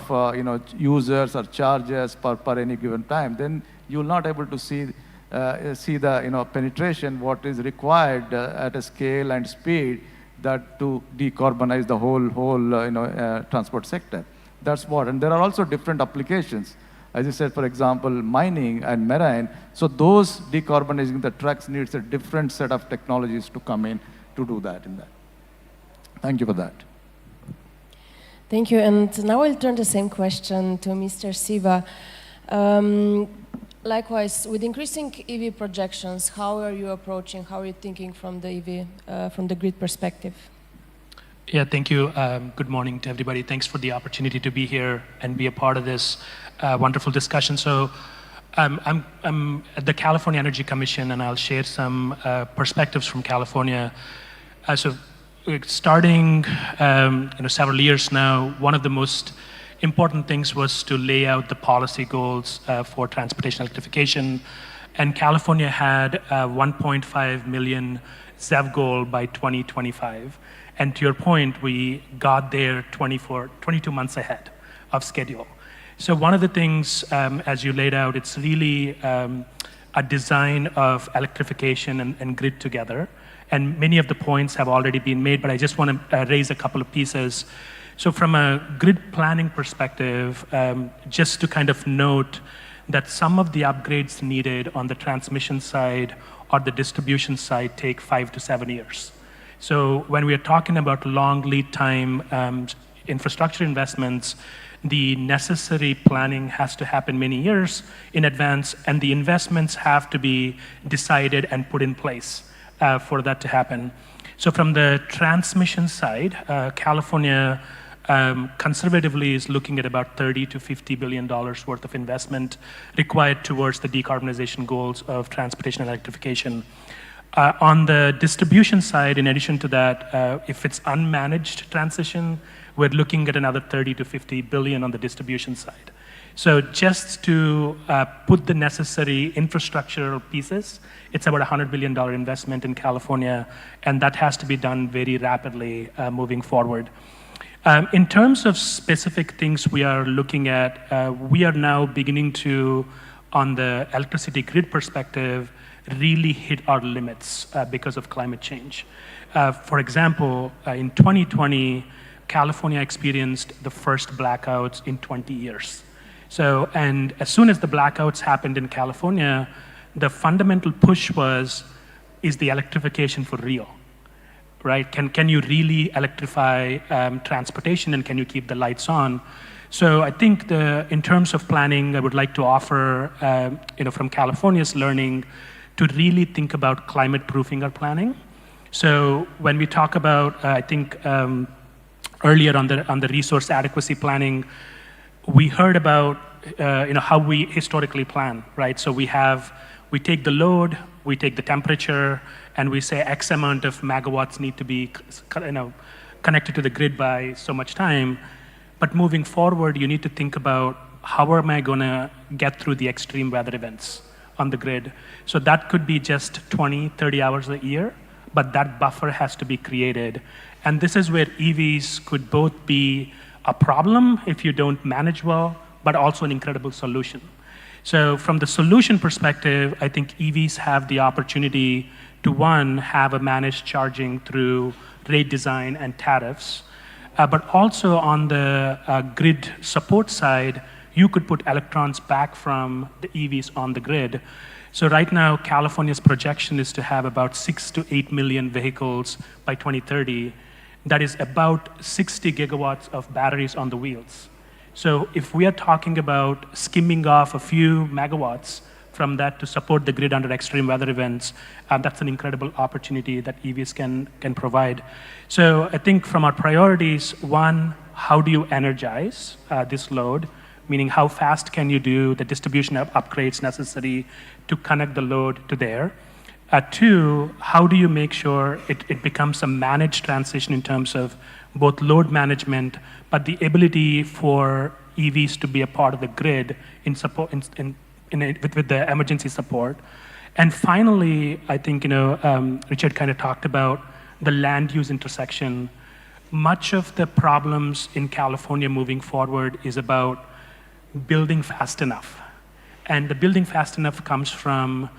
users or charges per any given time. Then you will not able to see the penetration what is required at a scale and speed that to decarbonize the whole transport sector. That's what. And there are also different applications. As you said, for example, mining and marine. So those decarbonizing the trucks needs a different set of technologies to come in to do that in that. Thank you for that. Thank you. And now I'll turn the same question to Mr. Siva. Likewise, with increasing EV projections, how are you approaching, how are you thinking from the EV, from the grid perspective? Yeah, thank you. Good morning to everybody. Thanks for the opportunity to be here and be a part of this wonderful discussion. So I'm at the California Energy Commission, and I'll share some perspectives from California. So starting several years now, one of the most important things was to lay out the policy goals for transportation electrification. And California had a 1.5 million ZEV goal by 2025. And to your point, we got there 22 months ahead of schedule. So one of the things, as you laid out, it's really a design of electrification and grid together. And many of the points have already been made, but I just want to raise a couple of pieces. So from a grid planning perspective, just to kind of note that some of the upgrades needed on the transmission side or the distribution side take 5 to 7 years. So when we are talking about long lead time infrastructure investments, the necessary planning has to happen many years in advance, and the investments have to be decided and put in place for that to happen. So from the transmission side, California conservatively is looking at about $30 to $50 billion worth of investment required towards the decarbonization goals of transportation and electrification. On the distribution side, in addition to that, if it's unmanaged transition, we're looking at another 30 to 50 billion on the distribution side. So just to put the necessary infrastructural pieces, it's about a $100 billion investment in California, and that has to be done very rapidly moving forward. In terms of specific things we are looking at, we are now beginning to, on the electricity grid perspective, really hit our limits because of climate change. For example, in 2020, California experienced the first blackouts in 20 years. So, and as soon as the blackouts happened in California, the fundamental push was, is the electrification for real, right? Can you really electrify transportation, and can you keep the lights on? So I think in terms of planning, I would like to offer, from California's learning, to really think about climate proofing our planning. So when we talk about, I think earlier on the resource adequacy planning, we heard about how we historically plan, right? So we take the load, we take the temperature, and we say X amount of megawatts need to be connected to the grid by so much time. But moving forward, you need to think about how am I going to get through the extreme weather events on the grid. So that could be just 20, 30 hours a year, but that buffer has to be created. And this is where EVs could both be a problem if you don't manage well, but also an incredible solution. So from the solution perspective, I think EVs have the opportunity to, one, have a managed charging through rate design and tariffs, but also on the grid support side, you could put electrons back from the EVs on the grid. So right now, California's projection is to have about 6 to 8 million vehicles by 2030. That is about 60 gigawatts of batteries on the wheels. So if we are talking about skimming off a few megawatts from that to support the grid under extreme weather events, that's an incredible opportunity that EVs can provide. So I think from our priorities, one, how do you energize this load? Meaning how fast can you do the distribution upgrades necessary to connect the load to there? Two, how do you make sure it becomes a managed transition in terms of both load management, but the ability for EVs to be a part of the grid in support, with the emergency support. And finally, I think Richard kind of talked about the land use intersection. Much of the problems in California moving forward is about building fast enough. And the building fast enough comes from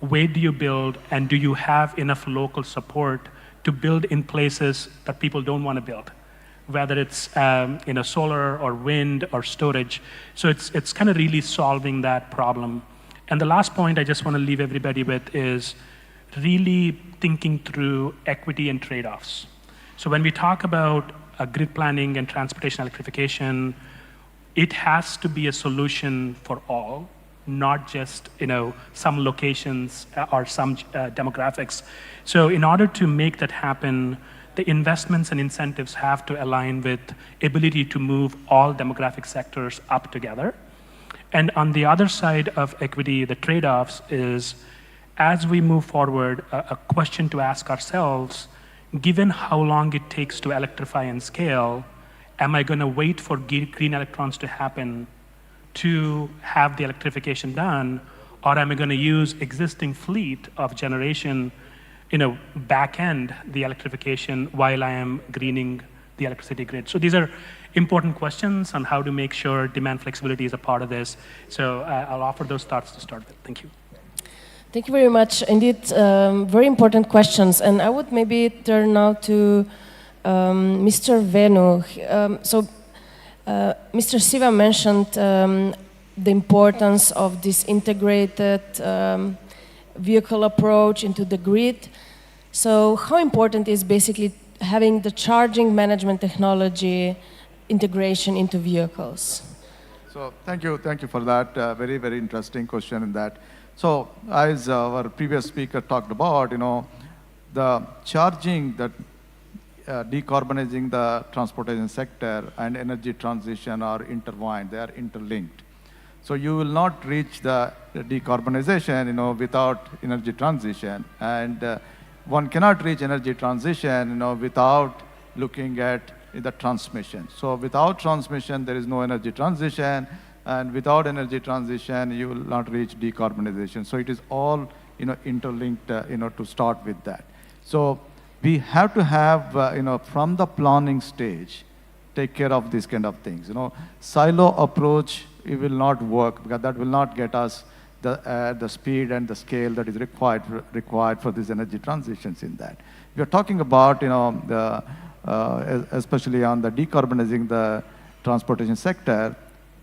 where do you build and do you have enough local support to build in places that people don't want to build, whether it's solar or wind or storage. So it's kind of really solving that problem. And the last point I just want to leave everybody with is really thinking through equity and trade-offs. So when we talk about grid planning and transportation electrification, it has to be a solution for all, not just some locations or some demographics. So in order to make that happen, the investments and incentives have to align with ability to move all demographic sectors up together. And on the other side of equity, the trade-offs is, as we move forward, a question to ask ourselves, given how long it takes to electrify and scale, am I going to wait for green electrons to happen to have the electrification done, or am I going to use existing fleet of generation, back end the electrification while I am greening the electricity grid? So these are important questions on how to make sure demand flexibility is a part of this. So I'll offer those thoughts to start with. Thank you. Thank you very much. Indeed, very important questions. And I would maybe turn now to Mr. Venu. Mr. Siva mentioned the importance of this integrated vehicle approach into the grid. So how important is basically having the charging management technology integration into vehicles? So thank you for that. Very, very interesting question in that. So as our previous speaker talked about, the charging, that decarbonizing the transportation sector and energy transition are intertwined, they are interlinked. So you will not reach the decarbonization, without energy transition. And one cannot reach energy transition, without looking at the transmission. So without transmission, there is no energy transition. And without energy transition, you will not reach decarbonization. So it is all, interlinked, to start with that. So we have to have, from the planning stage, take care of these kind of things. Silo approach, it will not work because that will not get us the speed and the scale that is required for these energy transitions in that. We are talking about, especially on the decarbonizing the transportation sector.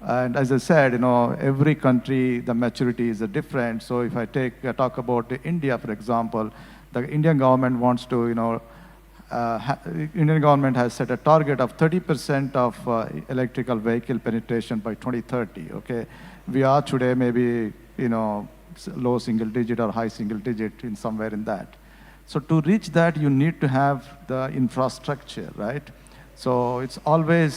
And as I said, every country, the maturity is different. So if I talk about India, for example, the Indian government wants to, Indian government has set a target of 30% of electrical vehicle penetration by 2030, okay? We are today maybe, low single digit or high single digit in somewhere in that. So to reach that, you need to have the infrastructure, right? So it's always,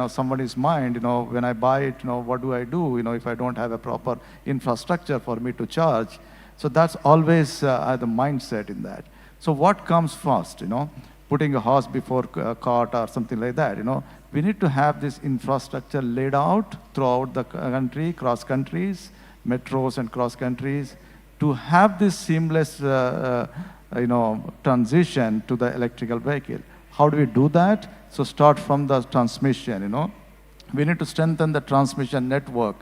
somebody's mind, when I buy it, what do I do, if I don't have a proper infrastructure for me to charge? So that's always the mindset in that. So what comes first, putting a horse before a cart or something like that, we need to have this infrastructure laid out throughout the country, cross countries, metros and cross countries, to have this seamless, transition to the electrical vehicle. How do we do that? So start from the transmission, We need to strengthen the transmission network,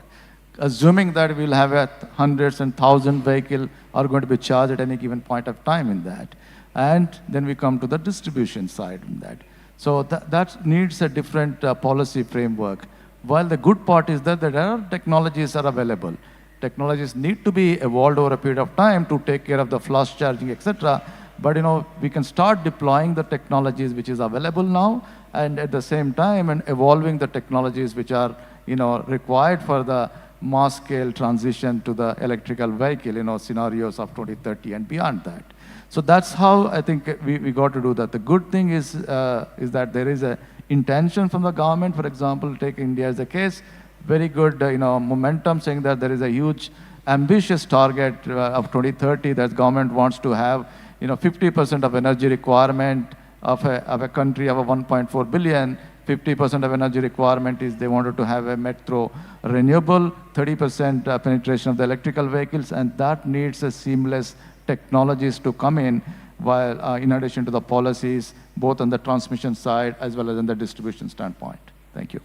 assuming that we'll have hundreds and thousands vehicles are going to be charged at any given point of time in that. And then we come to the distribution side in that. So that needs a different policy framework. While the good part is that there are technologies are available. Technologies need to be evolved over a period of time to take care of the flash charging, etc. But we can start deploying the technologies which is available now, and at the same time, and evolving the technologies which are required for the mass scale transition to the electrical vehicle, scenarios of 2030 and beyond that. So that's how I think we got to do that. The good thing is that there is a intention from the government. For example, take India as a case, very good momentum saying that there is a huge ambitious target of 2030 that government wants to have 50% of energy requirement of a country of a 1.4 billion, 50% of energy requirement is they wanted to have a metro renewable, 30% penetration of the electrical vehicles, and that needs a seamless technologies to come in, while in addition to the policies, both on the transmission side as well as on the distribution standpoint. Thank you.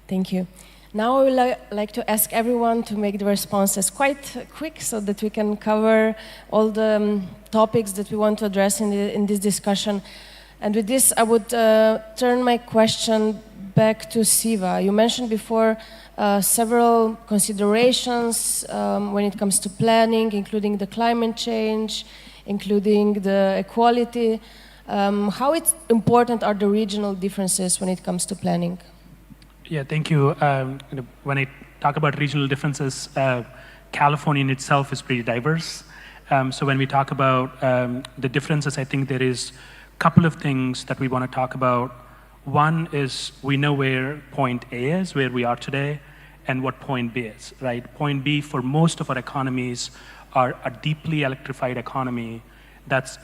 Thank you. Now I would like to ask everyone to make the responses quite quick so that we can cover all the topics that we want to address in this discussion. And with this, I would turn my question back to Siva. You mentioned before several considerations when it comes to planning, including the climate change, including the equality. How important are the regional differences when it comes to planning? Yeah, thank you. When I talk about regional differences, California in itself is pretty diverse. So when we talk about the differences, I think there is a couple of things that we want to talk about. One is we know where point A is, where we are today, and what point B is, right? Point B for most of our economies are a deeply electrified economy that's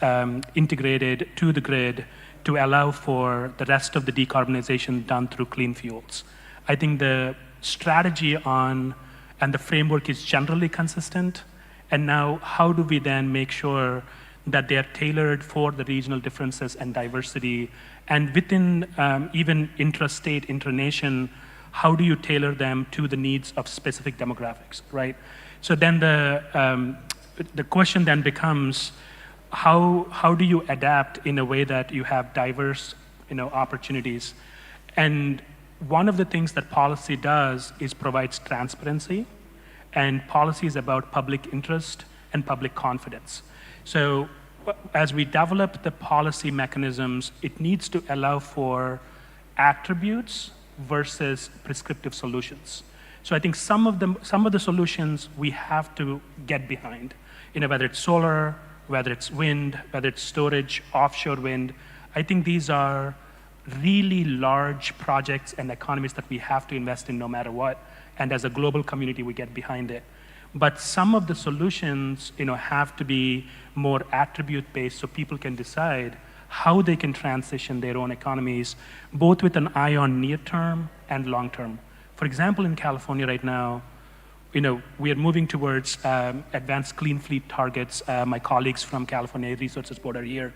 integrated to the grid to allow for the rest of the decarbonization done through clean fuels. I think the strategy and the framework is generally consistent. And now how do we then make sure that they are tailored for the regional differences and diversity? And within even intrastate, intranation, how do you tailor them to the needs of specific demographics, right? So then the question then becomes, how do you adapt in a way that you have diverse opportunities? And one of the things that policy does is provides transparency, and policy is about public interest and public confidence. So as we develop the policy mechanisms, it needs to allow for attributes versus prescriptive solutions. So I think some of the solutions we have to get behind, whether it's solar, whether it's wind, whether it's storage, offshore wind. I think these are really large projects and economies that we have to invest in no matter what. And as a global community, we get behind it. But some of the solutions have to be more attribute-based so people can decide how they can transition their own economies, both with an eye on near-term and long-term. For example, in California right now, we are moving towards advanced clean fleet targets. My colleagues from California Resources Board are here,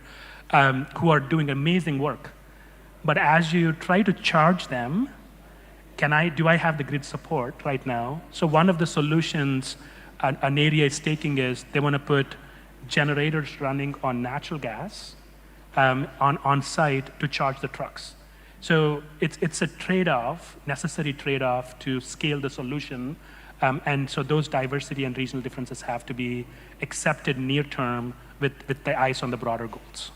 who are doing amazing work. But as you try to charge them, do I have the grid support right now? So one of the solutions an area is taking is they want to put generators running on natural gas on site to charge the trucks. So it's a trade-off, necessary trade-off to scale the solution. And so those diversity and regional differences have to be accepted near term with the eyes on the broader goals.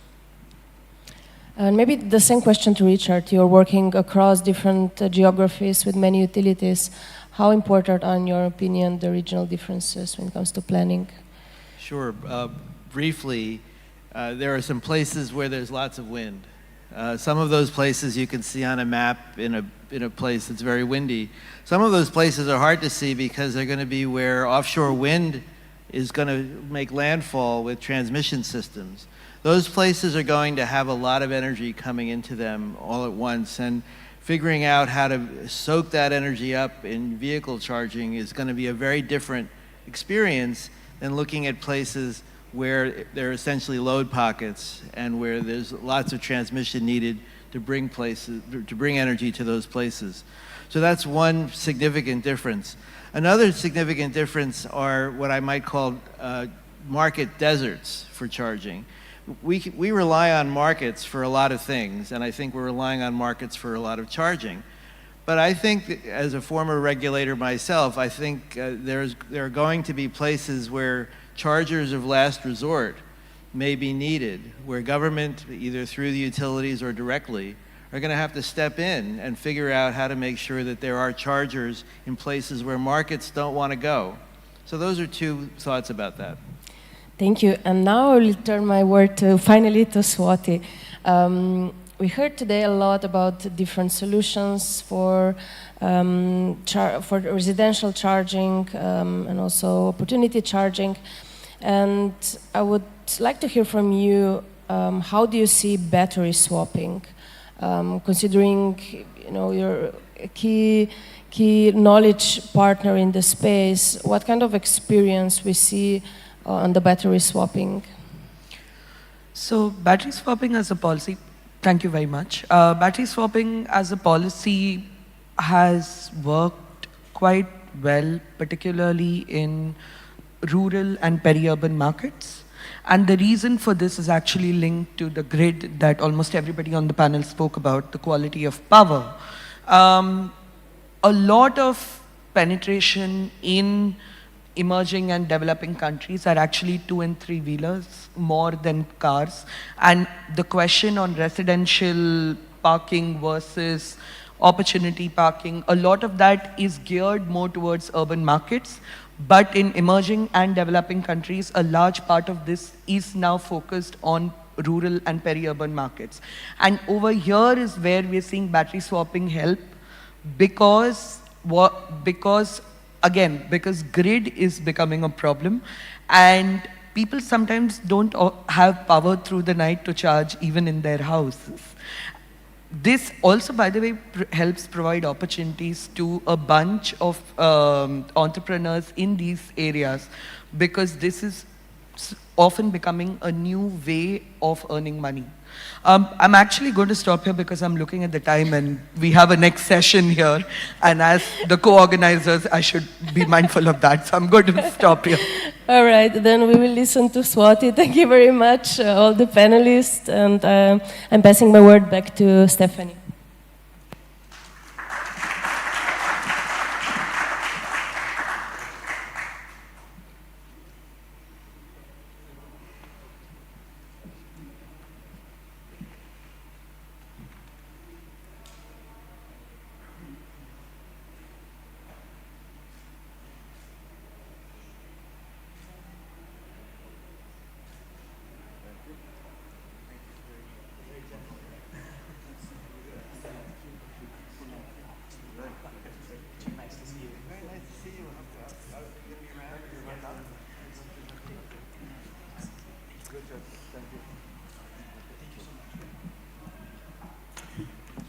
And maybe the same question to Richard. You're working across different geographies with many utilities. How important are, in your opinion, the regional differences when it comes to planning? Sure. Briefly, there are some places where there's lots of wind. Some of those places you can see on a map in a place that's very windy. Some of those places are hard to see because they're going to be where offshore wind is going to make landfall with transmission systems. Those places are going to have a lot of energy coming into them all at once, and figuring out how to soak that energy up in vehicle charging is going to be a very different experience than looking at places where there are essentially load pockets and where there's lots of transmission needed to bring energy to those places. So that's one significant difference. Another significant difference are what I might call market deserts for charging. We rely on markets for a lot of things, and I think we're relying on markets for a lot of charging. But I think, that as a former regulator myself, I think there are going to be places where chargers of last resort may be needed, where government, either through the utilities or directly, are going to have to step in and figure out how to make sure that there are chargers in places where markets don't want to go. So those are two thoughts about that. Thank you. And now I will turn my word finally to Swati. We heard today a lot about different solutions for residential charging and also opportunity charging. And I would like to hear from you, how do you see battery swapping? Considering you're a key knowledge partner in the space, what kind of experience we see on the battery swapping? So battery swapping as a policy, thank you very much. Battery swapping as a policy has worked quite well, particularly in rural and peri-urban markets. And the reason for this is actually linked to the grid that almost everybody on the panel spoke about, the quality of power. A lot of penetration in emerging and developing countries are actually 2- and 3-wheelers more than cars. And the question on residential parking versus opportunity parking, a lot of that is geared more towards urban markets. But in emerging and developing countries, a large part of this is now focused on rural and peri-urban markets. And over here is where we're seeing battery swapping help because grid is becoming a problem and people sometimes don't have power through the night to charge even in their houses. This also, by the way, helps provide opportunities to a bunch of entrepreneurs in these areas because this is often becoming a new way of earning money. I'm actually going to stop here because I'm looking at the time and we have a next session here. And as the co-organizers, I should be mindful of that. So I'm going to stop here. All right, then we will listen to Swati. Thank you very much, all the panelists. And I'm passing my word back to Stephanie.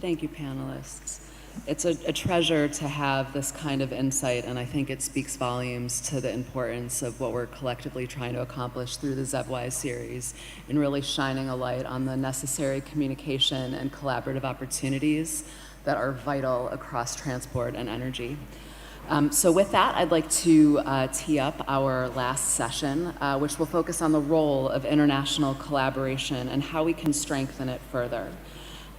Thank you, panelists. It's a treasure to have this kind of insight, and I think it speaks volumes to the importance of what we're collectively trying to accomplish through the ZEBWISE series and really shining a light on the necessary communication and collaborative opportunities that are vital across transport and energy. So with that, I'd like to tee up our last session, which will focus on the role of international collaboration and how we can strengthen it further.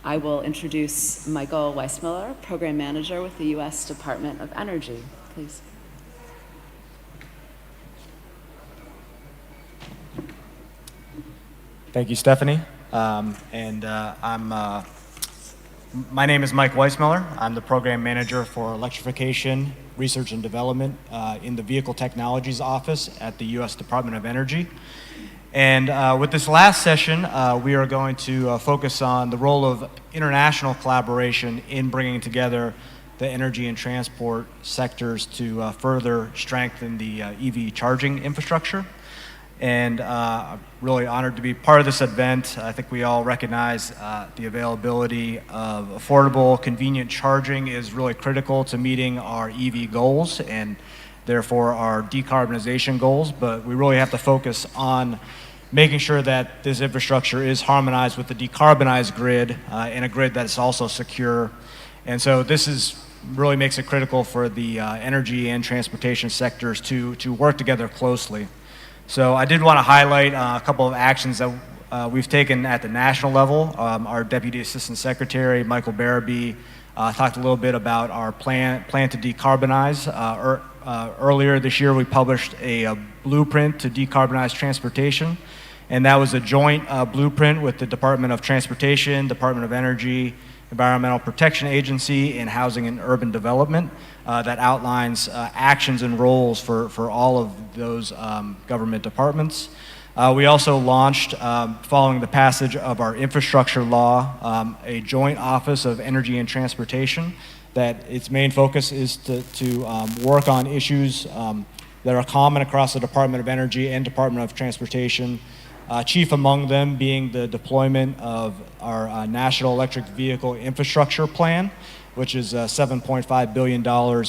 I will introduce Michael Weissmiller, Program Manager with the U.S. Department of Energy. Please. Thank you, Stephanie. My name is Mike Weissmiller. I'm the Program Manager for Electrification, Research and Development in the Vehicle Technologies Office at the U.S. Department of Energy. And with this last session, we are going to focus on the role of international collaboration in bringing together the energy and transport sectors to further strengthen the EV charging infrastructure. And I'm really honored to be part of this event. I think we all recognize the availability of affordable, convenient charging is really critical to meeting our EV goals and therefore our decarbonization goals, but we really have to focus on making sure that this infrastructure is harmonized with the decarbonized grid and a grid that's also secure. And so this really makes it critical for the energy and transportation sectors to work together closely. So I did want to highlight a couple of actions that we've taken at the national level. Our Deputy Assistant Secretary, Michael Barabee, talked a little bit about our plan to decarbonize. Earlier this year, we published a blueprint to decarbonize transportation, and that was a joint blueprint with the Department of Transportation, Department of Energy, Environmental Protection Agency, and Housing and Urban Development that outlines actions and roles for all of those government departments. We also launched, following the passage of our infrastructure law, a joint office of energy and transportation that its main focus is to work on issues that are common across the Department of Energy and Department of Transportation, chief among them being the deployment of our National Electric Vehicle Infrastructure Plan, which is $7.5 billion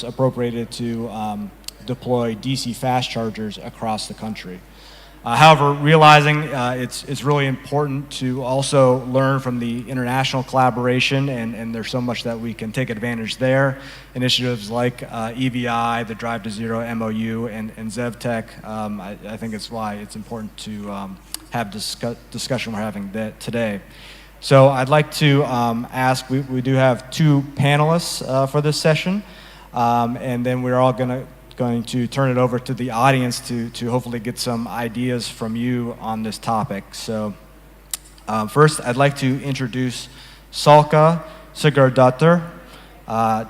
appropriated to deploy DC fast chargers across the country. However, realizing it's really important to also learn from the international collaboration, and there's so much that we can take advantage there. Initiatives like EVI, the Drive to Zero MOU, and ZevTech, I think it's why it's important to have discussion we're having today. So I'd like to ask, we do have two panelists for this session, and then we're all going to turn it over to the audience to hopefully get some ideas from you on this topic. So first, I'd like to introduce Salka Sigardatter,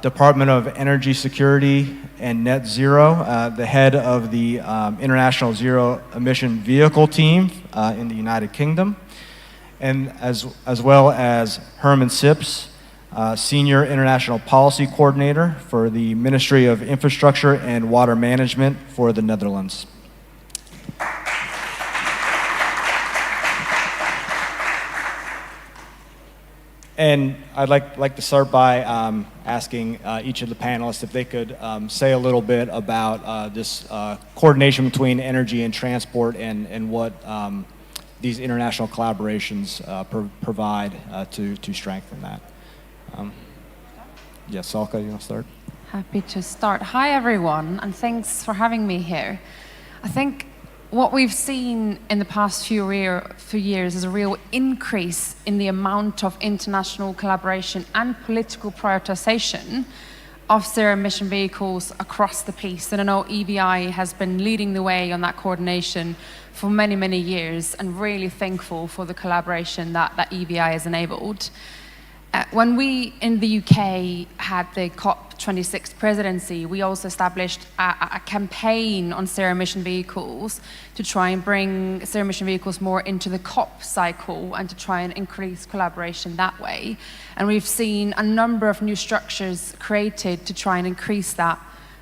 Department of Energy Security and Net Zero, the head of the International Zero Emission Vehicle Team in the United Kingdom, and as well as Herman Sips, Senior International Policy Coordinator for the Ministry of Infrastructure and Water Management for the Netherlands. And I'd like to start by asking each of the panelists if they could say a little bit about this coordination between energy and transport and what these international collaborations provide to strengthen that. Yes, Salka, you want to start? Happy to start. Hi, everyone, and thanks for having me here. I think what we've seen in the past few years is a real increase in the amount of international collaboration and political prioritization of zero-emission vehicles across the piece. And I know EVI has been leading the way on that coordination for many, many years, and really thankful for the collaboration that EVI has enabled. When we in the UK had the COP26 presidency, we also established a campaign on zero-emission vehicles to try and bring zero-emission vehicles more into the COP cycle and to try and increase collaboration that way. And we've seen a number of new structures created to try and increase that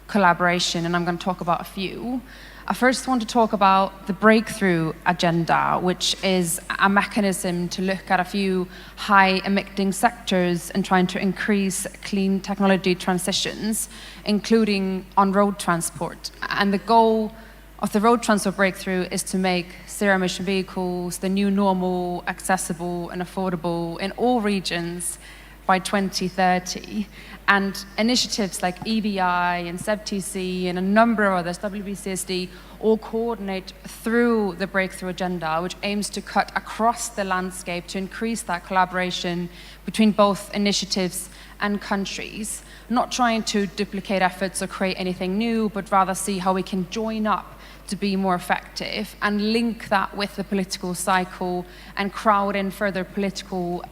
collaboration, and I'm going to talk about a few. I first want to talk about the Breakthrough Agenda, which is a mechanism to look at a few high-emitting sectors and trying to increase clean technology transitions, including on road transport. And the goal of the road transport breakthrough is to make zero-emission vehicles the new normal, accessible and affordable in all regions by 2030. And initiatives like EVI and ZevTC and a number of others, WBCSD, all coordinate through the Breakthrough Agenda, which aims to cut across the landscape to increase that collaboration between both initiatives and countries, not trying to duplicate efforts or create anything new, but rather see how we can join up to be more effective, and link that with the political cycle and crowd in further political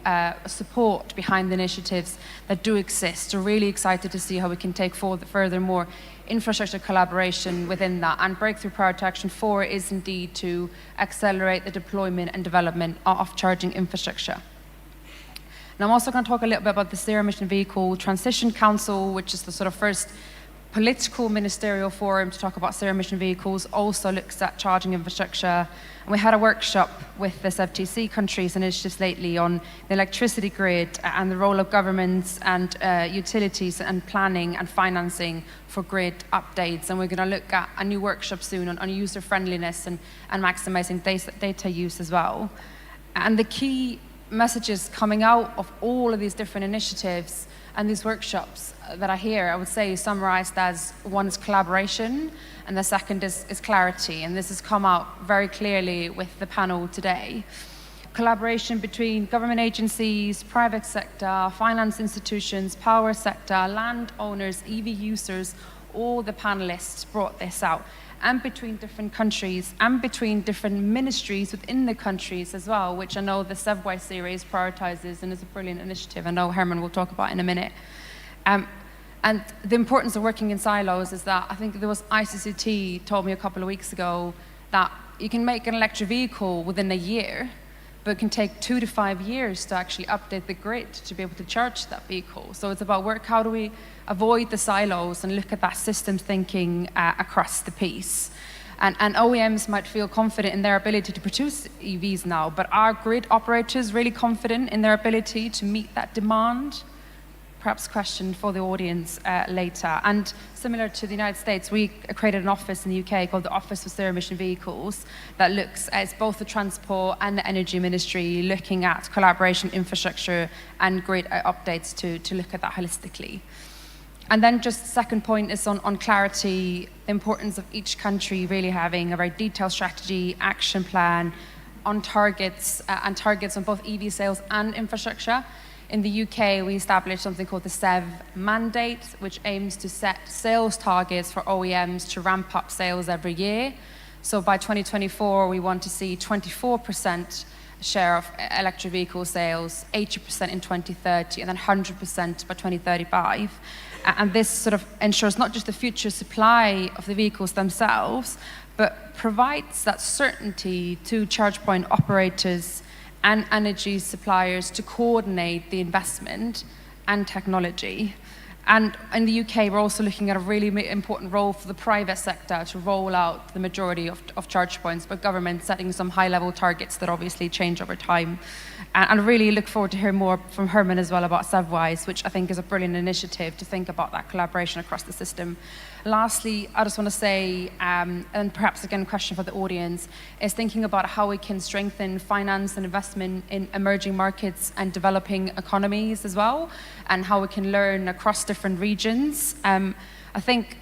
support behind the initiatives that do exist. We're really excited to see how we can take forward further more infrastructure collaboration within that. And Breakthrough Priority Action 4 is indeed to accelerate the deployment and development of charging infrastructure. And I'm also going to talk a little bit about the Zero Emission Vehicle Transition Council, which is the sort of first political ministerial forum to talk about zero emission vehicles, also looks at charging infrastructure. And we had a workshop with the FTC countries initiatives lately on the electricity grid and the role of governments and utilities and planning and financing for grid updates. And we're going to look at a new workshop soon on user friendliness and maximizing data use as well. And the key messages coming out of all of these different initiatives and these workshops that I hear, I would say, summarized as one is collaboration, and the second is clarity. And this has come out very clearly with the panel today. Collaboration between government agencies, private sector, finance institutions, power sector, landowners, EV users, all the panelists brought this out. And between different countries, and between different ministries within the countries as well, which I know the Sevway series prioritizes and is a brilliant initiative. I know Herman will talk about in a minute. And the importance of working in silos is that I think there was ICCT told me a couple of weeks ago that you can make an electric vehicle within a year, but it can take 2 to 5 years to actually update the grid to be able to charge that vehicle. So it's about work, how do we avoid the silos and look at that systems thinking across the piece. And OEMs might feel confident in their ability to produce EVs now, but are grid operators really confident in their ability to meet that demand? Perhaps question for the audience later. And similar to the United States, we created an office in the UK called the Office for Zero Emission Vehicles that looks at both the transport and the energy ministry, looking at collaboration, infrastructure, and grid updates to look at that holistically. And then just the second point is on clarity, the importance of each country really having a very detailed strategy, action plan on targets, and targets on both EV sales and infrastructure. In the UK, we established something called the CEV mandate, which aims to set sales targets for OEMs to ramp up sales every year. So by 2024, we want to see 24% share of electric vehicle sales, 80% in 2030, and then 100% by 2035. And this sort of ensures not just the future supply of the vehicles themselves, but provides that certainty to charge point operators and energy suppliers to coordinate the investment and technology. And in the UK, we're also looking at a really important role for the private sector to roll out the majority of charge points, but government setting some high-level targets that obviously change over time. And I really look forward to hearing more from Herman as well about Sevwise, which I think is a brilliant initiative to think about that collaboration across the system. Lastly, I just want to say, and perhaps again a question for the audience, is thinking about how we can strengthen finance and investment in emerging markets and developing economies as well, and how we can learn across different regions. I think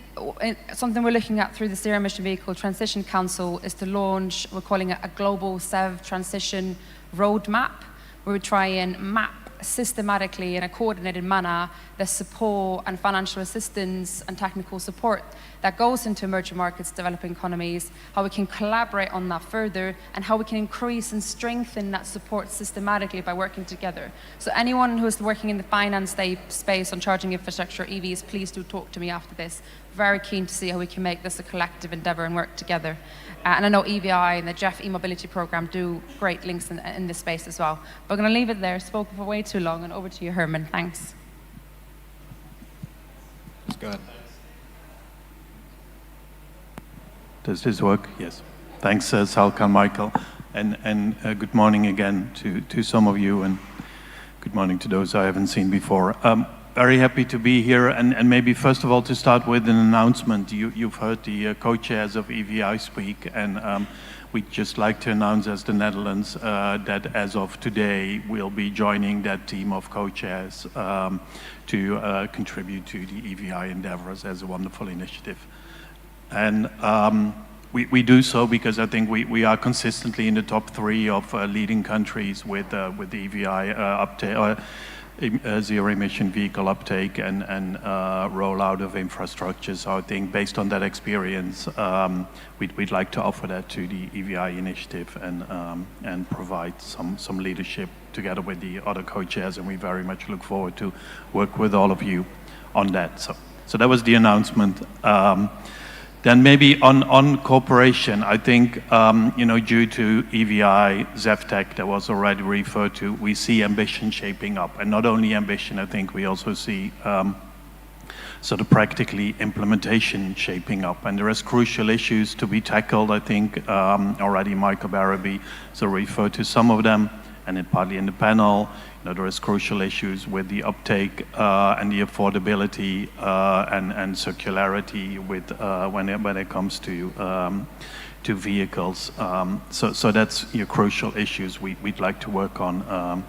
something we're looking at through the Zero Emission Vehicle Transition Council is to launch, we're calling it a global CEV transition roadmap, where we try and map systematically in a coordinated manner the support and financial assistance and technical support that goes into emerging markets, developing economies, how we can collaborate on that further, and how we can increase and strengthen that support systematically by working together. So anyone who's working in the finance space on charging infrastructure, EVs, please do talk to me after this. Very keen to see how we can make this a collective endeavor and work together. And I know EVI and the Jeff e-mobility program do great links in this space as well. But I'm going to leave it there. Spoken for way too long, and over to you, Herman. Thanks. Let's go ahead. Does this work? Yes. Thanks, Salka and Michael. And good morning again to some of you, and good morning to those I haven't seen before. Very happy to be here, and maybe first of all to start with an announcement. You've heard the co-chairs of EVI speak, and we'd just like to announce as the Netherlands that as of today we'll be joining that team of co-chairs to contribute to the EVI endeavors as a wonderful initiative. And we do so because I think we are consistently in the top 3 of leading countries with the EVI zero-emission vehicle uptake and rollout of infrastructure. So I think based on that experience, we'd like to offer that to the EVI initiative and provide some leadership together with the other co-chairs, and we very much look forward to work with all of you on that. So that was the announcement. Then maybe on cooperation, I think, due to EVI, ZEVTech that was already referred to, we see ambition shaping up. And not only ambition, I think we also see sort of practically implementation shaping up. And there is crucial issues to be tackled, I think. Already Michael Barabee referred to some of them, and partly in the panel. There is crucial issues with the uptake and the affordability and circularity with when it comes to vehicles. So that's your crucial issues we'd like to work on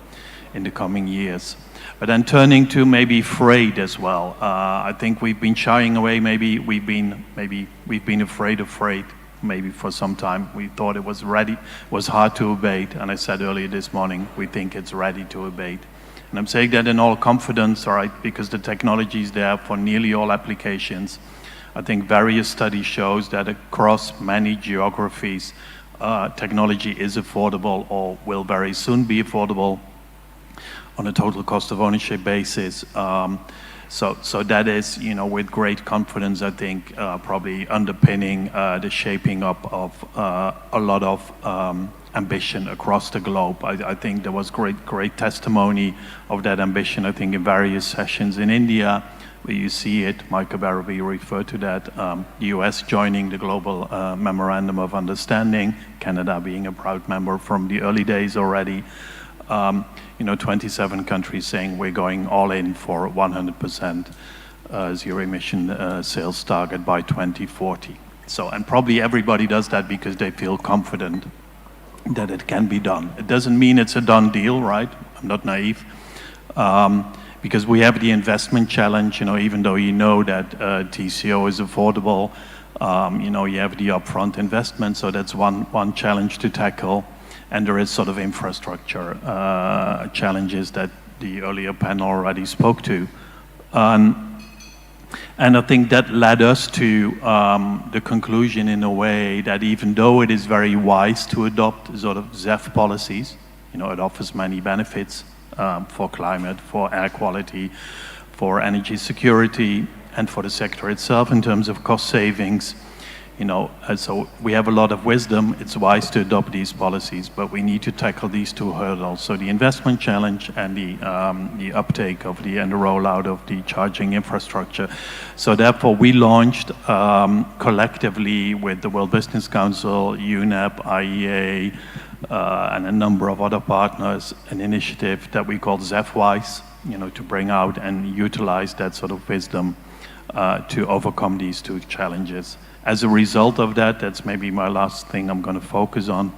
in the coming years. But then turning to maybe freight as well. I think we've been shying away. Maybe we've been afraid of freight. Maybe for some time we thought it was hard to abate, and I said earlier this morning we think it's ready to abate. And I'm saying that in all confidence, all right, because the technology is there for nearly all applications. I think various studies shows that across many geographies, technology is affordable or will very soon be affordable on a total cost of ownership basis. So that is, with great confidence, I think, probably underpinning the shaping up of a lot of ambition across the globe. I think there was great testimony of that ambition, I think, in various sessions in India, where you see it. Michael Barabee referred to that. The US joining the Global Memorandum of Understanding, Canada being a proud member from the early days already. 27 countries saying we're going all in for 100% zero-emission sales target by 2040. So, and probably everybody does that because they feel confident that it can be done. It doesn't mean it's a done deal, right? I'm not naive. Because we have the investment challenge, even though that TCO is affordable, you have the upfront investment, so that's one challenge to tackle. And there is sort of infrastructure challenges that the earlier panel already spoke to. And I think that led us to the conclusion in a way that even though it is very wise to adopt sort of ZEV policies, it offers many benefits for climate, for air quality, for energy security, and for the sector itself in terms of cost savings. So we have a lot of wisdom. It's wise to adopt these policies, but we need to tackle these two hurdles. So the investment challenge and the uptake of and the rollout of the charging infrastructure. So therefore, we launched collectively with the World Business Council, UNEP, IEA, and a number of other partners, an initiative that we call ZEVwise, to bring out and utilize that sort of wisdom to overcome these two challenges. As a result of that, that's maybe my last thing I'm going to focus on.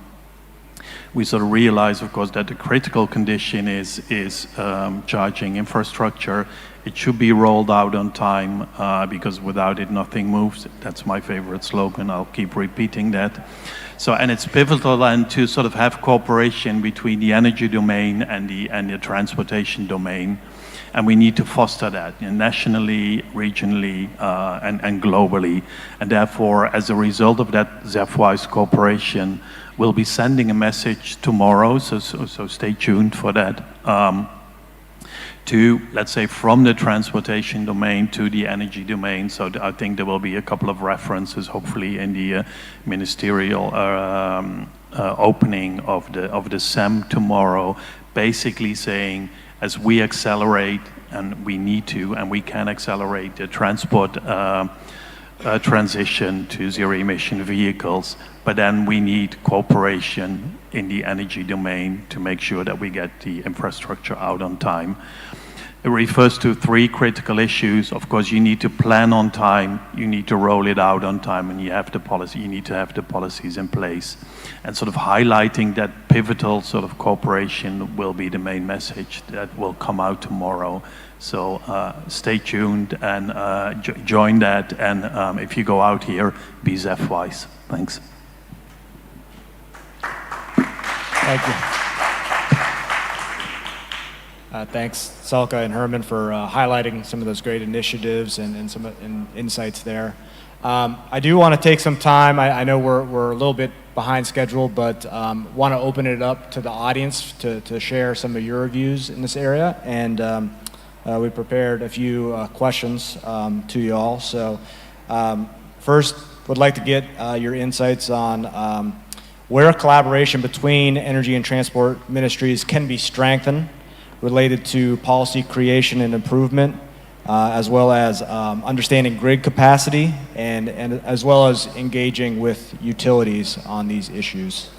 We sort of realize, of course, that the critical condition is charging infrastructure. It should be rolled out on time because without it, nothing moves. That's my favorite slogan. I'll keep repeating that. So, and it's pivotal then to sort of have cooperation between the energy domain and the transportation domain. And we need to foster that nationally, regionally, and globally. And therefore, as a result of that ZEVwise cooperation, we'll be sending a message tomorrow, so stay tuned for that, to, let's say, from the transportation domain to the energy domain. So I think there will be a couple of references, hopefully, in the ministerial opening of the CEM tomorrow, basically saying, as we accelerate, and we need to, and we can accelerate the transport transition to zero-emission vehicles, but then we need cooperation in the energy domain to make sure that we get the infrastructure out on time. It refers to three critical issues. Of course, you need to plan on time, you need to roll it out on time, and you need to have the policies in place. And sort of highlighting that pivotal sort of cooperation will be the main message that will come out tomorrow. So stay tuned and join that. And if you go out here, be ZEVwise. Thanks. Thank you. Thanks, Salka and Herman, for highlighting some of those great initiatives and some insights there. I do want to take some time. I know we're a little bit behind schedule, but want to open it up to the audience to share some of your views in this area. And we prepared a few questions to you all. So first, would like to get your insights on where collaboration between energy and transport ministries can be strengthened related to policy creation and improvement, as well as understanding grid capacity and as well as engaging with utilities on these issues.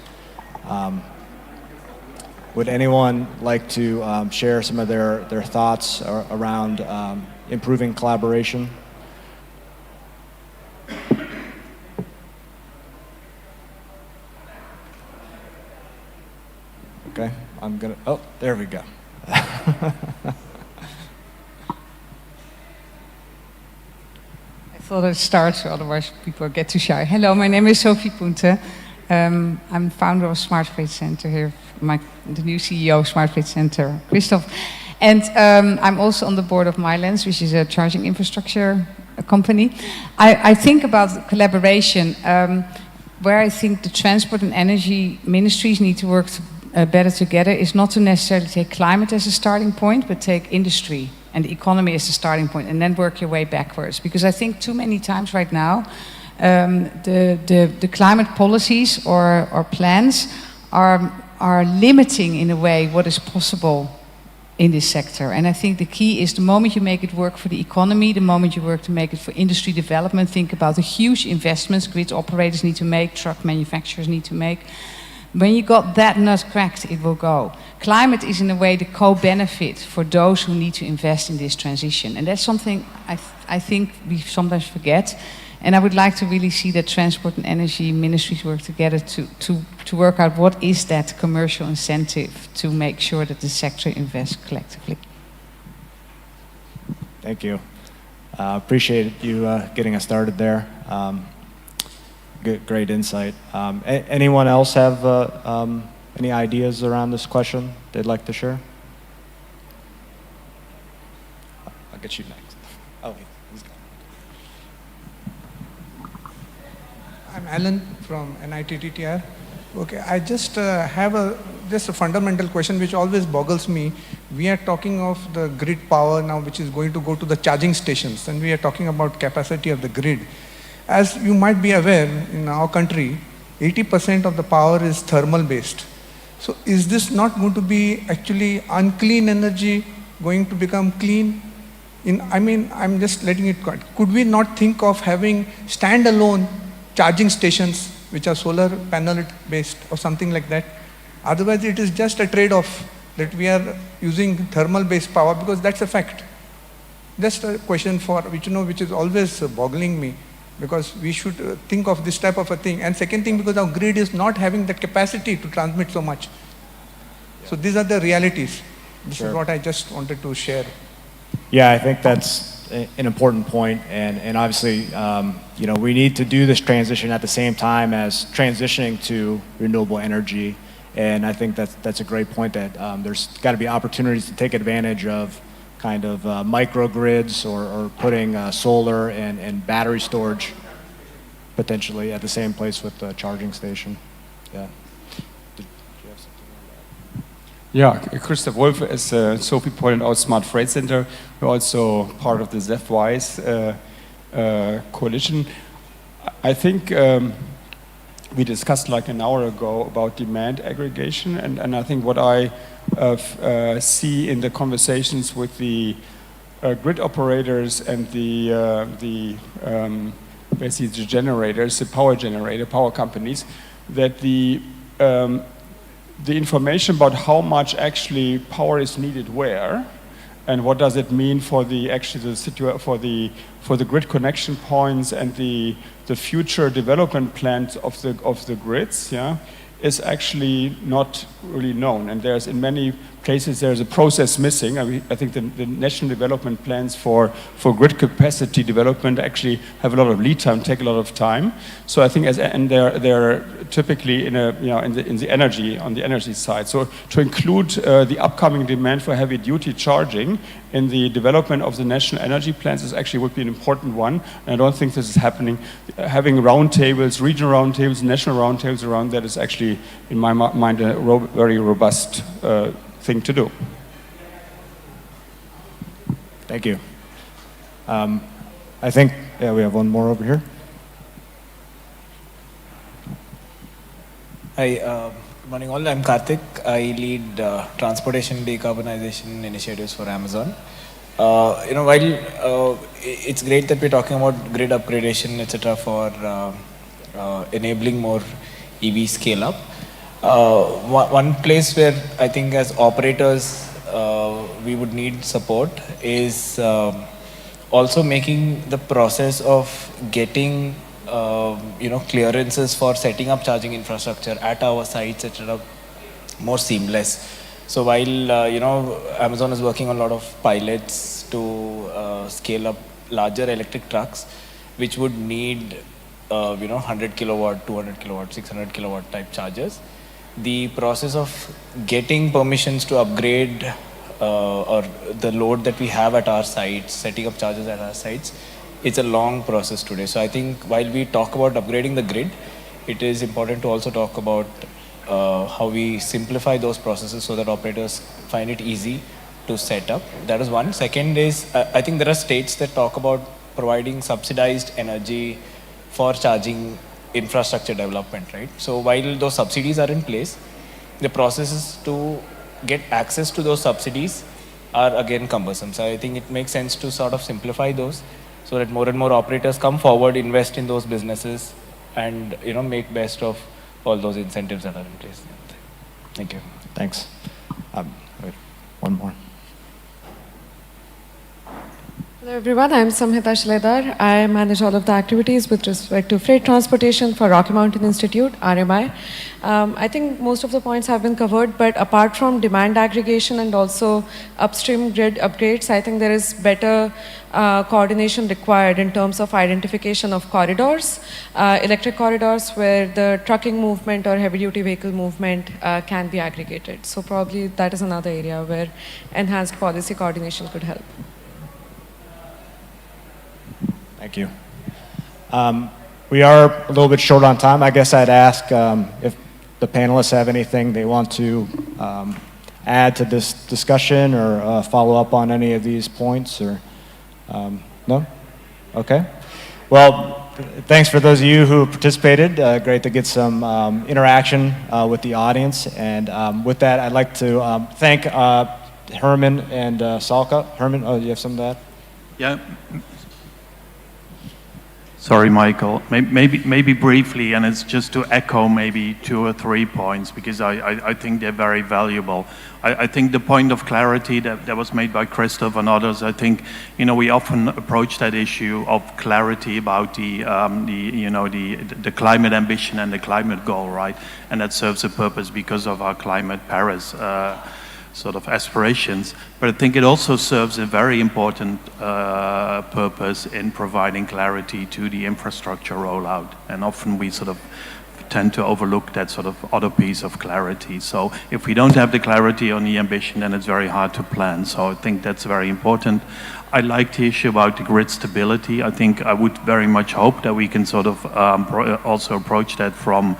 Would anyone like to share some of their thoughts around improving collaboration? Okay, I'm gonna, oh, there we go. I thought I'd start, so otherwise people get too shy. Hello, my name is Sophie Punte. I'm founder of Smart Grid Center here, the new CEO of Smart Grid Center, Christoph. And I'm also on the board of MyLens, which is a charging infrastructure company. I think about collaboration, where I think the transport and energy ministries need to work better together is not to necessarily take climate as a starting point, but take industry and the economy as a starting point, and then work your way backwards. Because I think too many times right now, the climate policies or plans are limiting in a way what is possible in this sector. And I think the key is the moment you make it work for the economy, the moment you work to make it for industry development, think about the huge investments grid operators need to make, truck manufacturers need to make. When you got that nut cracked, it will go. Climate is in a way the co-benefit for those who need to invest in this transition. And that's something I think we sometimes forget. And I would like to really see that transport and energy ministries work together to work out what is that commercial incentive to make sure that the sector invests collectively. Thank you. Appreciate you getting us started there. Great insight. Anyone else have any ideas around this question they'd like to share? I'll get you next. Oh, he's gone. I'm Alan from NITTTR. Okay, I just have a fundamental question which always boggles me. We are talking of the grid power now, which is going to go to the charging stations, and we are talking about capacity of the grid. As you might be aware, in our country, 80% of the power is thermal based. So is this not going to be actually unclean energy going to become clean? I'm just letting it go. Could we not think of having standalone charging stations which are solar panel based or something like that? Otherwise it is just a trade-off that we are using thermal based power, because that's a fact. Just a question for which is always boggling me. Because we should think of this type of a thing. And second thing, because our grid is not having the capacity to transmit so much. Yeah. So these are the realities. This is what I just wanted to share. Yeah, I think that's an important point. And obviously, we need to do this transition at the same time as transitioning to renewable energy. And I think that's a great point that there's got to be opportunities to take advantage of kind of microgrids or putting solar and battery storage potentially at the same place with the charging station. Yeah. Did you have something on that? Yeah, Christoph Wolf, as Sophie pointed out, Smart Freight Center. We're also part of the ZEF-WISE coalition. I think we discussed like an hour ago about demand aggregation, and I think what I see in the conversations with the grid operators and basically the generators, the power companies, that the information about how much actually power is needed where, and what does it mean for the for the grid connection points and the future development plans of the grids, yeah, is actually not really known. And there's in many places there's a process missing. I think the national development plans for grid capacity development actually have a lot of lead time, take a lot of time. So I think and they're typically in the energy, on the energy side. So to include the upcoming demand for heavy duty charging in the development of the national energy plans is actually would be an important one. And I don't think this is happening. Having roundtables, regional roundtables, national roundtables around that is actually, in my mind, a very robust thing to do. Thank you. I think we have one more over here. Hi, good morning all. I'm Karthik. I lead transportation decarbonization initiatives for Amazon. While it's great that we're talking about grid upgradation, etc., for enabling more EV scale up, one place where I think as operators we would need support is also making the process of getting clearances for setting up charging infrastructure at our sites, etc., more seamless. So while Amazon is working on a lot of pilots to scale up larger electric trucks, which would need 100 kilowatt, 200 kilowatt, 600 kilowatt type chargers, the process of getting permissions to upgrade or the load that we have at our sites, setting up chargers at our sites, it's a long process today. So I think while we talk about upgrading the grid, it is important to also talk about how we simplify those processes so that operators find it easy to set up. That is one. Second is, I think there are states that talk about providing subsidized energy for charging infrastructure development, right? So while those subsidies are in place, the processes to get access to those subsidies are again cumbersome. So I think it makes sense to sort of simplify those so that more and more operators come forward, invest in those businesses, and make best of all those incentives that are in place. Thank you. Thanks. One more. Hello everyone, I'm Samhita Shledar. I manage all of the activities with respect to freight transportation for Rocky Mountain Institute, RMI. I think most of the points have been covered, but apart from demand aggregation and also upstream grid upgrades, I think there is better coordination required in terms of identification of corridors, electric corridors where the trucking movement or heavy duty vehicle movement can be aggregated. So probably that is another area where enhanced policy coordination could help. Thank you. We are a little bit short on time. I guess I'd ask if the panelists have anything they want to add to this discussion or follow up on any of these points, or no? Okay. Well, thanks for those of you who participated. Great to get some interaction with the audience. And with that, I'd like to thank Herman and Salka. Herman, do you have something to add? Yeah. Sorry, Michael. Maybe briefly, and it's just to echo maybe 2 or 3 points, because I think they're very valuable. I think the point of clarity that was made by Christoph and others, I think, we often approach that issue of clarity about the climate ambition and the climate goal, right? And that serves a purpose because of our climate Paris sort of aspirations, but I think it also serves a very important purpose in providing clarity to the infrastructure rollout. And often we sort of tend to overlook that sort of other piece of clarity. So if we don't have the clarity on the ambition, then it's very hard to plan. So I think that's very important. I like the issue about the grid stability. I think I would very much hope that we can sort of also approach that from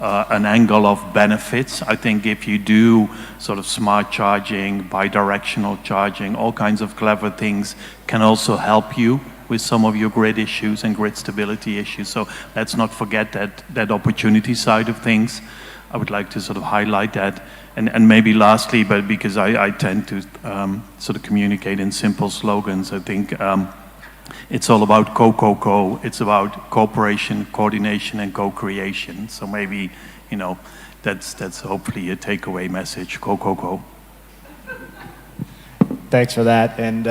an angle of benefits. I think if you do sort of smart charging, bi-directional charging, all kinds of clever things can also help you with some of your grid issues and grid stability issues. So let's not forget that opportunity side of things. I would like to sort of highlight that. And maybe lastly, but because I tend to sort of communicate in simple slogans, I think it's all about co. It's about cooperation, coordination, and co-creation. So maybe, that's hopefully a takeaway message, co. Thanks for that. And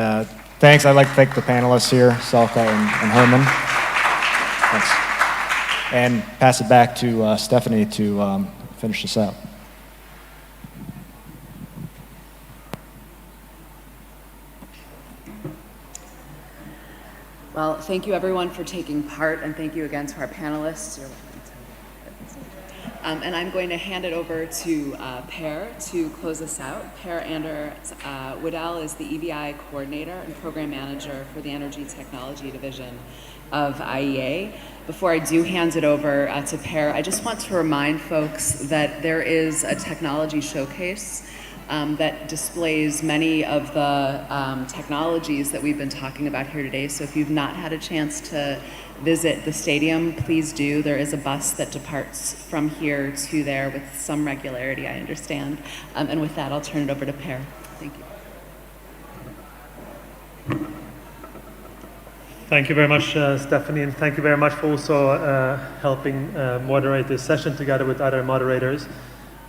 thanks. I'd like to thank the panelists here, Salka and Herman. Thanks. And pass it back to Stephanie to finish this out. Well, thank you everyone for taking part, and thank you again to our panelists. You're welcome to and I'm going to hand it over to Per to close us out. Per Anders Woodell is the EVI Coordinator and Program Manager for the Energy Technology Division of IEA. Before I do hand it over to Per, I just want to remind folks that there is a technology showcase that displays many of the technologies that we've been talking about here today. So if you've not had a chance to visit the stadium, please do. There is a bus that departs from here to there with some regularity, I understand. And with that, I'll turn it over to Per. Thank you. Thank you very much, Stephanie, and thank you very much for also helping moderate this session together with other moderators.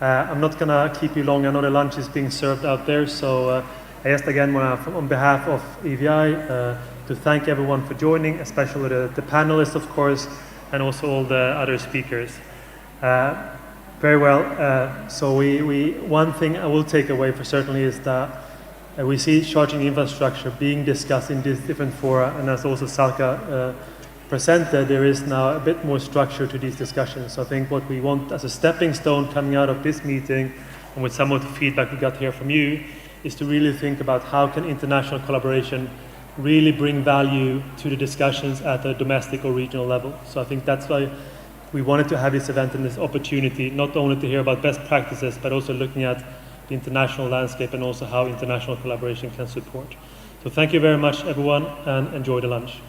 I'm not going to keep you long. I know the lunch is being served out there, so I just again want to, on behalf of EVI, to thank everyone for joining, especially the panelists, of course, and also all the other speakers. Very well. So one thing I will take away for certainly is that we see charging infrastructure being discussed in these different fora, and as also Salka presented, there is now a bit more structure to these discussions. So I think what we want as a stepping stone coming out of this meeting, and with some of the feedback we got here from you, is to really think about how can international collaboration really bring value to the discussions at a domestic or regional level. So I think that's why we wanted to have this event and this opportunity, not only to hear about best practices, but also looking at the international landscape and also how international collaboration can support. So thank you very much, everyone, and enjoy the lunch.